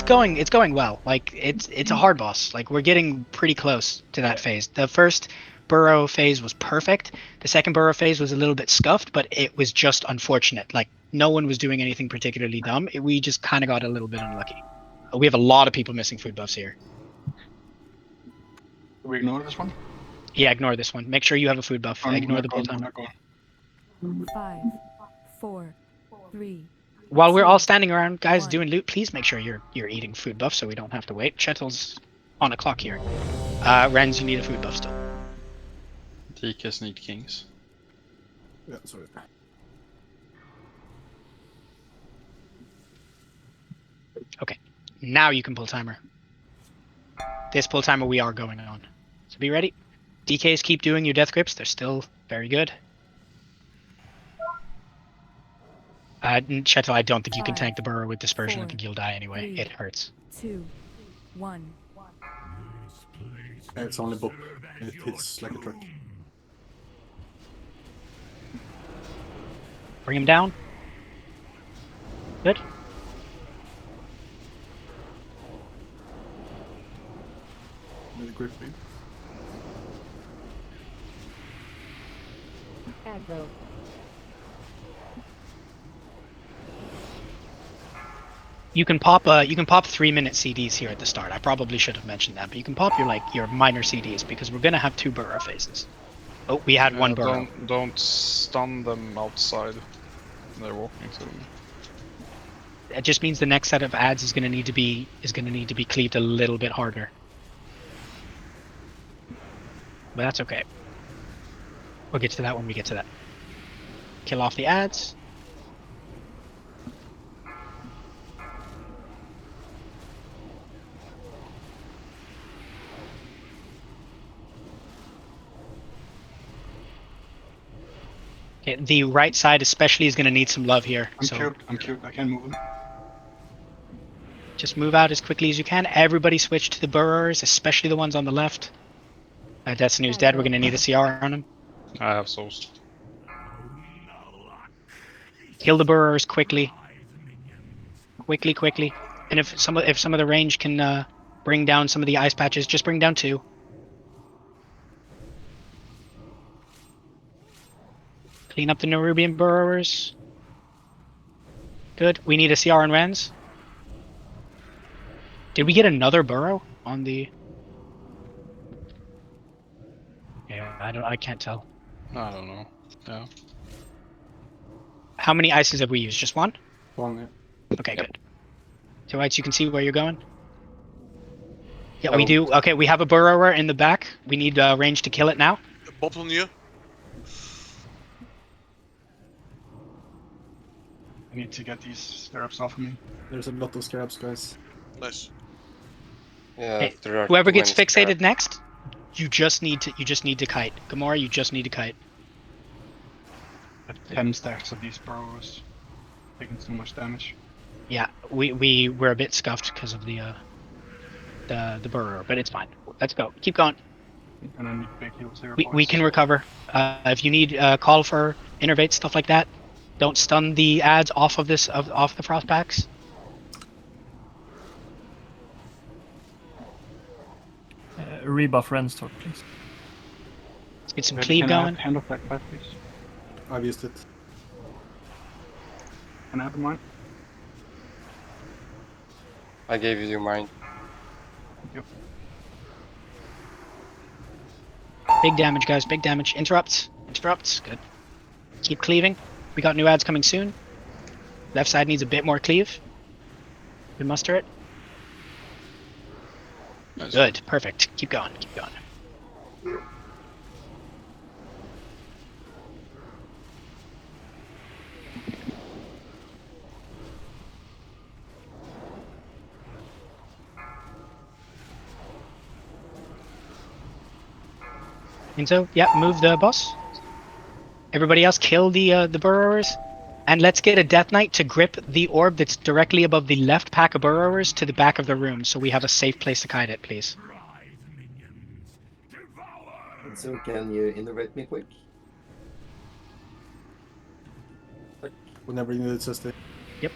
going well. Like it's a hard boss. Like we're getting pretty close to that phase. The first burrow phase was perfect. The second burrow phase was a little bit scuffed, but it was just unfortunate. Like no one was doing anything particularly dumb. We just kind of got a little bit unlucky. We have a lot of people missing food buffs here. We ignore this one? Yeah, ignore this one. Make sure you have a food buff. Ignore the bolt on. 5, 4, 3. While we're all standing around, guys, doing loot, please make sure you're eating food buff so we don't have to wait. Chetel's on a clock here. Renz, you need a food buff still. DKs need kings. Yeah, sorry. Okay, now you can pull timer. This pull timer we are going on. So be ready. DKs, keep doing your death grips. They're still very good. Chetel, I don't think you can tank the burrow with dispersion. 4, I think you'll die anyway. 3, It hurts. 2, 1. It's only bop. It hits like a truck. Bring him down. Good. Really grippy. Aggro. You can pop 3-minute CDs here at the start. I probably should have mentioned that, but you can pop your minor CDs because we're gonna have 2 burrow phases. Oh, we had 1 burrow. Don't stun them outside. They're walking to them. It just means the next set of ads is gonna need to be cleaved a little bit harder. But that's okay. We'll get to that when we get to that. Kill off the ads. Okay, the right side especially is going to need some love here. I'm cute. I can't move him. Just move out as quickly as you can. Everybody switch to the burrowers, especially the ones on the left. Destiny's dead. We're going to need a CR on him. I have souls. Kill the burrowers quickly. Quickly. And if some of the range can bring down some of the ice patches, just bring down 2. Clean up the Nerubian burrowers. Good. We need a CR on Rens. Did we get another burrow on the? Yeah, I can't tell. I don't know. Yeah. How many ices have we used? Just 1? 1, yeah. Okay, good. So right, you can see where you're going. Yeah, we do. Okay, we have a burrower in the back. We need range to kill it now. Bop on you. I need to get these stirrups off of me. There's a lot of scarabs, guys. Nice. Yeah, Hey, there are whoever too gets many fixated scraps. next, you just need to kite. Gamora, you just need to kite. 10 stacks of these burrows. Taking so much damage. Yeah, we were a bit scuffed because of the burrower, but it's fine. Let's go. Keep going. And I need big heals here. We can recover. If you need call for innervate, stuff like that, don't stun the ads off of off the frost packs. Rebuff Renstork, please. Let's get some cleave going. Hand off that class, please. I've used it. Can I have mine? I gave you mine. Thank you. Big damage, guys. Big damage. Interrupts. Good. Keep cleaving. We got new ads coming soon. Left side needs a bit more cleave. We muster it. Nice. Good. Perfect. Keep going. Into, yeah, move the boss. Everybody else kill the burrowers. And let's get a Death Knight to grip the orb that's directly above the left pack of burrowers to the back of the room, so we have a safe place to kite it, please. So can you innovate me quick? Whenever you need it, Sister. Yep.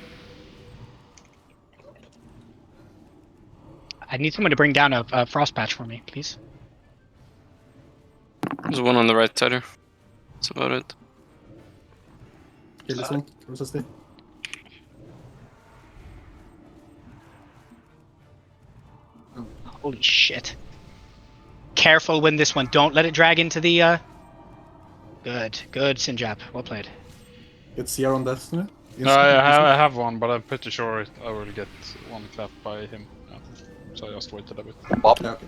I need someone to bring down a frost patch for me, please. There's one on the right side here. That's about it. Kill this one. Where's Sister? Holy shit. Careful when this one. Don't let it drag into the... Good. Good, Sinjap. Well played. Get Sierra on Destiny. No, I have one, but I'm pretty sure I will get one clap by him. So I just waited a bit. Bop. Yeah, okay.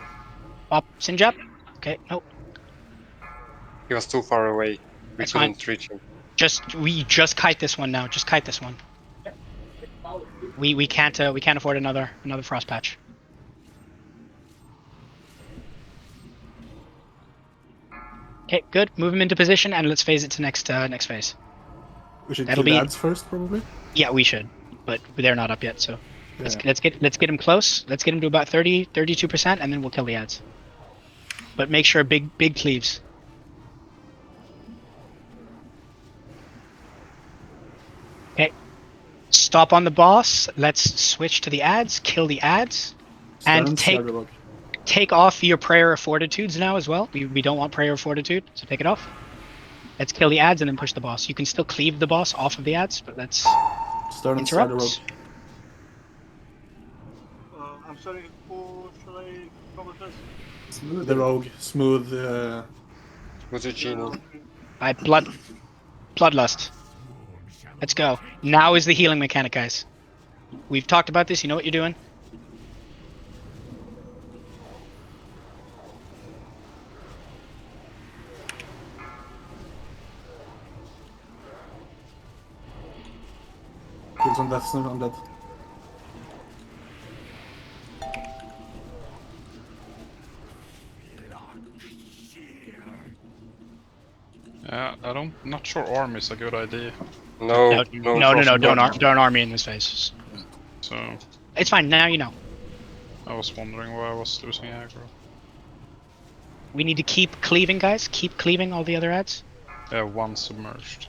Pop, Sinjap. Okay, nope. He was too far away. We That's couldn't reach him. We just kite this one now. Just kite this one. We can't afford another frost patch. Okay, good. Move him into position and let's phase it to next phase. We should That'll kill be the ads first, probably. Yeah, we should, but they're not up yet. So Yeah. let's get him close. Let's get him to about 32%, and then we'll kill the ads. But make sure big cleaves. Okay. Stop on the boss. Let's switch to the ads. Kill the ads, and take off your Prayer of Fortitudes now as well. We don't want Prayer of Fortitude, so take it off. Let's kill the ads and then push the boss. You can still cleave the boss off of the ads, but let's start on interrupt. the road. I'm sorry, who should I cover this? Smooth the rogue. Smooth. What's a genie? By Bloodlust. Let's go. Now is the healing mechanic, guys. We've talked about this. You know what you're doing. Kills on Death Snow, I'm dead. Yeah, not sure army is a good idea. No, don't army in this phase. So it's fine. Now you know. I was wondering why I was losing aggro. We need to keep cleaving, guys. Keep cleaving all the other ads. Yeah, one submerged.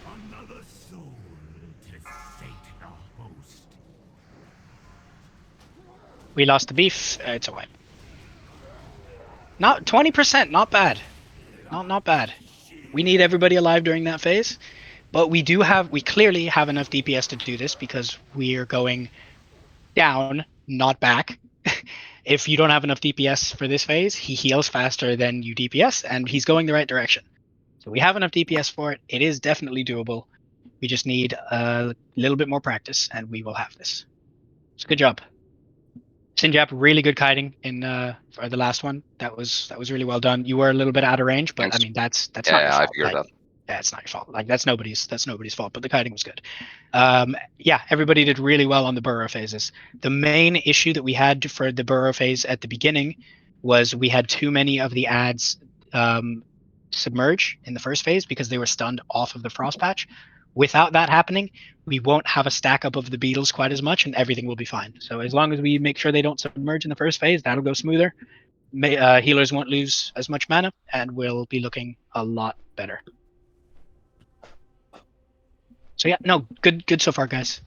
Another soul to sate the host. We lost the beef. It's a wipe. Not 20%. Not bad. Not bad. We need everybody alive during that phase, but we clearly have enough DPS to do this because we are going down, not back. If you don't have enough DPS for this phase, he heals faster than you DPS, and he's going the right direction. So we have enough DPS for it. It is definitely doable. We just need a little bit more practice, and we will have this. So good job. Sinjap, really good kiting in for the last one. That was really well done. You were a little bit out of range, but I mean that's not your fault. I figured that. Yeah, it's not your fault. Like that's nobody's fault. But the kiting was good. Yeah, everybody did really well on the burrow phases. The main issue that we had for the burrow phase at the beginning was we had too many of the ads submerge in the first phase because they were stunned off of the frost patch. Without that happening, we won't have a stack up of the beetles quite as much, and everything will be fine. So as long as we make sure they don't submerge in the first phase, that'll go smoother. Healers won't lose as much mana, and we'll be looking a lot better. So yeah, no, good so far, guys.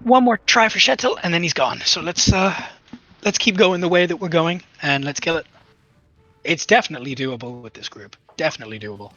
One more try for Shettel, and then he's gone. So let's keep going the way that we're going, and let's kill it. It's definitely doable with this group. Definitely doable.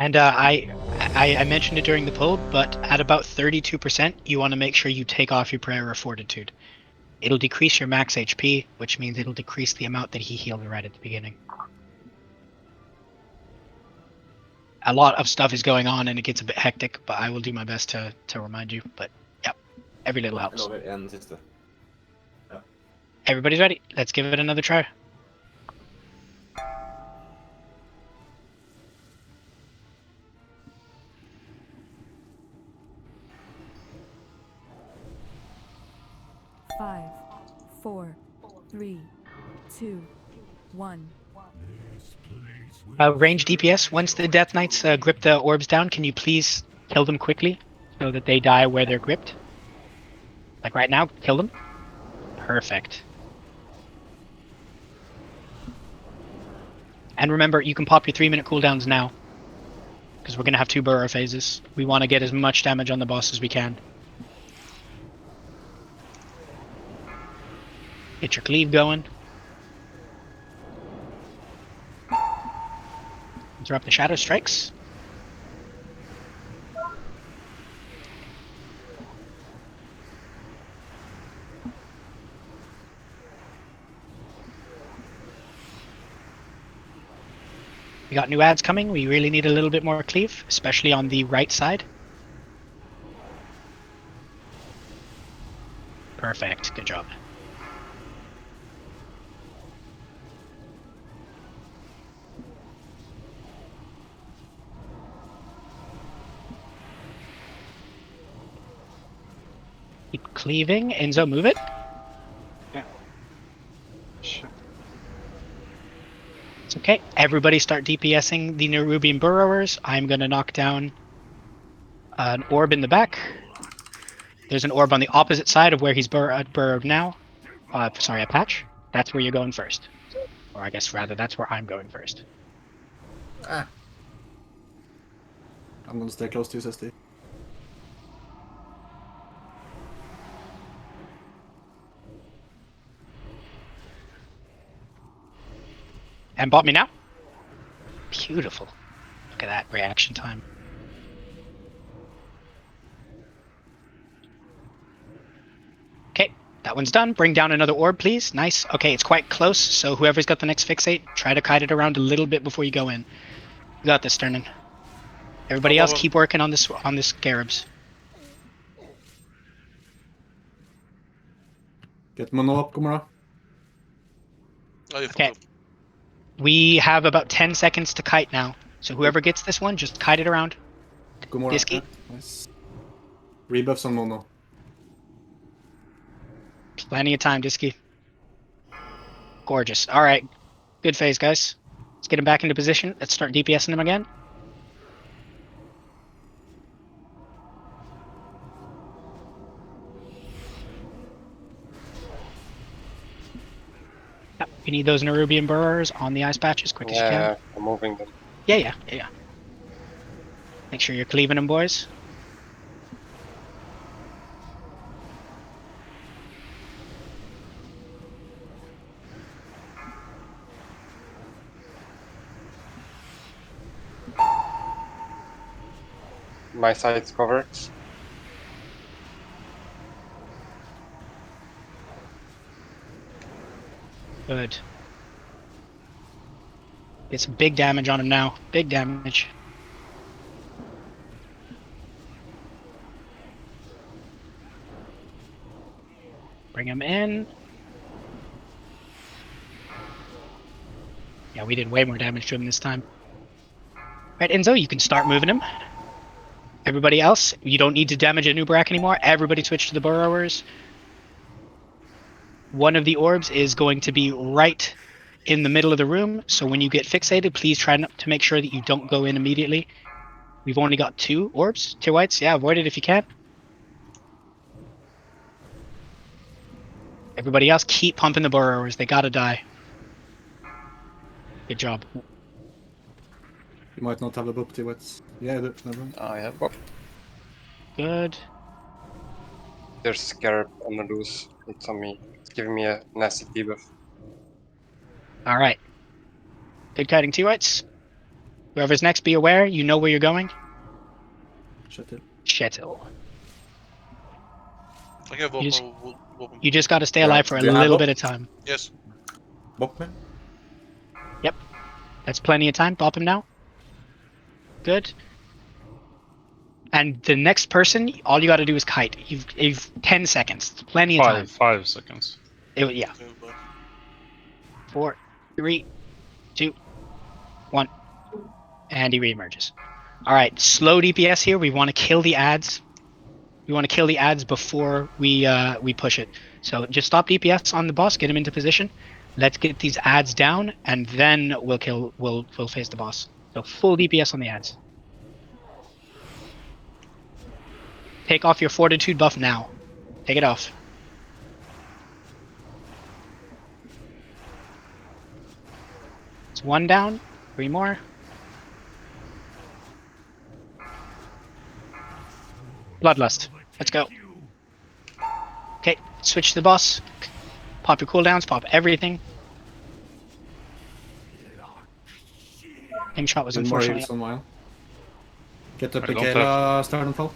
And I mentioned it during the poll, but at about 32%, you want to make sure you take off your Prayer of Fortitude. It'll decrease your max HP, which means it'll decrease the amount that he healed right at the beginning. A lot of stuff is going on and it gets a bit hectic, but I will do my best to remind you. But yeah, every little helps. Jeg lover en siste. Ja. Everybody's ready. Let's give it another try. Five, 4, 3, 2, 1. Range DPS, once the Death Knights grip the orbs down, can you please kill them quickly so that they die where they're gripped? Like right now, kill them. Perfect. And remember, you can pop your 3-minute cooldowns now, because we're going to have 2 burrow phases. We want to get as much damage on the boss as we can. Get your cleave going. Interrupt the shadow strikes. We got new ads coming. We really need a little bit more cleave, especially on the right side. Perfect. Good job. Keep cleaving. Enzo, move it. Yeah. Shit. It's okay. Everybody start DPSing the Nerubian Burrowers. I'm going to knock down an orb in the back. There's an orb on the opposite side of where he's burrowed now. Sorry, a patch. That's where you're going first. Or I guess rather, that's where I'm going first. Ah. I'm gonna stay close to his SD. And bought me now? Beautiful. Look at that reaction time. Okay, that one's done. Bring down another orb, please. Nice. Okay, it's quite close, so whoever's got the next fixate, try to kite it around a little bit before you go in. You got this, Sternin. Everybody else, keep working on this scarabs. Get mono up, Gomorrah. Okay. We have about 10 seconds to kite now. So whoever gets this one, just kite it around. Gomorrah. Disky. Nice. Rebuffs on mono. Plenty of time, Disky. Gorgeous. All right. Good phase, guys. Let's get him back into position. Let's start DPSing him again. Yep, we need those Nerubian burrowers on the ice patch as quick as you can. Yeah, I'm moving them. Yeah. Make sure you're cleaving them, boys. My side's covered. Good. Get some big damage on him now. Big damage. Bring him in. Yeah, we did way more damage to him this time. Right, Enzo, you can start moving him. Everybody else, you don't need to damage a new Nubarak anymore. Everybody switch to the Burrowers. One of the orbs is going to be right in the middle of the room, so when you get fixated, please try to make sure that you don't go in immediately. We've only got 2 orbs, 2 whites. Yeah, avoid it if you can. Everybody else, keep pumping the Burrowers. They gotta die. Good job. You might not have a bop, T-Wets. Yeah, never mind. I have bop. Good. There's a scarab on the loose. It's on me. It's giving me a nasty debuff. All right. Good kiting, 2 whites. Whoever's next, be aware. You know where you're going. Shuttle. I can whoop him. You just got to stay alive for a Do you have little bop? bit of time. Yes. Bop me? Yep. That's plenty of time. Bop him now. Good. And the next person, all you got to do is kite. You've 10 seconds. Plenty of time. 5 seconds. Yeah. 4, 3, 2, 1. And he reemerges. All right. Slow DPS here. We want to kill the ads. We want to kill the ads before we push it. So just stop DPS on the boss. Get him into position. Let's get these ads down, and then we'll face the boss. So full DPS on the ads. Take off your fortitude buff now. Take it off. It's 1 down. 3 more. Bloodlust. Let's go. Okay, switch to the boss. Pop your cooldowns. Pop everything. Aim shot was unfortunately. Get the Pekela start and fall.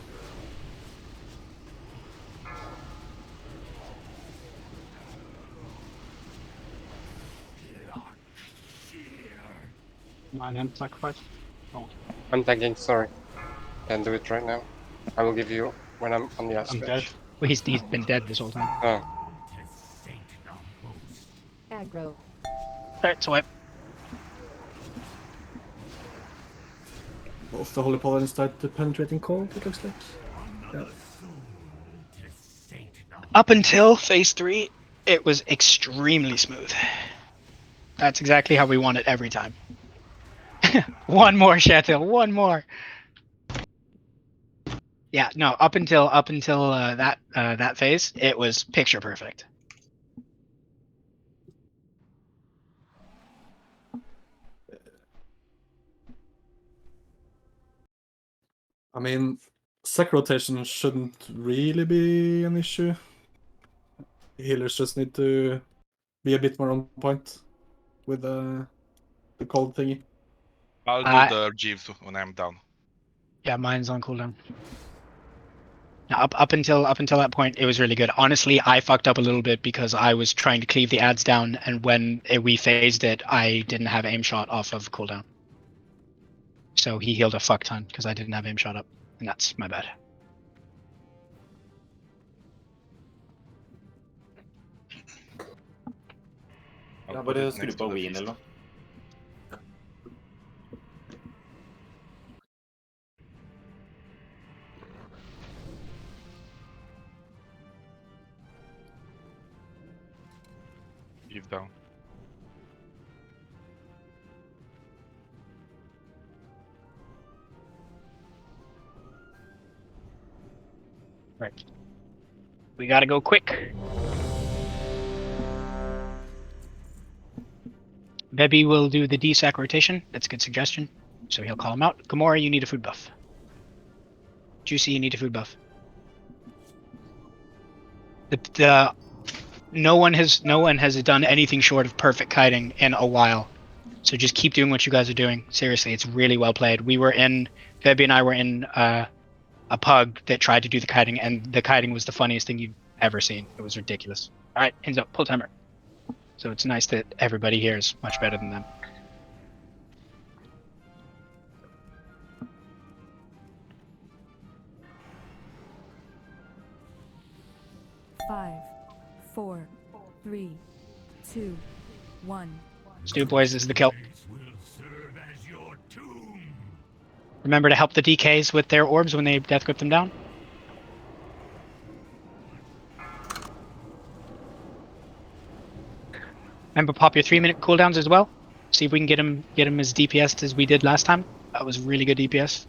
Mine and sacrifice. Oh. I'm tagging, sorry. Can't do it right now. I will give you when I'm on the ice. I'm dead. Well, he's been dead this whole time. Oh. Aggro. Alright, swipe. Both the Holy Pollen start the penetrating cold, it looks like. Yeah. Up until phase 3, it was extremely smooth. That's exactly how we want it every time. One more, Shatil. One more. Yeah, no. Up until that phase, it was picture perfect. I mean, sec rotation shouldn't really be an issue. Healers just need to be a bit more on point with the cold thingy. I'll do the Jeeves when I'm down. Yeah, mine's on cooldown. Now, up until that point, it was really good. Honestly, I fucked up a little bit because I was trying to cleave the ads down, and when we phased it, I didn't have aim shot off of cooldown. So he healed a fuck ton because I didn't have aim shot up, and that's my bad. Ja, bare skru på Wien eller noe. Give down. Right. We gotta go quick. Bebby will do the D-sac rotation. That's a good suggestion. So he'll call him out. Gamora, you need a food buff. Juicy, you need a food buff. No one has done anything short of perfect kiting in a while. So just keep doing what you guys are doing. Seriously, it's really well played. Bebby and I were in a pug that tried to do the kiting, and the kiting was the funniest thing you've ever seen. It was ridiculous. All right, hands up, pull timer. So it's nice that everybody here is much better than them. Five, 4, 3, 2, 1. Let's do it, boys. This is the kill. Remember to help the DKs with their orbs when they death grip them down. Remember, pop your 3-minute cooldowns as well. See if we can get him as DPS as we did last time. That was really good DPS.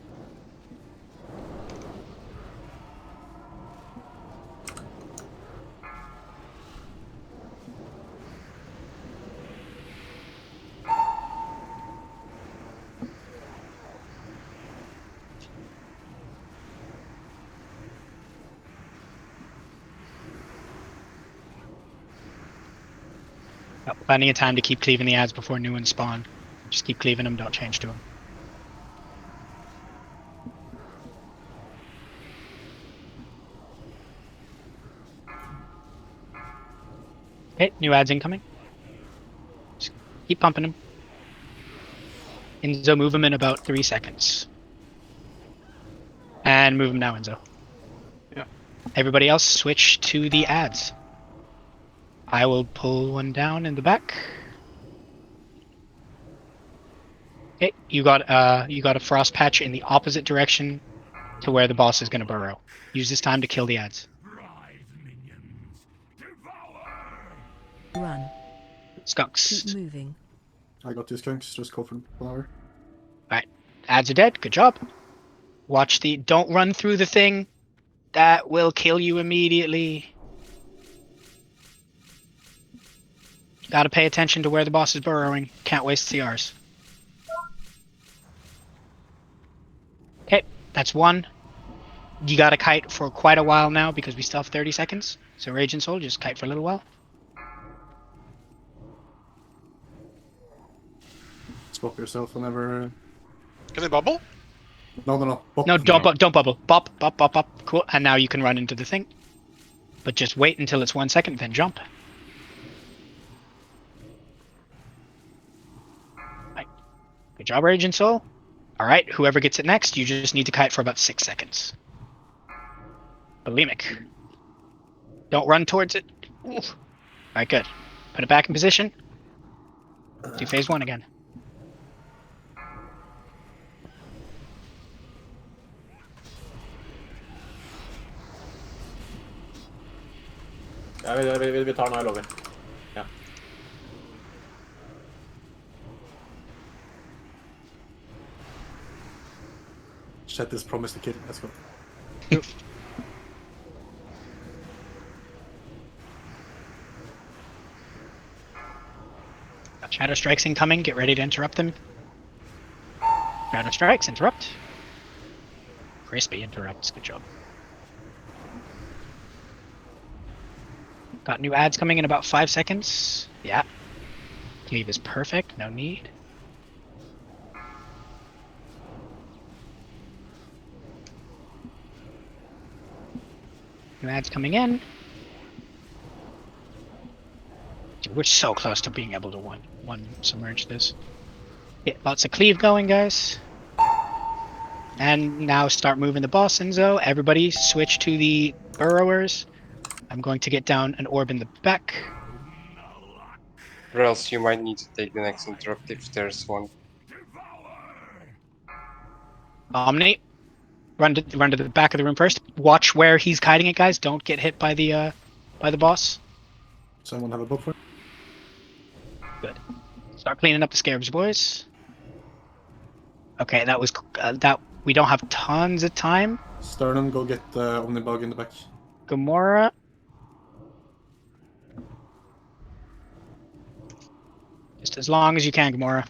Got plenty of time to keep cleaving the ads before new ones spawn. Just keep cleaving them, don't change to them. Okay, new ads incoming. Just keep pumping them. Enzo, move him in about 3 seconds. And move him now, Enzo. Yeah. Everybody else switch to the ads. I will pull one down in the back. Okay, you got a frost patch in the opposite direction to where the boss is going to burrow. Use this time to kill the ads. Run. Skunks. Keep moving. I got these skunks. Just go for power. Alright. Ads are dead. Good job. Watch the... Don't run through the thing. That will kill you immediately. Gotta pay attention to where the boss is burrowing. Can't waste CRs. Okay, that's one. You gotta kite for quite a while now because we still have 30 seconds. So Rage and Soul, just kite for a little while. Swap yourself whenever. Can they bubble? No. Bop. No, don't bubble. Bop, bop, bop, bop. Cool. And now you can run into the thing. But just wait until it's 1 second, then jump. Right. Good job, Rage and Soul. Alright, whoever gets it next, you just need to kite for about 6 seconds. Bulimic. Don't run towards it. Alright, good. Put it back in position. Do phase 1 again. Ja, vi tar den her, lover. Ja. Chet is promised to kill. Let's go. Got Shadow Strikes incoming. Get ready to interrupt them. Shadow Strikes, interrupt. Crispy interrupts. Good job. Got new ads coming in about 5 seconds. Yeah. Cleave is perfect. No need. New ads coming in. Dude, we're so close to being able to one submerge this. Get lots of cleave going, guys. And now start moving the boss, Enzo. Everybody switch to the burrowers. I'm going to get down an orb in the back. Or else you might need to take the next interrupt if there's one. Omni, run to the back of the room first. Watch where he's kiting it, guys. Don't get hit by the boss. Someone have a book for? Good. Start cleaning up the scarabs, boys. Okay, that was that. We don't have tons of time. Sternum, go get the Omnibug in the back. Gamora. Just as long as you can, Gamora.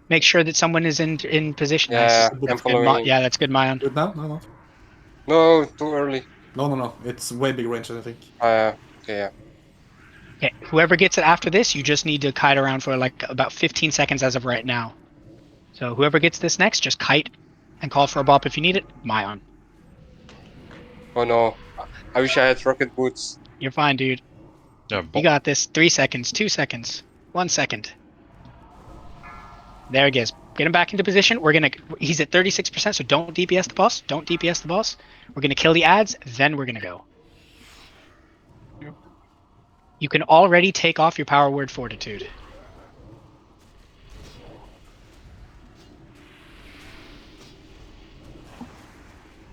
Make sure that someone is in position. Yeah, Nice. I'm following. Yeah, that's good, Mayan. Good now? No. No, too early. No. It's way big range, I think. Okay, yeah. Okay, whoever gets it after this, you just need to kite around for like about 15 seconds as of right now. So whoever gets this next, just kite and call for a bop if you need it. Mayan. Oh no. I wish I had rocket boots. You're fine, dude. Yeah, You got this. 3 seconds, 2 seconds, 1 second. There he is. Get him back into position. He's at 36%, so don't DPS the boss. Don't DPS the boss. We're gonna kill the ads, then we're gonna go. You can already take off your power word Fortitude.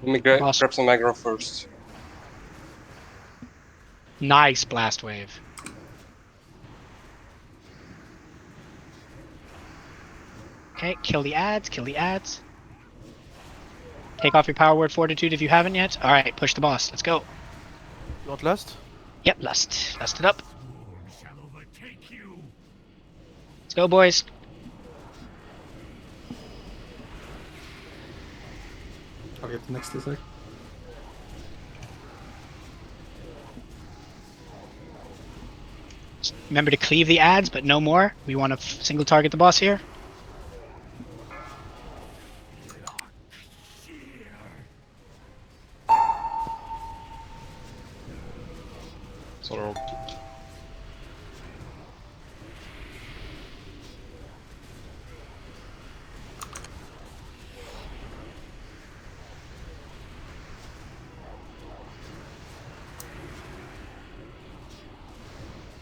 Let me grab some aggro first. Nice blast wave. Okay, kill the ads, kill the ads. Take off your power word Fortitude if you haven't yet. Alright, push the boss. Let's go. You want last? Yep, lust. Lust it up. Let's go, boys. I'll get the next attack. Remember to cleave the ads, but no more. We want to single target the boss here. sort of.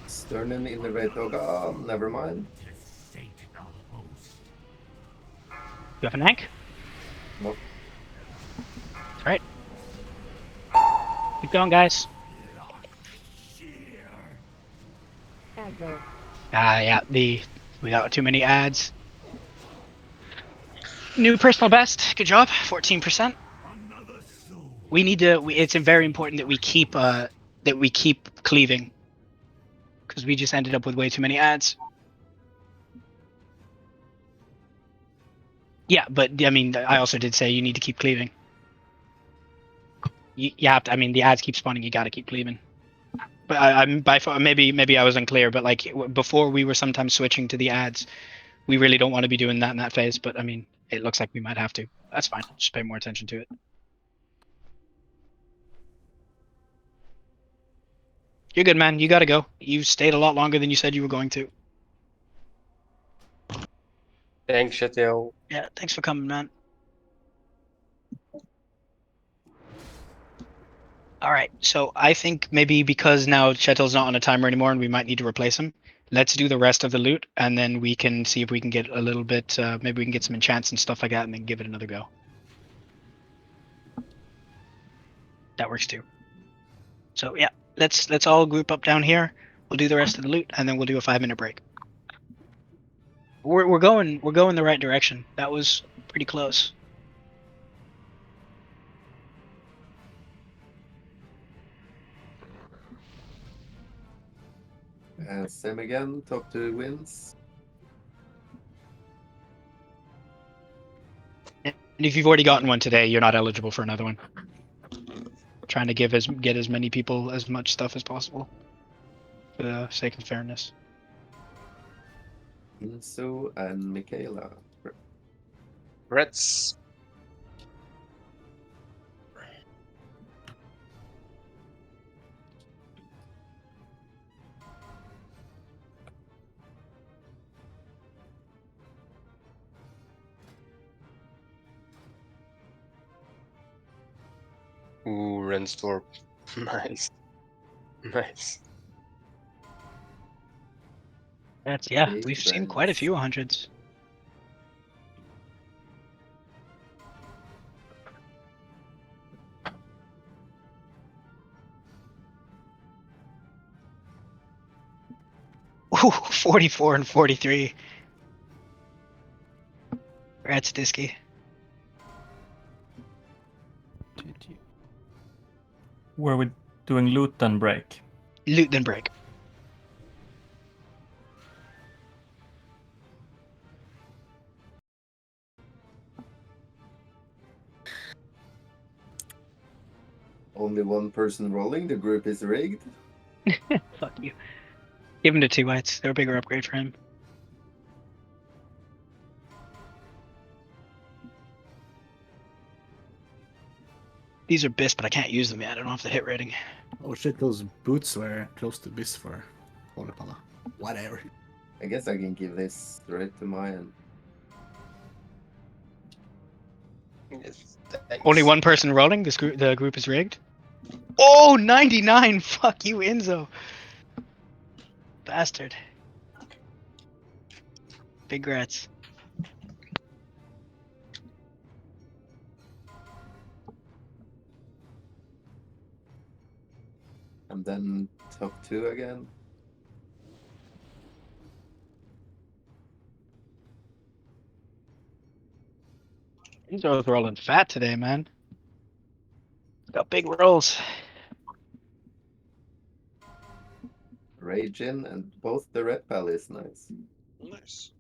Sternen innervate Togc. Never mind. You have an ank? Nope. Alright. Keep going, guys. Aggro. Yeah, we got too many ads. New personal best. Good job. 14%. We need to. It's very important that we keep cleaving, because we just ended up with way too many ads. Yeah, but I mean, I also did say you need to keep cleaving. You have to. I mean, the ads keep spawning. You got to keep cleaving. But I'm by far, maybe I was unclear. But like before, we were sometimes switching to the ads. We really don't want to be doing that in that phase. But I mean, it looks like we might have to. That's fine. Just pay more attention to it. You're good, man. You got to go. You stayed a lot longer than you said you were going to. Thanks, Shetiel. Yeah, thanks for coming, man. All right, so I think maybe because now Chetel's not on a timer anymore and we might need to replace him, let's do the rest of the loot and then we can see if we can get a little bit, maybe we can get some enchants and stuff like that and then give it another go. That works too. So yeah, let's all group up down here. We'll do the rest of the loot and then we'll do a 5-minute break. We're going the right direction. That was pretty close. Same again. Top 2 wins. And if you've already gotten one today, you're not eligible for another one. Trying to get as many people as much stuff as possible for the sake of fairness. Insu and Michaela. Reds. Ooh, Renstorp. Nice. Nice. That's we've seen quite a few hundreds. Ooh, 44 and 43. Rats Disky. Were we doing loot and break? Loot then break. Only one person rolling. The group is rigged. Fuck you. Give him the 2 whites. They're a bigger upgrade for him. These are BIS, but I can't use them yet. I don't have the hit rating. Oh shit, those boots were close to BIS for Olipala. Whatever. I guess I can give this right to Mayan. Yes, Only one person rolling? The group is rigged? Oh, 99! Fuck you, Enzo. Bastard. Big rats. And then top 2 again. Enzo's rolling fat today, man. Got big rolls. Rage in and both the red pal is nice. Nice.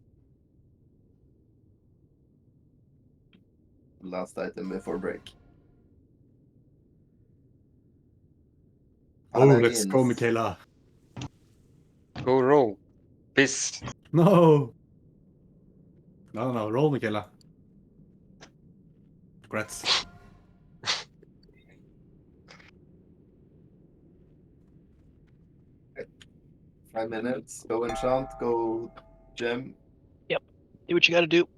Last item before break. Oh, let's go, Michaela. Go roll. Piss. No. No, roll, Michaela. Congrats. 5 minutes. Go enchant. Go gem. Yep. Do what you gotta do.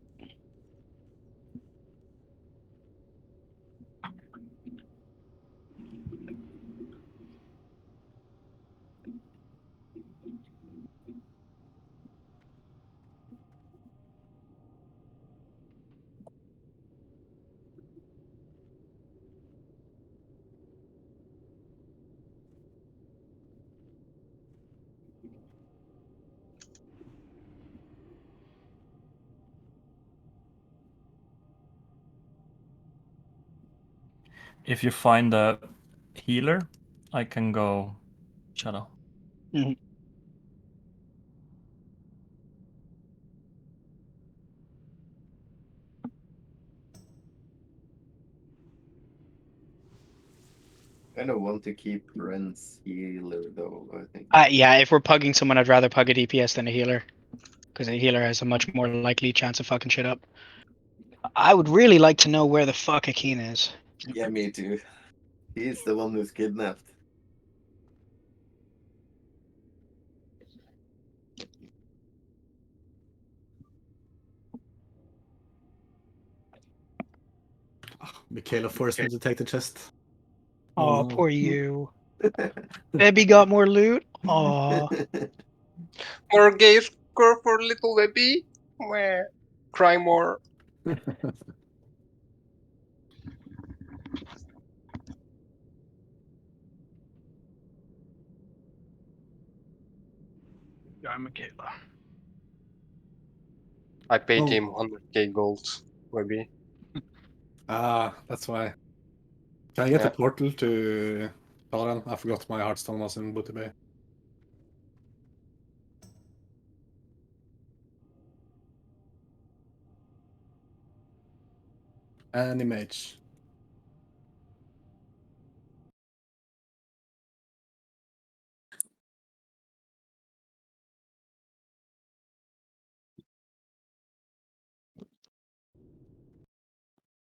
If you find a healer, I can go shadow. Mm-hmm. I don't want to keep Ren's healer though, I think. Yeah, if we're pugging someone, I'd rather pug a DPS than a healer. Because a healer has a much more likely chance of fucking shit up. I would really like to know where the fuck Akeen is. Yeah, me too. He's the one who's kidnapped. Michaela forced me to take the chest. Oh, no. poor you. Debbie got more loot? Aw. More gay score for little baby. Where? Cry more. Yeah, Michaela. I paid Oh. him 100k gold, maybe. That's why. Can I get Yeah. a portal to Valorant? I forgot my Hearthstone was in Booty Bay. Any mage.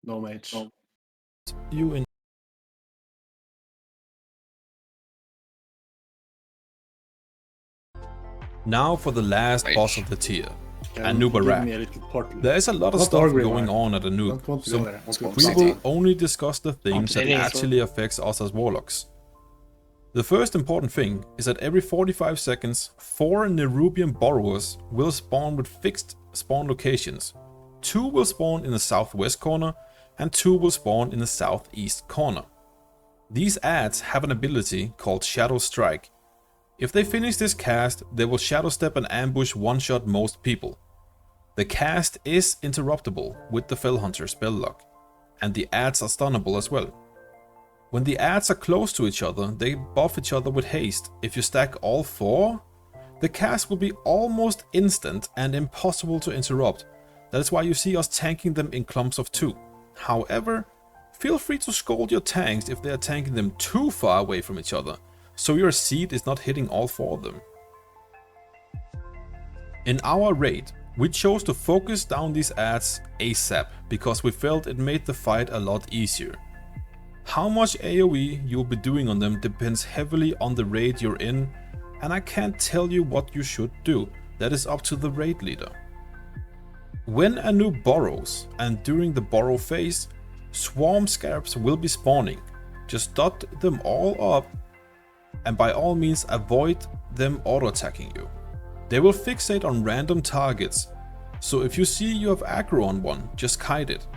No mage. You in Now for the last boss of the tier, Anubarak. There is a lot of stuff going on at Anub, so we will only discuss the things that actually affects us as warlocks. The first important thing is that every 45 seconds, 4 Nerubian borrowers will spawn with fixed spawn locations. 2 will spawn in the southwest corner and 2 will spawn in the southeast corner. These adds have an ability called Shadow Strike. If they finish this cast, they will shadow step and ambush one-shot most people. The cast is interruptible with the Fellhunter spell lock, and the adds are stunnable as well. When the adds are close to each other, they buff each other with haste. If you stack all 4, the cast will be almost instant and impossible to interrupt. That is why you see us tanking them in clumps of 2. However, feel free to scold your tanks if they are tanking them too far away from each other, so your seed is not hitting all 4 of them. In our raid, we chose to focus down these adds ASAP because we felt it made the fight a lot easier. How much AoE you'll be doing on them depends heavily on the raid you're in, and I can't tell you what you should do. That is up to the raid leader. When a noob borrows, and during the borrow phase, swarm scarabs will be spawning. Just dot them all up, and by all means avoid them auto-attacking you. They will fixate on random targets, so if you see you have aggro on one, just kite it.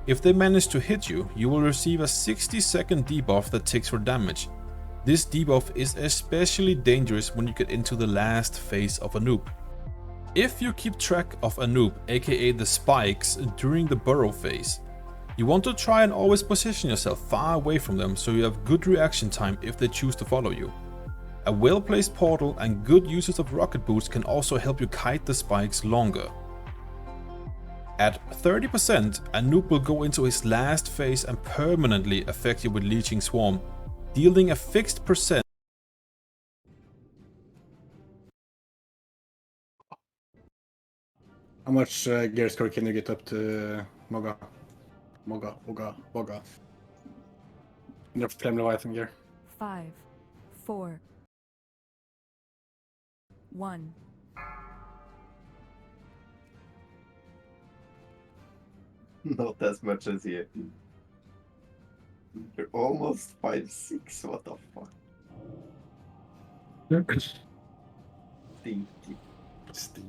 If they manage to hit you, you will receive a 60-second debuff that ticks for damage. This debuff is especially dangerous when you get into the last phase of a noob. If you keep track of a noob, aka the spikes, during the burrow phase, you want to try and always position yourself far away from them so you have good reaction time if they choose to follow you. A well-placed portal and good usage of rocket boots can also help you kite the spikes longer. At 30%, a noob will go into his last phase and permanently affect you with Leeching Swarm, dealing a fixed percent. How much gear score can you get up to Moga? In your Flame Leviathan gear? 5, 4, 1. Not as much as you. They're almost 5-6. What the fuck? Stinky. Stinky.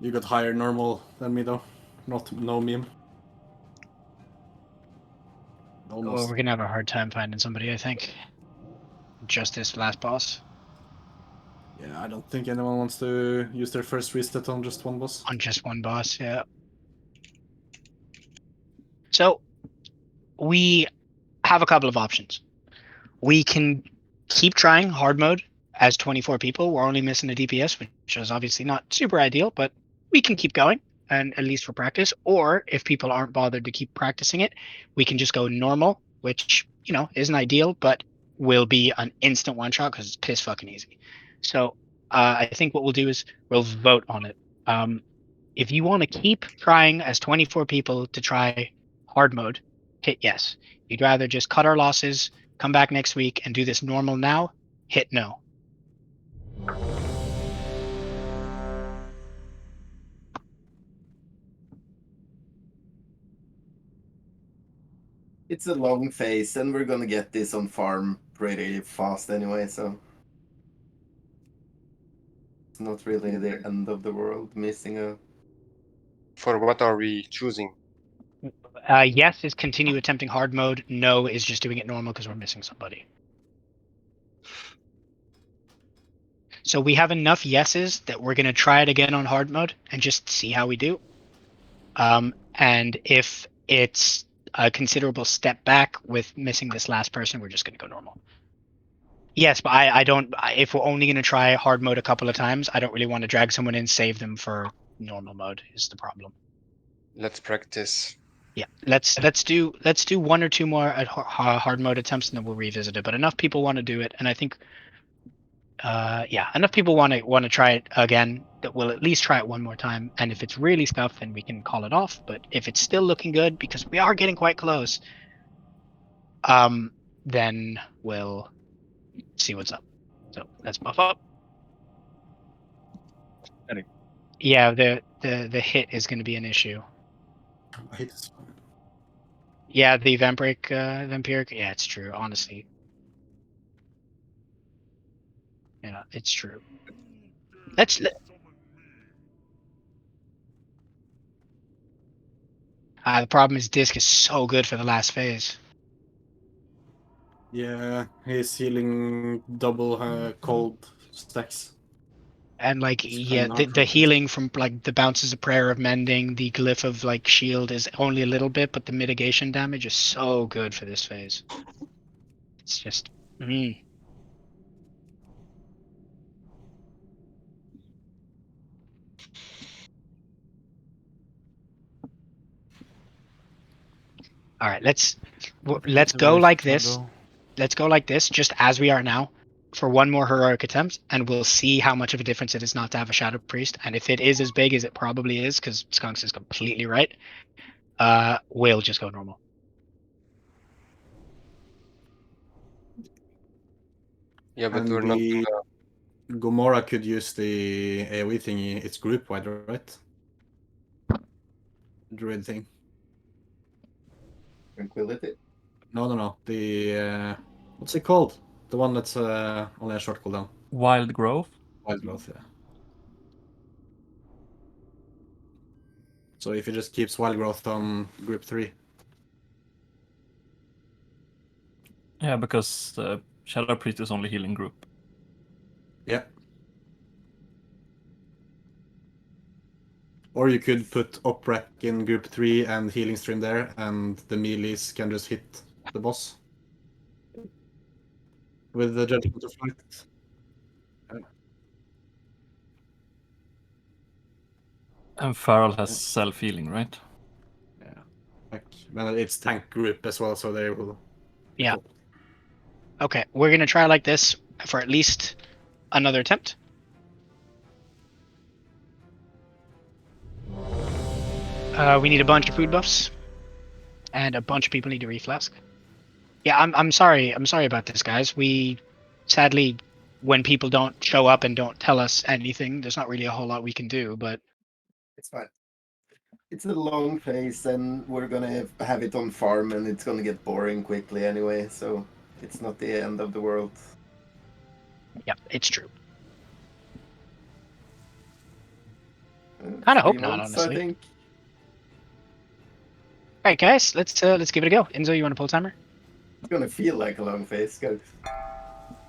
You got higher normal than me though. No meme. Almost. Well, we're gonna have a hard time finding somebody, I think. Just this last boss. Yeah, I don't think anyone wants to use their first reset on just one boss. On just one boss, yeah. So, we have a couple of options. We can keep trying hard mode as 24 people. We're only missing a DPS, which is obviously not super ideal, but we can keep going, and at least for practice. Or if people aren't bothered to keep practicing it, we can just go normal, which, you know, isn't ideal, but will be an instant one shot because it's piss fucking easy. So I think what we'll do is we'll vote on it. If you want to keep trying as 24 people to try hard mode, hit yes. You'd rather just cut our losses, come back next week, and do this normal now, hit no. It's a long phase, and we're gonna get this on farm pretty fast anyway, so it's not really the end of the world missing a. For what are we choosing? Yes is continue attempting hard mode. No is just doing it normal because we're missing somebody. So we have enough yeses that we're going to try it again on hard mode and just see how we do. And if it's a considerable step back with missing this last person, we're just going to go normal. Yes, but I don't. If we're only going to try hard mode a couple of times, I don't really want to drag someone in, save them for normal mode. Is the problem? Let's practice. Yeah, let's do one or two more at hard mode attempts, and then we'll revisit it. But enough people want to do it, and I think, yeah, enough people want to try it again that we'll at least try it one more time. And if it's really stuff, then we can call it off. But if it's still looking good, because we are getting quite close, then we'll see what's up. So let's buff up. Yeah, the hit is going to be an issue. I hate this. Yeah, the vampiric. Yeah, it's true. Honestly, yeah, it's true. The problem is Disc is so good for the last phase. Yeah, he's healing double cold stacks. And like, yeah, the healing from like the bounces of prayer of mending, the glyph of like shield is only a little bit, but the mitigation damage is so good for this phase. It's just, All right, let's go like this. Let's go like this, just as we are now, for one more heroic attempt, and we'll see how much of a difference it is not to have a Shadow Priest. And if it is as big as it probably is, because Skunks is completely right, we'll just go normal. Yeah, but and we're not. Gomorrah could use the AoE thingy. It's group wide, right? Druid thing. Tranquility? No. The what's it called? The one that's only a short cooldown. Wild Growth. Wild Growth, yeah. So if he just keeps Wild Growth on group 3. Yeah, because Shadow Priest is only healing group. Yeah. Or you could put Uprack in group 3 and healing stream there, and the melees can just hit the boss. With the Judgment of Light. And Farrell has self-healing, right? Yeah. Well, it's tank group as well, so they will... Yeah. Okay, we're going to try like this for at least another attempt. We need a bunch of food buffs. And a bunch of people need to reflask. Yeah, I'm sorry. I'm sorry about this, guys. We sadly, when people don't show up and don't tell us anything, there's not really a whole lot we can do. But It's fine. It's a long phase, and we're gonna have it on farm, and it's gonna get boring quickly anyway. So it's not the end of the world. yeah, it's true. Kind of 3 hope not, months, I honestly. think. All right, guys, let's give it a go. Enzo, you want to pull timer? It's gonna feel like a long phase, guys.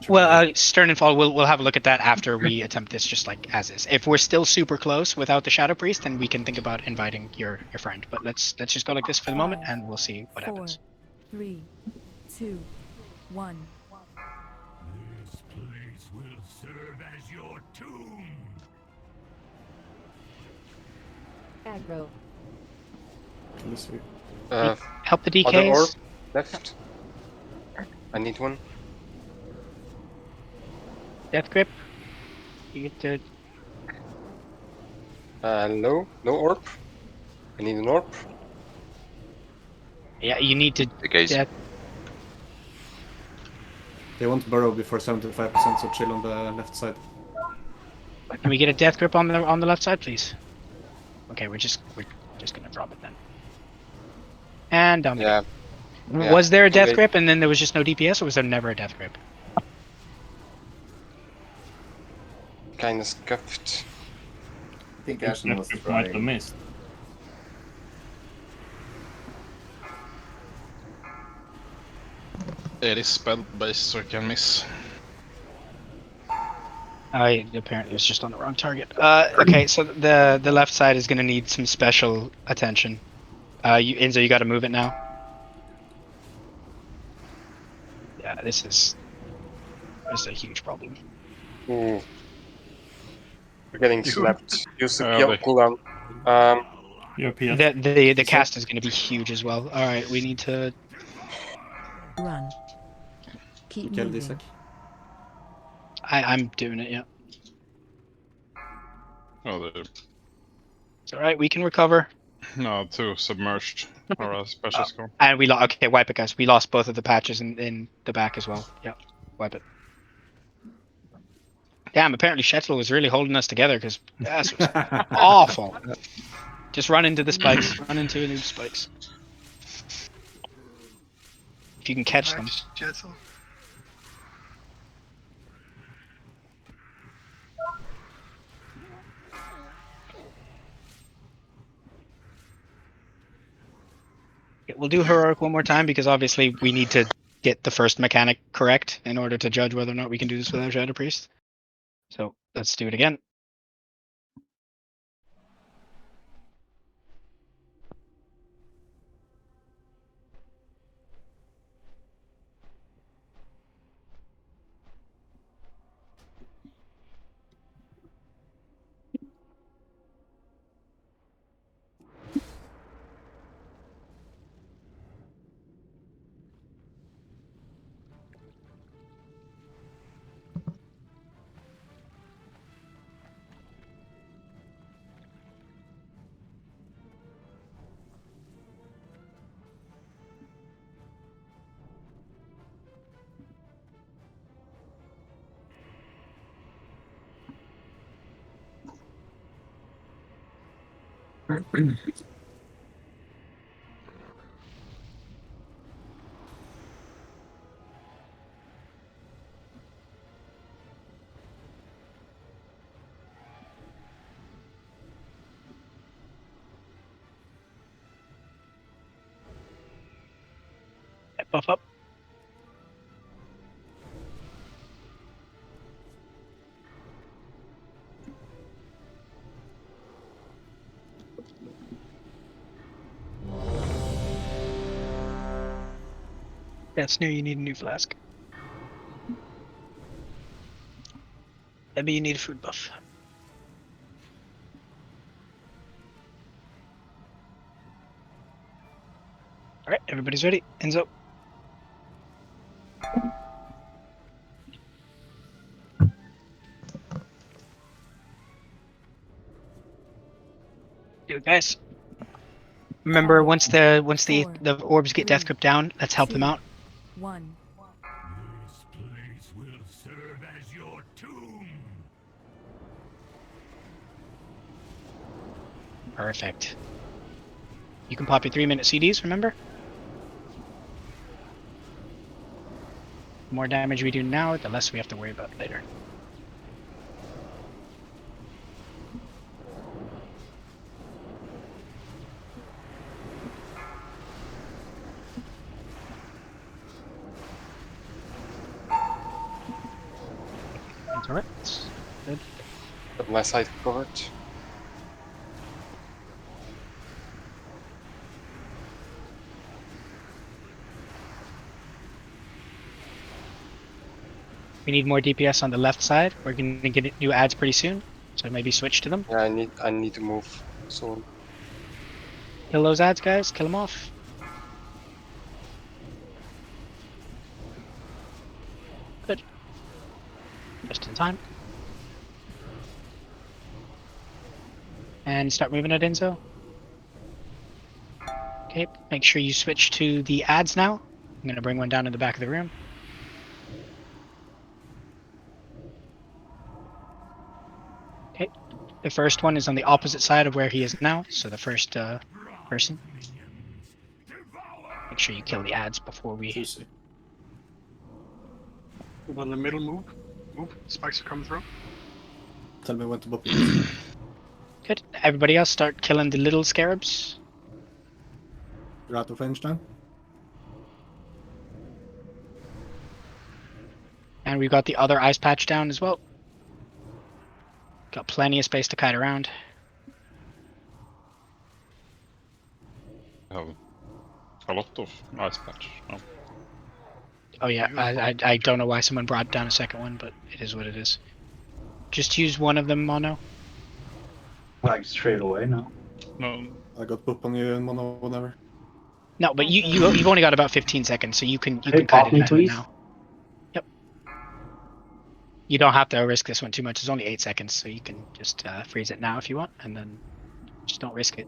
Well, Stern and Fall, we'll have a look at that after we attempt this, just like as is. If we're still super close without the Shadow Priest, then we can think about inviting your friend. But let's just go like this for the moment, and we'll see what happens. 3, 2, 1. This place will serve as your tomb. Aggro. Help the Other orb DKs. left. I need one. Death grip. You get to. No orb. I need an orb. Yeah, you need to. Death. They want to burrow before 75%, so chill on the left side. Can we get a death grip on the left side, please? Okay, we're just gonna drop it then. And down. Yeah. Was there a death grip and then there was just no DPS, or was there never a death grip? Kinda scuffed. I think Ashen was might have missed. It is spell based, so it can miss. Apparently it's just on the wrong target. Okay, so the left side is gonna need some special attention. Enzo, you got to move it now. Yeah, this is a huge problem. Ooh. We're getting slapped. Use the they- cooldown. The cast is going to be huge as well. All right, we need to Run. Keep Kill moving. Disek. I'm doing it. Yeah. Oh, they're It's all right. We can recover. no, two submerged or a special score. And we lost. Okay, wipe it, guys. We lost both of the patches in the back as well. Yep, wipe it. Damn. Apparently, Shetzel was really holding us together because that was awful. Just run into the spikes. Run into the spikes. If you can catch them. Okay, we'll do heroic one more time because obviously we need to get the first mechanic correct in order to judge whether or not we can do this without Shadow Priest. So let's do it again. Buff up. That's new. You need a new flask. Maybe you need a food buff. All right, everybody's ready. Enzo. Do it, guys. Remember, once the orbs get death grip down, let's help them out. 1. This place will serve as your tomb. Perfect. You can pop your 3-minute CDs, remember? The more damage we do now, the less we have to worry about later. Turrets. Good. Got my side covered. We need more DPS on the left side. We're gonna get new ads pretty soon, so maybe switch to them. Yeah, I need to move soon. Kill those ads, guys. Kill them off. Good. Just in time. And start moving it, Enzo. Okay, make sure you switch to the ads now. I'm gonna bring one down in the back of the room. Okay, the first one is on the opposite side of where he is now, so the first person. Make sure you kill the ads before we... Move on the middle, move. Move. Spikes are coming through. Tell me when to book. Good. Everybody else start killing the little scarabs. You're out of range now. And we've got the other ice patch down as well. Got plenty of space to kite around. I have a lot of ice patch. Oh. Oh yeah, I don't know why someone brought down a second one, but it is what it is. Just use one of them, Mono. Like straight away now. No. I got poop on you in mono whenever. No, but you've only got about 15 seconds, so you can Hey, kite pop me, it please. now. Yep. You don't have to risk this one too much. It's only 8 seconds, so you can just freeze it now if you want, and then just don't risk it.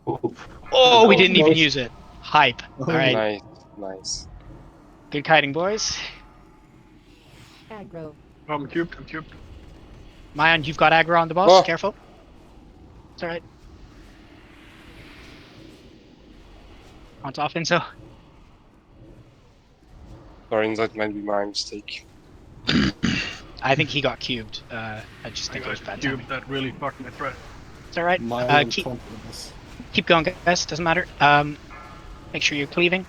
Oh, we didn't even use it. Hype. All right. Nice. Good kiting, boys. Aggro. Oh, I'm cubed. I'm cubed. Mayan, you've got aggro on the boss. Oh. Careful. It's alright. On top, Enzo. Sorry, that might be my mistake. I think he got cubed. I just think it was bad timing. That really fucked my threat. It's alright. Keep going, guys. Doesn't matter. Make sure you're cleaving.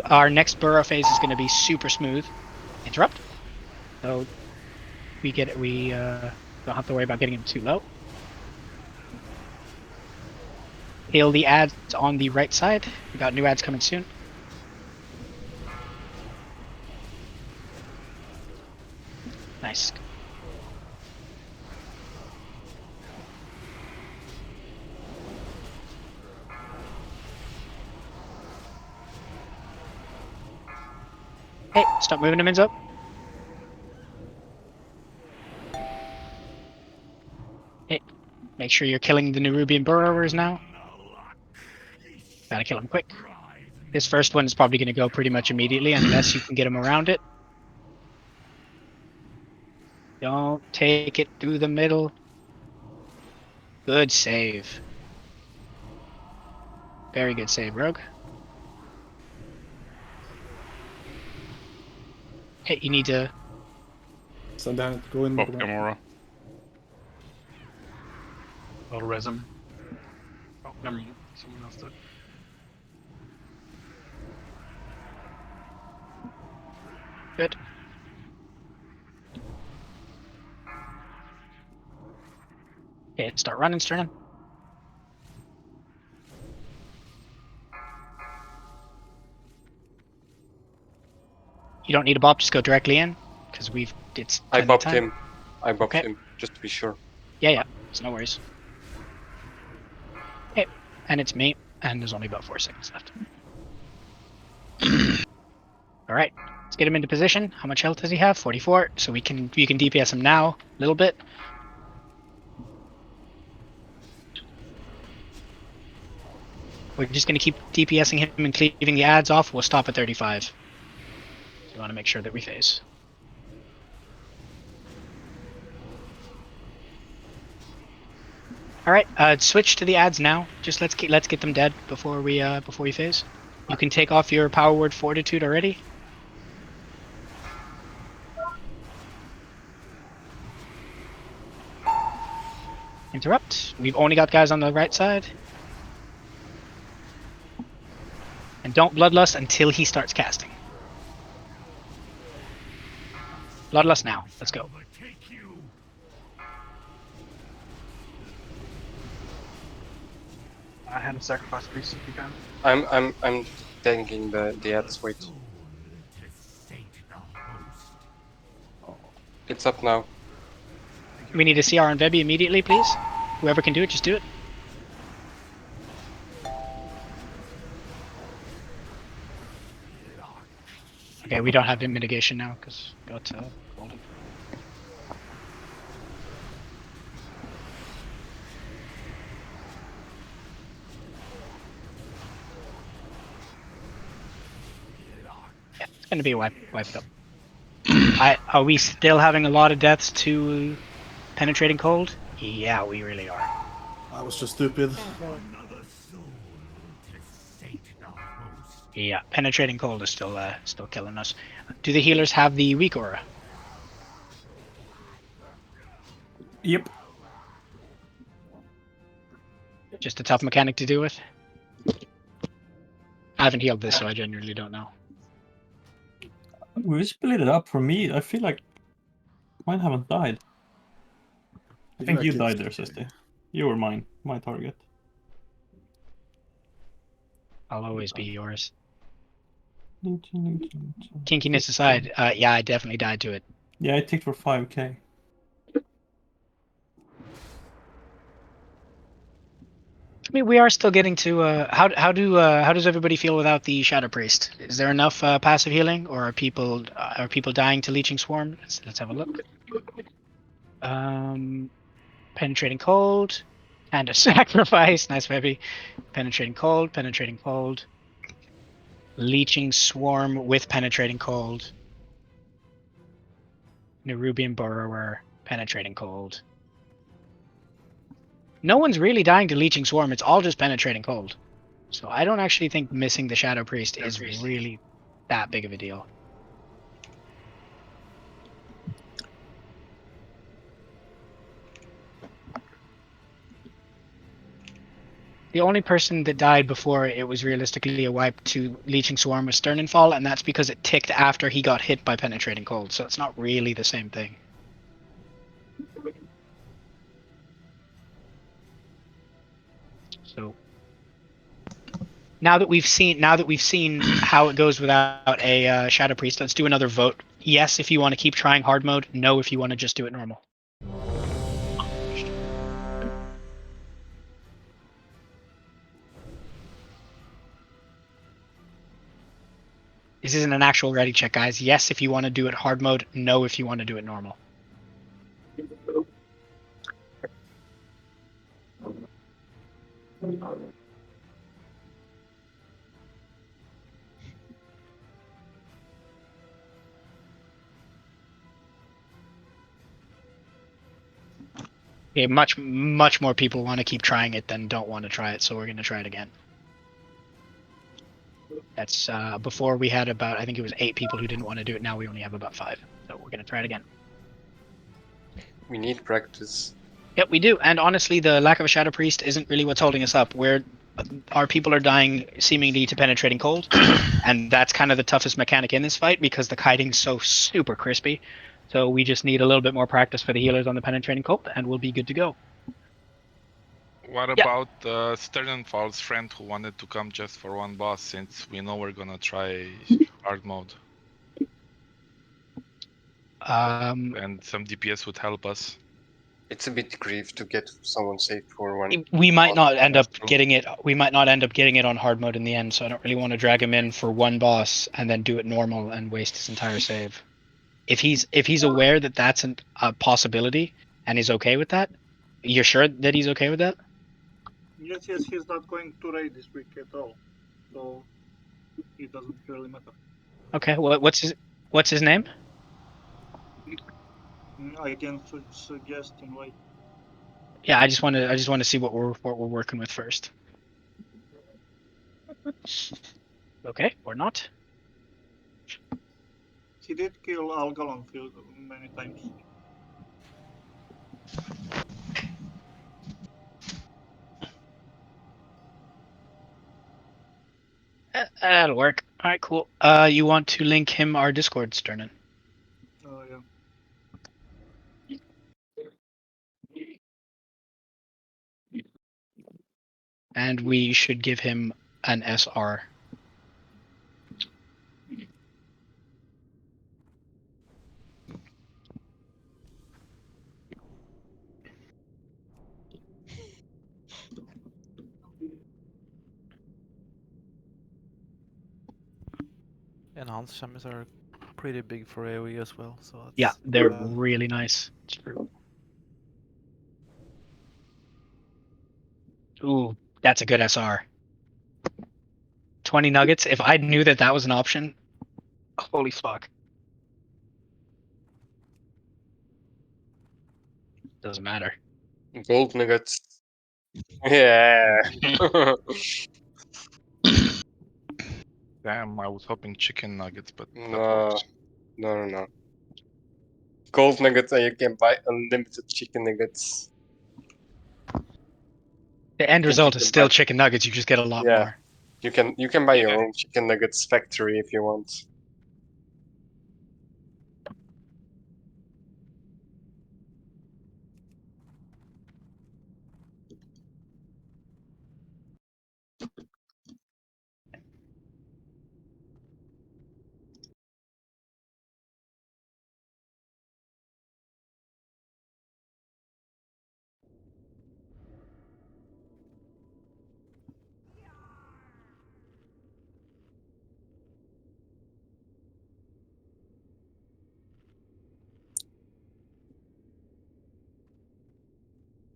Our next burrow phase is going to be super smooth. Interrupt. So we get it. We don't have to worry about getting him too low. Heal the ads on the right side. We got new ads coming soon. Nice. Hey, stop moving the mins up. Hey, make sure you're killing the Nerubian burrowers now. Gotta kill them quick. This first one is probably going to go pretty much immediately unless you can get him around it. Don't take it through the middle. Good save. Very good save, Rogue. Hey, you need to... Send down, go in. Pop Gamora. I'll res him. Oh, never mind. Someone else did. Good. Okay, start running, Sterling. You don't need a bop, just go directly in, because it's I plenty of bopped time. him. I bopped him, just to be sure. Yeah, it's no worries. Okay, and it's me, and there's only about 4 seconds left. Alright, let's get him into position. How much health does he have? 44, so you can DPS him now, a little bit. we're just going to keep DPSing him and cleaving the ads off. We'll stop at 35. So we want to make sure that we phase. All right, switch to the ads now. Just let's get them dead before we phase. You can take off your power word fortitude already. Interrupt. We've only got guys on the right side. And don't bloodlust until he starts casting. Bloodlust now. Let's go. I had a sacrifice priest if you can. I'm tanking the ads. Wait. It's up now. We need a CR on Vebi immediately, please. Whoever can do it, just do it. Okay, we don't have mitigation now because got golden. Yeah, it's gonna be a wipe it up. Are we still having a lot of deaths to penetrating cold? Yeah, we really are. I was just stupid. Yeah, penetrating cold is still killing us. Do the healers have the weak aura? Yep. Just a tough mechanic to deal with. I haven't healed this, so I genuinely don't know. We split it up. For me, I feel like mine haven't died. I think you died there, Sisti. You were my target. I'll always be yours. Kinkiness aside, yeah, I definitely died to it. Yeah, I ticked for 5k. I mean, we are still getting to how does everybody feel without the Shadow Priest? Is there enough passive healing, or are people dying to Leeching Swarm? Let's have a look. Penetrating Cold, and a Sacrifice. Nice, baby. Penetrating Cold, Penetrating Cold. Leeching Swarm with Penetrating Cold. Nerubian Burrower, Penetrating Cold. No one's really dying to Leeching Swarm, it's all just Penetrating Cold. So I don't actually think missing the Shadow Priest is really that big of a deal. The only person that died before it was realistically a wipe to Leeching Swarm was Sternenfall, and that's because it ticked after he got hit by Penetrating Cold, so it's not really the same thing. So now that we've seen how it goes without a Shadow Priest, let's do another vote. Yes, if you want to keep trying hard mode. No, if you want to just do it normal. This isn't an actual ready check, guys. Yes, if you want to do it hard mode. No, if you want to do it normal. Okay, much more people want to keep trying it than don't want to try it, so we're going to try it again. That's before we had about, I think it was 8 people who didn't want to do it. Now we only have about 5, so we're going to try it again. We need practice. Yep, we do. And honestly, the lack of a Shadow Priest isn't really what's holding us up. Our people are dying seemingly to Penetrating Cold, and that's kind of the toughest mechanic in this fight because the kiting's so super crispy. So we just need a little bit more practice for the healers on the Penetrating Cold, and we'll be good to go. What about Sternenfall's friend who wanted to come just for one boss, since we know we're gonna try hard mode? And some DPS would help us. It's a bit grief to get someone safe for one. We might not end up getting it. We might not end up getting it on hard mode in the end. So I don't really want to drag him in for one boss and then do it normal and waste his entire save. If he's aware that that's a possibility and is okay with that, you're sure that he's okay with that? Yes, he's not going to raid this week at all, so it doesn't really matter. Okay, what's his name? I can suggest invite. Yeah, I just want to see what we're working with first. Okay, or not. He did kill Algalon many times. That'll work. All right, cool. You want to link him our Discord, Sternin? Oh yeah. And we should give him an SR. Enhanced shammers are pretty big for AoE as well, so that's Yeah, they're bad. really nice. It's true. Ooh, that's a good SR. 20 nuggets. If I knew that that was an option, holy fuck. Doesn't matter. Gold nuggets. Yeah. Damn, I was hoping chicken nuggets, but that No, works. no. Gold nuggets, and you can buy unlimited chicken nuggets. The end You result is can still buy, chicken nuggets. You just get a lot yeah, more. you can buy your own chicken nuggets factory if you want.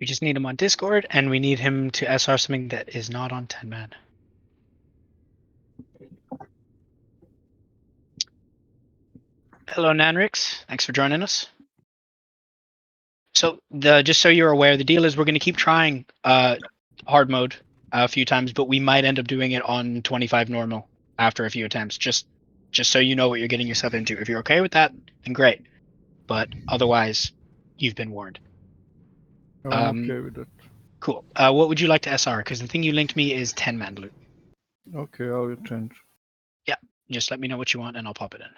We just need him on Discord, and we need him to SR something that is not on 10 man. Hello, Nanrix. Thanks for joining us. So just so you're aware, the deal is we're going to keep trying hard mode a few times, but we might end up doing it on 25 normal after a few attempts. Just so you know what you're getting yourself into. If you're okay with that, then great. But otherwise, you've been warned. I'm okay with it. Cool. What would you like to SR? Because the thing you linked me is 10 man loot. Okay, I will change. Yeah, just let me know what you want and I'll pop it in.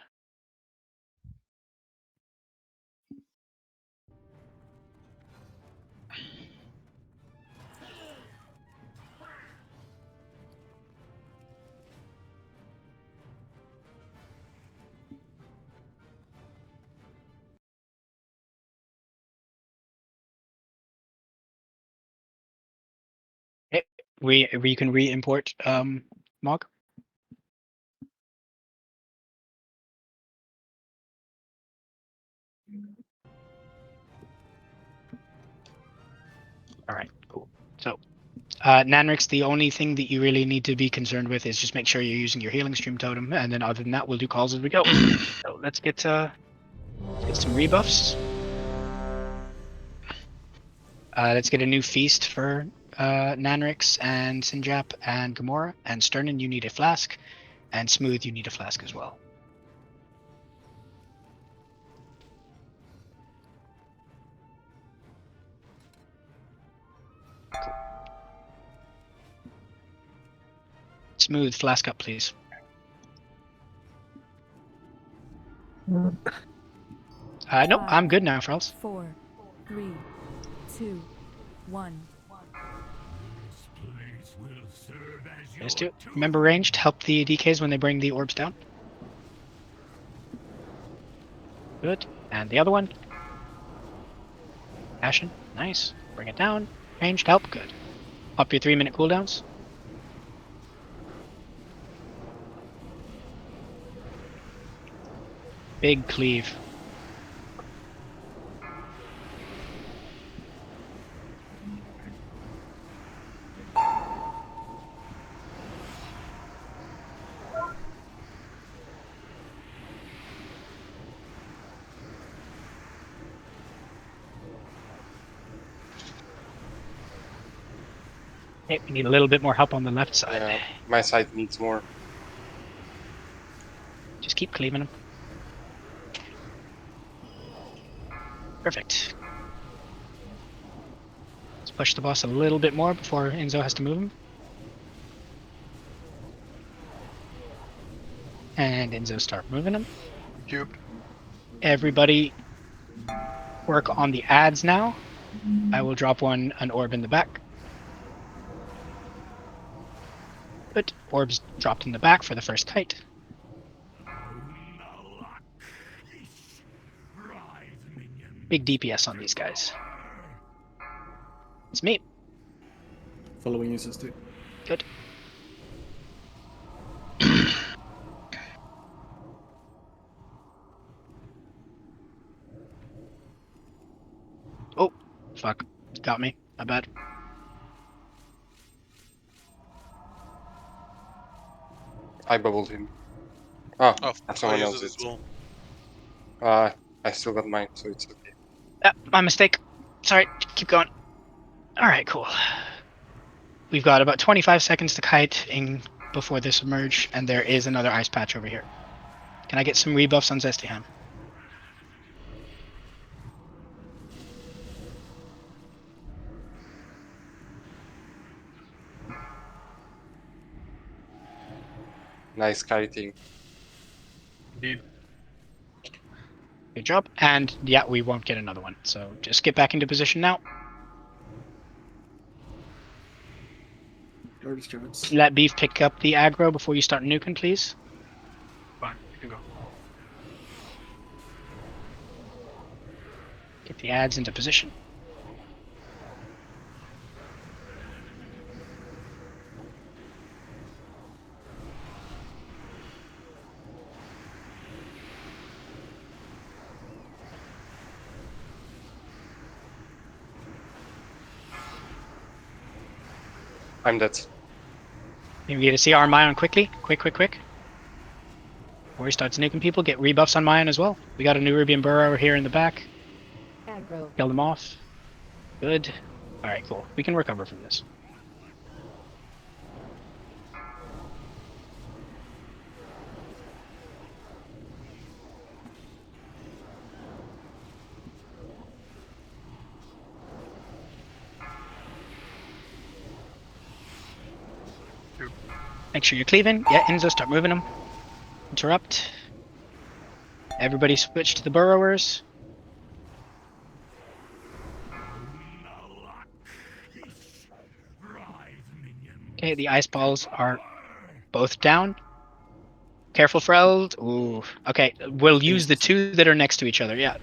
Okay, we can re-import Mog. All right, cool. So, Nanrix, the only thing that you really need to be concerned with is just make sure you're using your healing stream totem, and then other than that, we'll do calls as we go. So let's get some rebuffs. Let's get a new feast for Nanrix and Sinjap and Gamora, and Sternin, you need a flask, and Smooth, you need a flask as well. Cool. Smooth, flask up, please. Nope, I'm good now, Frels. 4, 3, 2, 1. Let's do it. Remember ranged, help the DKs when they bring the orbs down. Good. And the other one. Ashen, nice. Bring it down. Ranged, help, good. Up your 3-minute cooldowns. Big cleave. Okay, we need a little bit more help on the left side. Yeah, my side needs more. Just keep cleaving them. Perfect. Let's push the boss a little bit more before Enzo has to move him. And Enzo start moving him. Cube. Everybody work on the ads now. I will drop an orb in the back. Good. Orbs dropped in the back for the first kite. Big DPS on these guys. It's me. Following you, sister. Good. Oh, fuck. Got me. My bad. I bubbled him. Oh, Oh, someone I used else it as did. well. I still got mine, so it's okay. My mistake. Sorry. Keep going. All right, cool. We've got about 25 seconds to kite in before this emerge, and there is another ice patch over here. Can I get some rebuffs on Zestihan? Nice kiting. Indeed. Good job. And yeah, we won't get another one. So just get back into position now. Let Beef pick up the aggro before you start nuking, please. Fine, you can go. Get the ads into position. I'm dead. Maybe get a CR on Mayan quickly. Quick. Before he starts nuking people, get rebuffs on Mayan as well. We got a new Rubian Burrow over here in the back. Aggro. Kill them off. Good. Alright, cool. We can recover from this. Make sure you're cleaving. Yeah, Enzo, start moving them. Interrupt. Everybody switch to the burrowers. Okay, the ice balls are both down. Careful, Freld. Ooh. Okay, we'll use the two that are next to each other, yeah.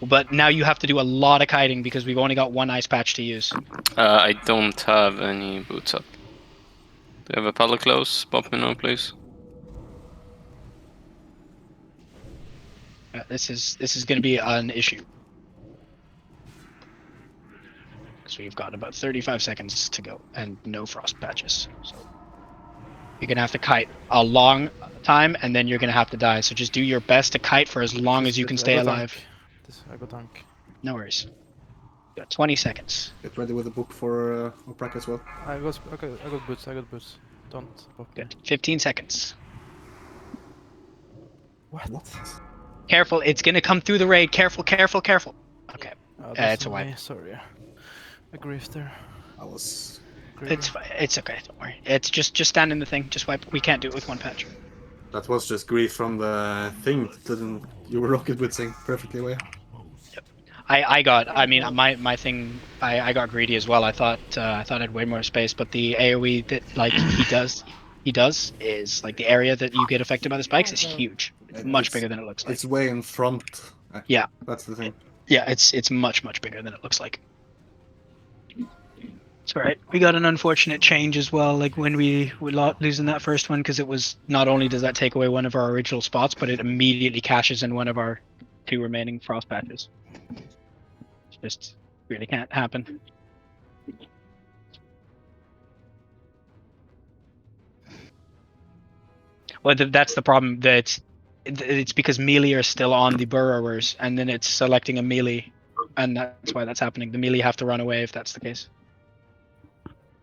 But now you have to do a lot of kiting because we've only got one ice patch to use. I don't have any boots up. Do you have a pallet close? Pop me now, please. This is going to be an issue. Because we've got about 35 seconds to go and no frost patches. So you're going to have to kite a long time and then you're going to have to die. So just do your best to kite for as long as you can stay alive. I got tank. No worries. You got 20 seconds. Get ready with a book for Oprak as well. I got boots. Don't pop me. Good. 15 seconds. What? Careful, it's going to come through the raid. Careful. Okay. It's a wipe. Sorry. I griefed there. I was... It's okay, don't worry. It's just stand in the thing, just wipe. We can't do it with one patch. That was just grief from the thing. You were rocket blitzing perfectly well. I got my thing. I got greedy as well. I thought I had way more space, but the AOE that like he does is like the area that you get affected by the spikes is huge. It's much bigger than it looks like. It's way in front. Yeah, that's the thing. Yeah, it's much bigger than it looks like. It's alright. We got an unfortunate change as well, like when we losing that first one, because it was not only does that take away one of our original spots, but it immediately caches in one of our 2 remaining frost patches. It just really can't happen. Well, that's the problem. That it's because melee are still on the burrowers, and then it's selecting a melee, and that's why that's happening. The melee have to run away if that's the case.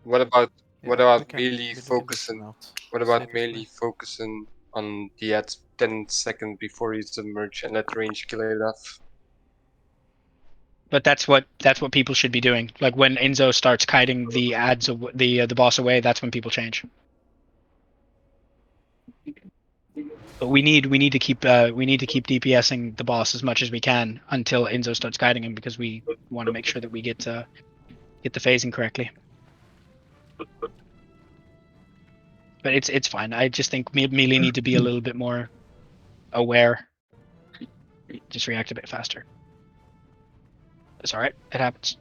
What about Yeah, what about Melee melee can just focusing? come out. What about Safest melee way. focusing on the ads 10 seconds before you submerge and let range kill it off? But that's what people should be doing. Like when Enzo starts kiting the ads of the boss away, that's when people change. But we need to keep DPSing the boss as much as we can until Enzo starts kiting him, because we want to make sure that we get the phasing correctly. But it's fine. I just think melee need to be a little bit more aware. Just react a bit faster. It's all right. It happens.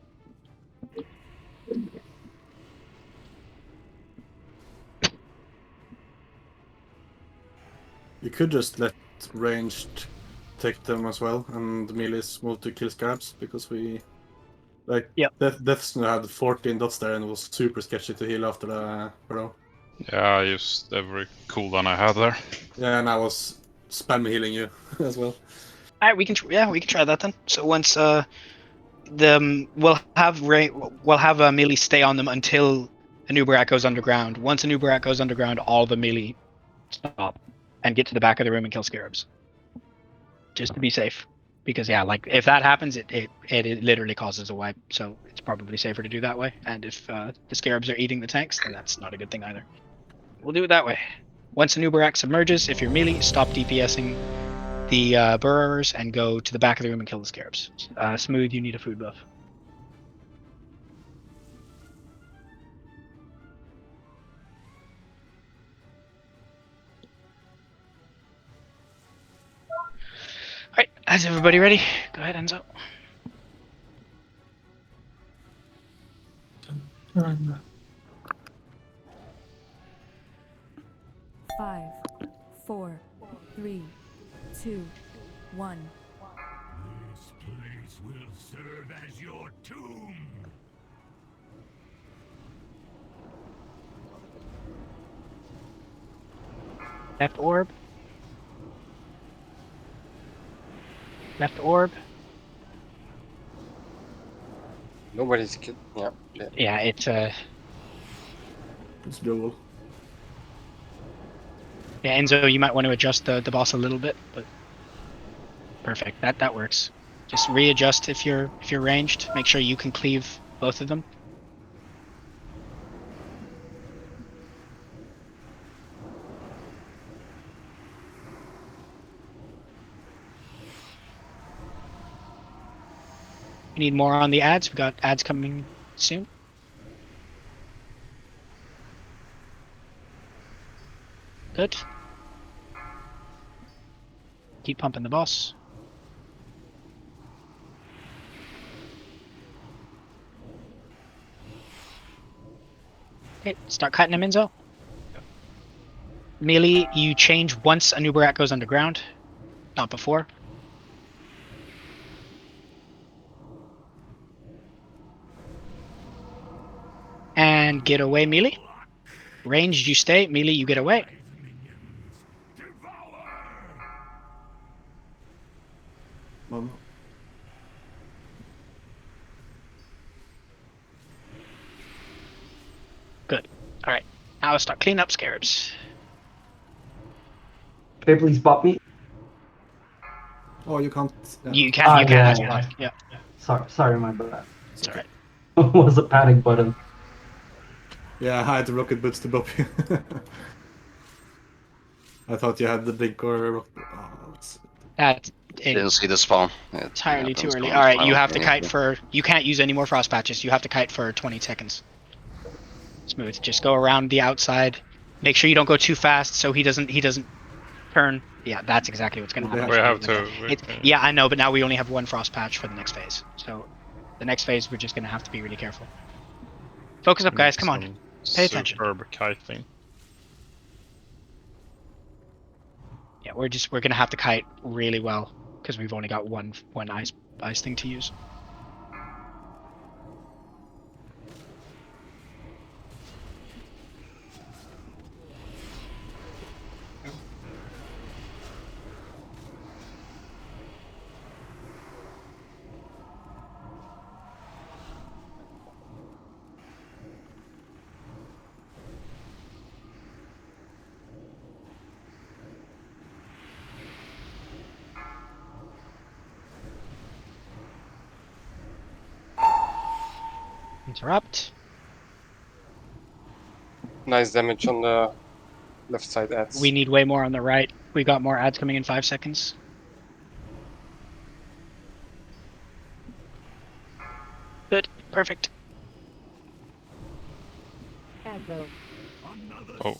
You could just let ranged take them as well, and melees move to kill scarabs, because we like Death's had 14 dots there, and it was super sketchy to heal after the pro. Yeah, I used every cooldown I had there. Yeah, and I was spam healing you as well. All right, we can try that then. So once we'll have melee stay on them until a Nubarak goes underground. Once a Nubarak goes underground, all the melee stop and get to the back of the room and kill scarabs. Just to be safe. Because yeah, like if that happens, it literally causes a wipe. So it's probably safer to do that way. And if the scarabs are eating the tanks, then that's not a good thing either. We'll do it that way. Once a Nubarak submerges, if you're melee, stop DPSing the burrowers and go to the back of the room and kill the scarabs. Smooth, you need a food buff. Alright, is everybody ready? Go ahead, Enzo. Five, 4, 3, 2, 1. This place will serve as your tomb. Left orb. Left orb. Nobody's killed. Yeah. Yeah, it's doable. Yeah, Enzo, you might want to adjust the boss a little bit, but perfect. That works. Just readjust if you're ranged. Make sure you can cleave both of them. We need more on the ads. We got ads coming soon. Good. Keep pumping the boss. Okay, start cutting him, Enzo. Melee, you change once a Nubarak goes underground, not before. And get away, melee. Ranged, you stay. Melee, you get away. Good. All right. Now let's start cleaning up scarabs. Can you please bop me? Oh, you can't. Yeah. You can yeah, spot. Yeah. Sorry, my bad. It's alright. It was a panic button. Yeah, I had the rocket boots to bop you. I thought you had the big core. That Didn't see the spawn. It entirely too happens early. on All right, final you have to game, kite yeah. for. You can't use any more frost patches. You have to kite for 20 seconds. Smooth. Just go around the outside. Make sure you don't go too fast so he doesn't turn. Yeah, that's exactly what's gonna happen. We have to. Yeah, I know, but now we only have one frost patch for the next phase. So the next phase we're just gonna have to be really careful. Focus up, guys. Come on. Pay attention. Superb kiting. Yeah, we're gonna have to kite really well because we've only got one ice thing to use. Interrupt. Nice damage on the left side ads. We need way more on the right. We got more ads coming in 5 seconds. Good. Perfect. Oh.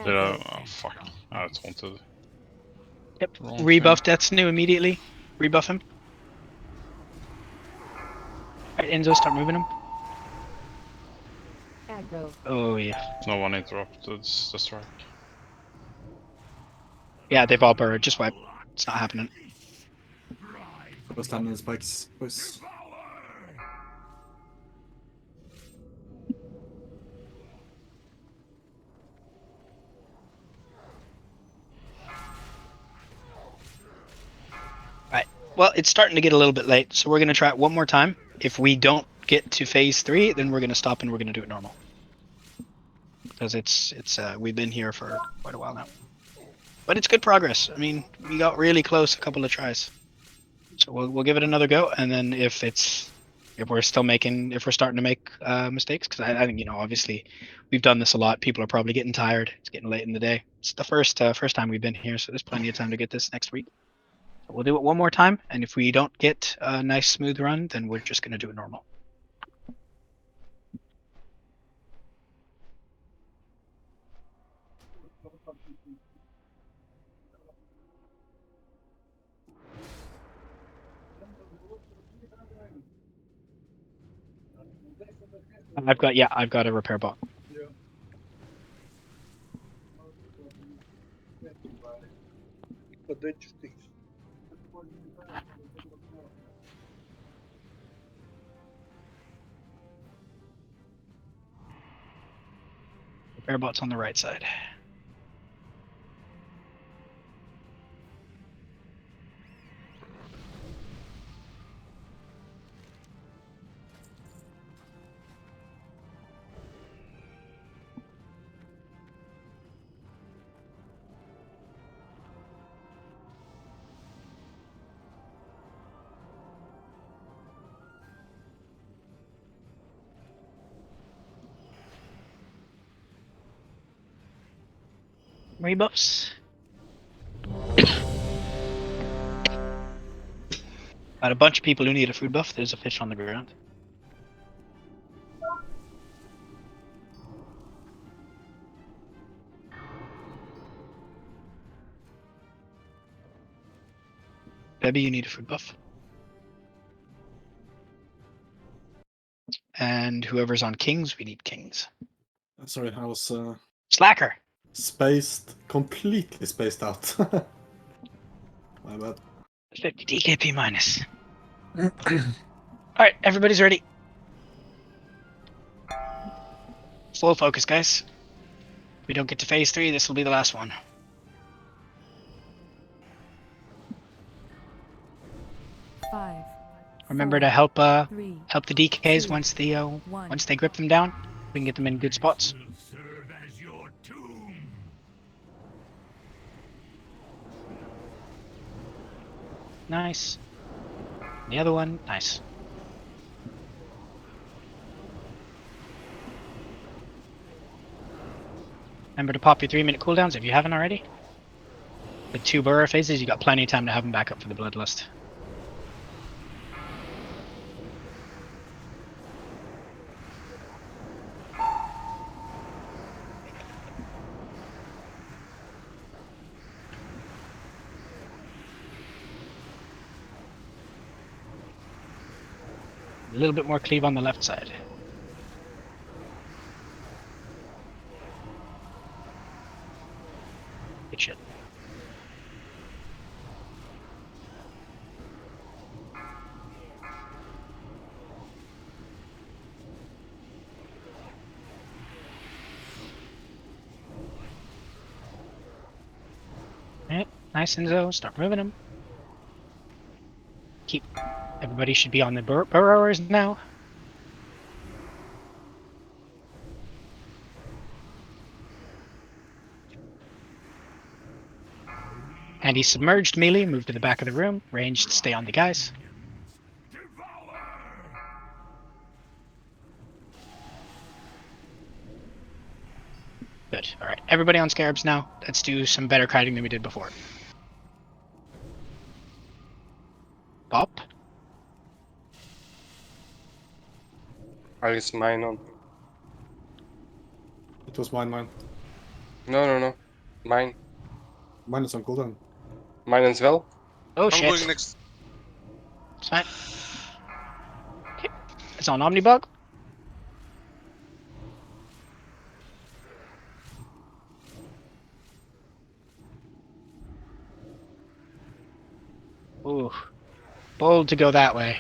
Did I? Oh, fuck. I taunted. Yep. Wrong Rebuff thing. Death's new immediately. Rebuff him. Alright, Enzo, start moving him. Oh, yeah. No one interrupted the strike. Yeah, they've all burrowed. Just wipe. It's not happening. Go stand on the spikes, boys. Right. Well, it's starting to get a little bit late, so we're going to try it one more time. If we don't get to phase 3, then we're going to stop and we're going to do it normal. Because we've been here for quite a while now. But it's good progress. I mean, we got really close a couple of tries. So we'll give it another go, and then if we're starting to make mistakes, because I think, obviously we've done this a lot. People are probably getting tired. It's getting late in the day. It's the first time we've been here, so there's plenty of time to get this next week. So we'll do it one more time, and if we don't get a nice smooth run, then we're just going to do it normal. I've got a repair bot. Repair bot's on the right side. Rebuffs. Got a bunch of people who need a food buff. There's a fish on the ground. Debbie, you need a food buff. And whoever's on kings, we need kings. Sorry, I was Slacker. Completely spaced out. My bad. 50 DKP minus. Alright, everybody's ready. Full focus, guys. If we don't get to phase 3, this will be the last one. Five. Remember to help the DKs once they grip them down. We can get them in good spots. Nice. The other one, nice. Remember to pop your 3-minute cooldowns if you haven't already. With 2 burrow phases, you got plenty of time to have them back up for the bloodlust. A little bit more cleave on the left side. Good shit. Alright, nice Enzo, start moving them. Everybody should be on the burrowers now. And he's submerged melee, move to the back of the room, ranged, stay on the guys. Good. All right, everybody on Scarabs now. Let's do some better kiting than we did before. Pop. I'll use mine on. It was mine. No. Mine. Mine is on cooldown. Mine as well? Oh, I'm shit. going next. It's fine. Okay. It's on Omnibug. Ooh. Bold to go that way.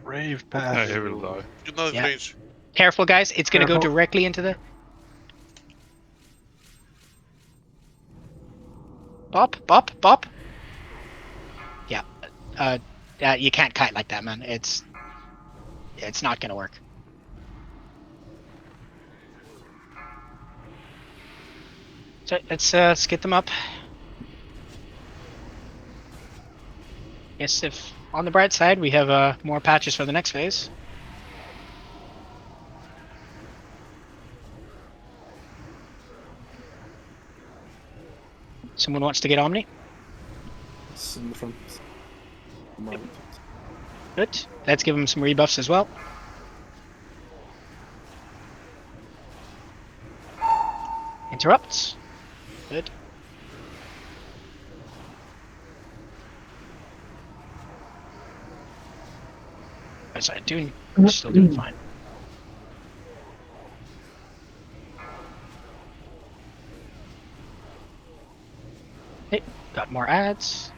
Brave path. Yeah, he will die. Good night, Yeah. range. Careful, guys. It's going to go Careful. directly into the... Bop. Yeah. You can't kite like that, man. It's not going to work. So let's get them up. Yes, if on the bright side, we have more patches for the next phase. Someone wants to get Omni? It's in the front. Good. Let's give him some rebuffs as well. Interrupts. Good. Sorry, still doing fine. Hey, got more ads.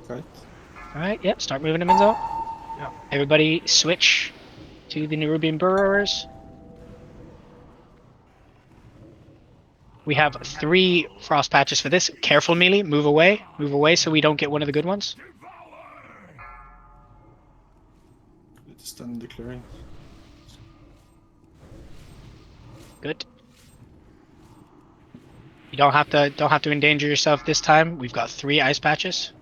Right. Alright, yep, start moving them in zone. Yeah. Everybody switch to the Nerubian Burrowers. We have 3 frost patches for this. Careful, melee. Move away so we don't get one of the good ones. It's done declaring. Good. You don't have to endanger yourself this time. We've got 3 ice patches.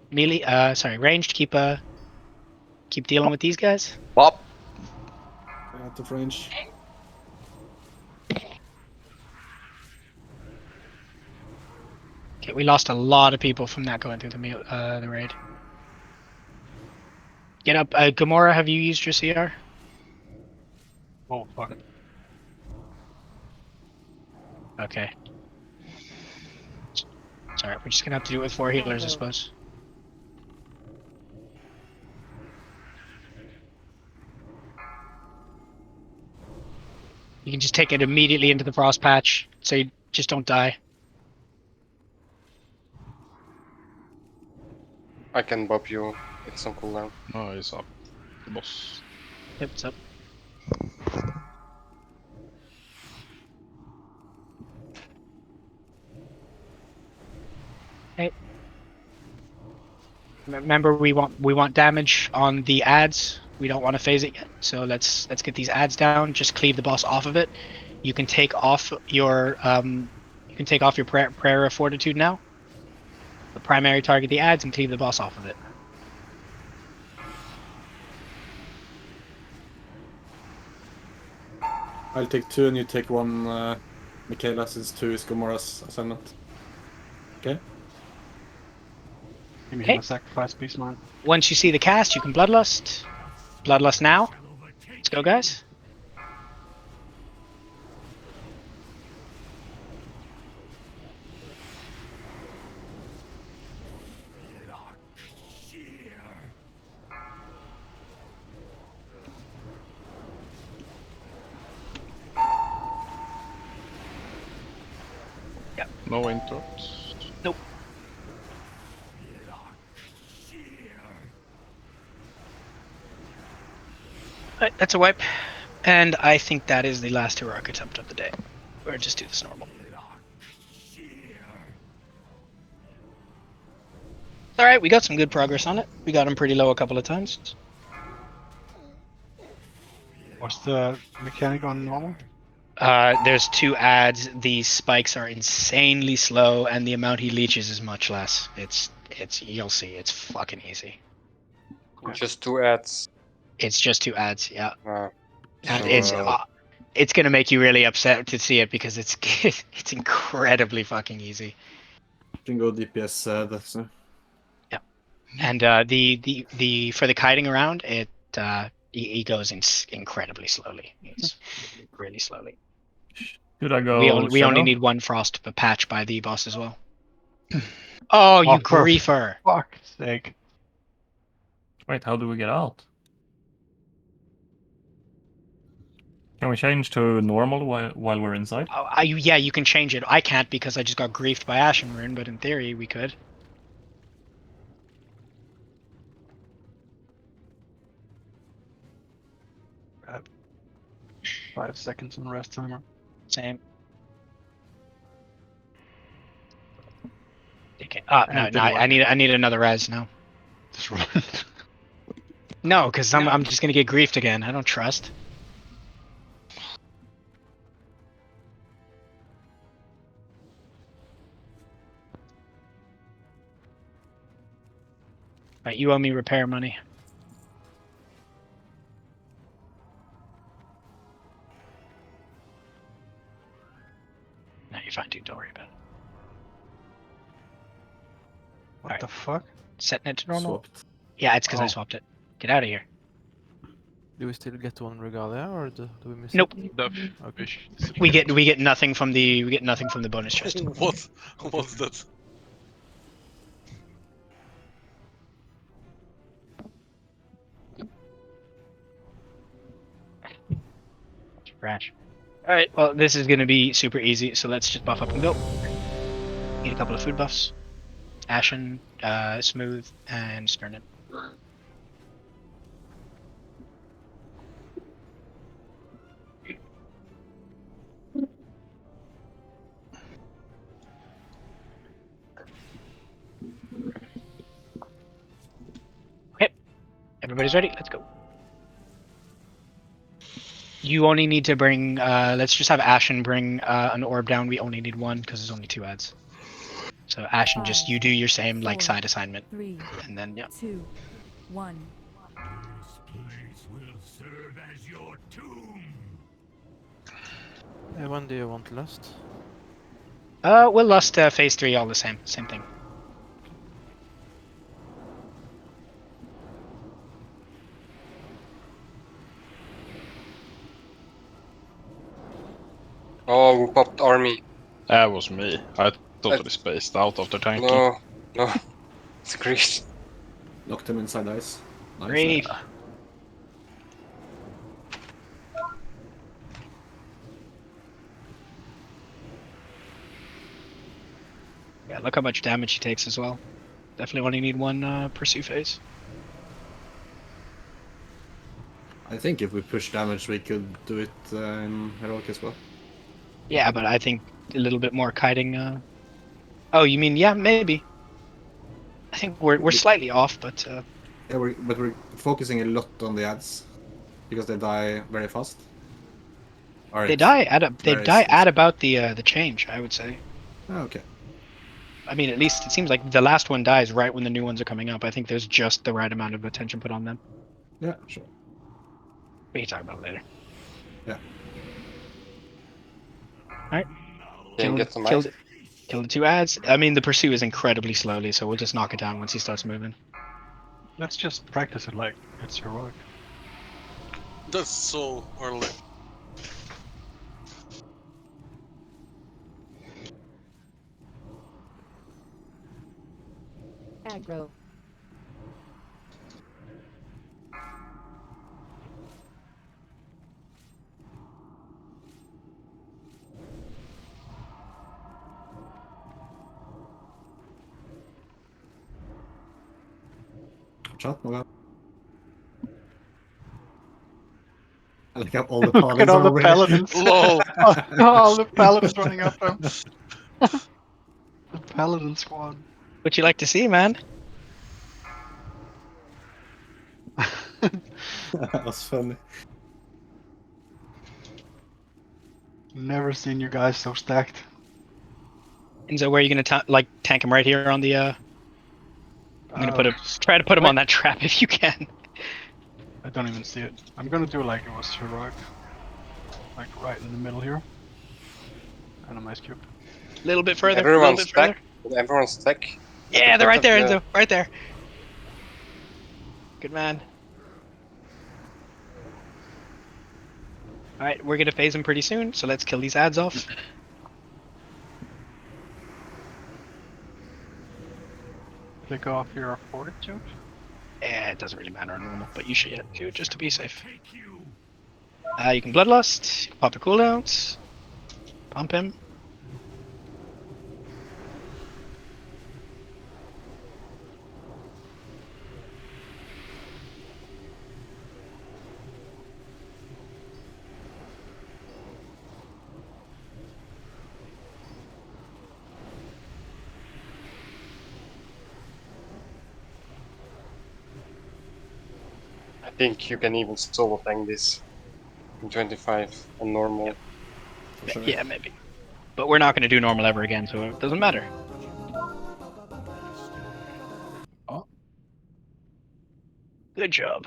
Melee, ranged. Keep dealing with these guys. Bop. Out of range. Okay, we lost a lot of people from that going through the raid. Get up, Gamora. Have you used your CR? Oh fuck. Okay. Sorry, we're just gonna have to do it with 4 healers, I suppose. You can just take it immediately into the frost patch, so you just don't die. I can bop you. It's on cooldown. No, he's up. The boss. Yep, it's up. Hey. Remember, we want damage on the ads. We don't want to phase it yet, so let's get these ads down. Just cleave the boss off of it. You can take off your prayer of fortitude now. The primary target the ads and cleave the boss off of it. I'll take 2 and you take 1, Michaela, since 2 is Gamora's assignment. Okay? Give me Okay. a sacrifice piece, man. Once you see the cast, you can Bloodlust. Bloodlust now. Let's go, guys. No interrupts. Nope. Alright, that's a wipe. And I think that is the last heroic attempt of the day. Or just do this normal. Alright, we got some good progress on it. We got him pretty low a couple of times. What's the mechanic on normal? There's 2 ads. The spikes are insanely slow, and the amount he leeches is much less. It's You'll see, it's fucking easy. Just 2 ads. It's just 2 ads, yeah. And So, it's gonna make you really upset to see it because it's it's incredibly fucking easy. You can go DPS. That's Yeah. And the for the kiting around, he goes incredibly slowly. It's really slowly. Should I go We only Shadow? need 1 frost patch by the boss as well. Oh, you for griefer! fuck's sake. Wait, how do we get out? Can we change to normal while we're inside? Oh, yeah, you can change it. I can't because I just got griefed by Ashen Rune, but in theory we could. Got 5 seconds on rest timer. Same. Okay. No, I need another res now. Just run. No, because I'm just gonna get griefed again. I don't trust. Right, you owe me repair money. No, you're fine, dude. Don't worry about it. What the fuck? Setting it to normal. Swapped. Yeah, it's because I swapped it. Get out of here. Do we still get 1 regalia, or do we miss Nope. it? The Okay. fish We get nothing from the bonus chest. What's that? Trash. Alright, well, this is going to be super easy, so let's just buff up and go. Need a couple of food buffs. Ashen, Smooth, and Sternin. Okay, everybody's ready? Let's go. You only need to bring, let's just have Ashen bring an orb down. We only need 1 because there's only 2 ads. So Ashen, just you do your same like side assignment, 3, and then yeah. 2, 1. This place will serve as your tomb. When do you want lust? We'll lust phase 3 all the same thing. oh, who popped army? That was me. I totally spaced out after tanking. No, it's Greece. Knocked him inside ice. Nice. Grief. Yeah, look how much damage he takes as well. Definitely only need 1 pursue phase. I think if we push damage, we could do it in heroic as well. Yeah, but I think a little bit more kiting. Oh, you mean yeah, maybe. I think we're slightly off, but yeah, we're focusing a lot on the ads because they die very fast. they die at about the change, I would say. Oh, okay. I mean, at least it seems like the last one dies right when the new ones are coming up. I think there's just the right amount of attention put on them. Yeah, sure. We can talk about it later. Yeah. Alright. Kill the 2 ads. I mean, the pursue is incredibly slowly, so we'll just knock it down once he starts moving. Let's just practice it like it's heroic. That's so early. Aggro. Chat, no. I like how all the Look at all the paladins. paladins. all the paladins running up them. The paladin squad. What you like to see, man? That's funny. Never seen you guys so stacked. Enzo, where are you gonna tank him right here on the I'm gonna try to put him on that trap if you can. I don't even see it. I'm gonna do like it was heroic. Like right in the middle here. And a ice cube. A little bit further. Everyone's stuck. Everyone's stuck. Yeah, they're right there, Enzo. Right there. Good man. Alright, we're gonna phase him pretty soon, so let's kill these ads off. Click off your fortitude. Yeah, it doesn't really matter on normal, but you should do it just to be safe. You can Bloodlust, pop the cooldowns, pump him. I think you can even solo tank this in 25 on normal. Yep. Yeah, maybe. But we're not going to do normal ever again, so it doesn't matter. Oh. Good job.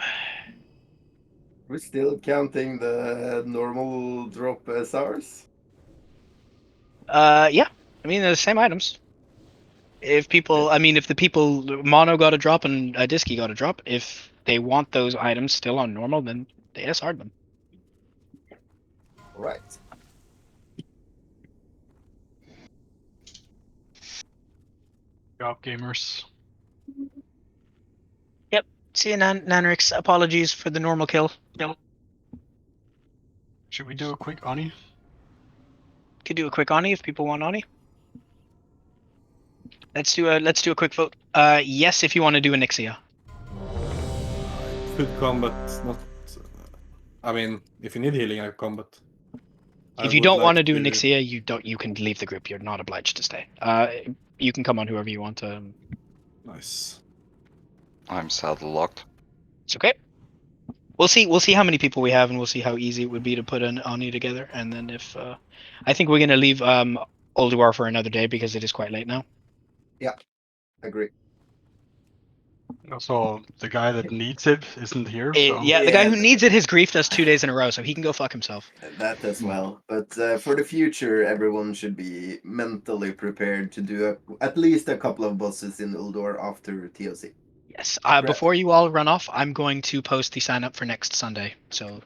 We're still counting the normal drop SRs? Yeah. I mean, they're the same items. If people, I mean, if the people mono got a drop and a disky got a drop, if they want those items still on normal, then they SR'd them. Right. Good job, gamers. Yep. See you, Nanrix. Apologies for the normal kill. Should we do a quick Oni? Could do a quick Oni if people want Oni. Let's do a quick vote. Yes, if you want to do a Nixia. Could combat, not. I mean, if you need healing, I combat. If you don't want to do Nixia, you can leave the group. You're not obliged to stay. You can come on whoever you want. Nice. I'm saddle locked. It's okay. We'll see how many people we have, and we'll see how easy it would be to put an Oni together. And then if I think we're gonna leave Ulduar for another day because it is quite late now. Yeah, agree. Also, the guy that needs it isn't here. So. Yeah, the guy who needs it has griefed us 2 days in a row, so he can go fuck himself. That as well. But for the future, everyone should be mentally prepared to do at least a couple of bosses in Ulduar after TOC. Yes. Before you all run off, I'm going to post the sign up for next Sunday. So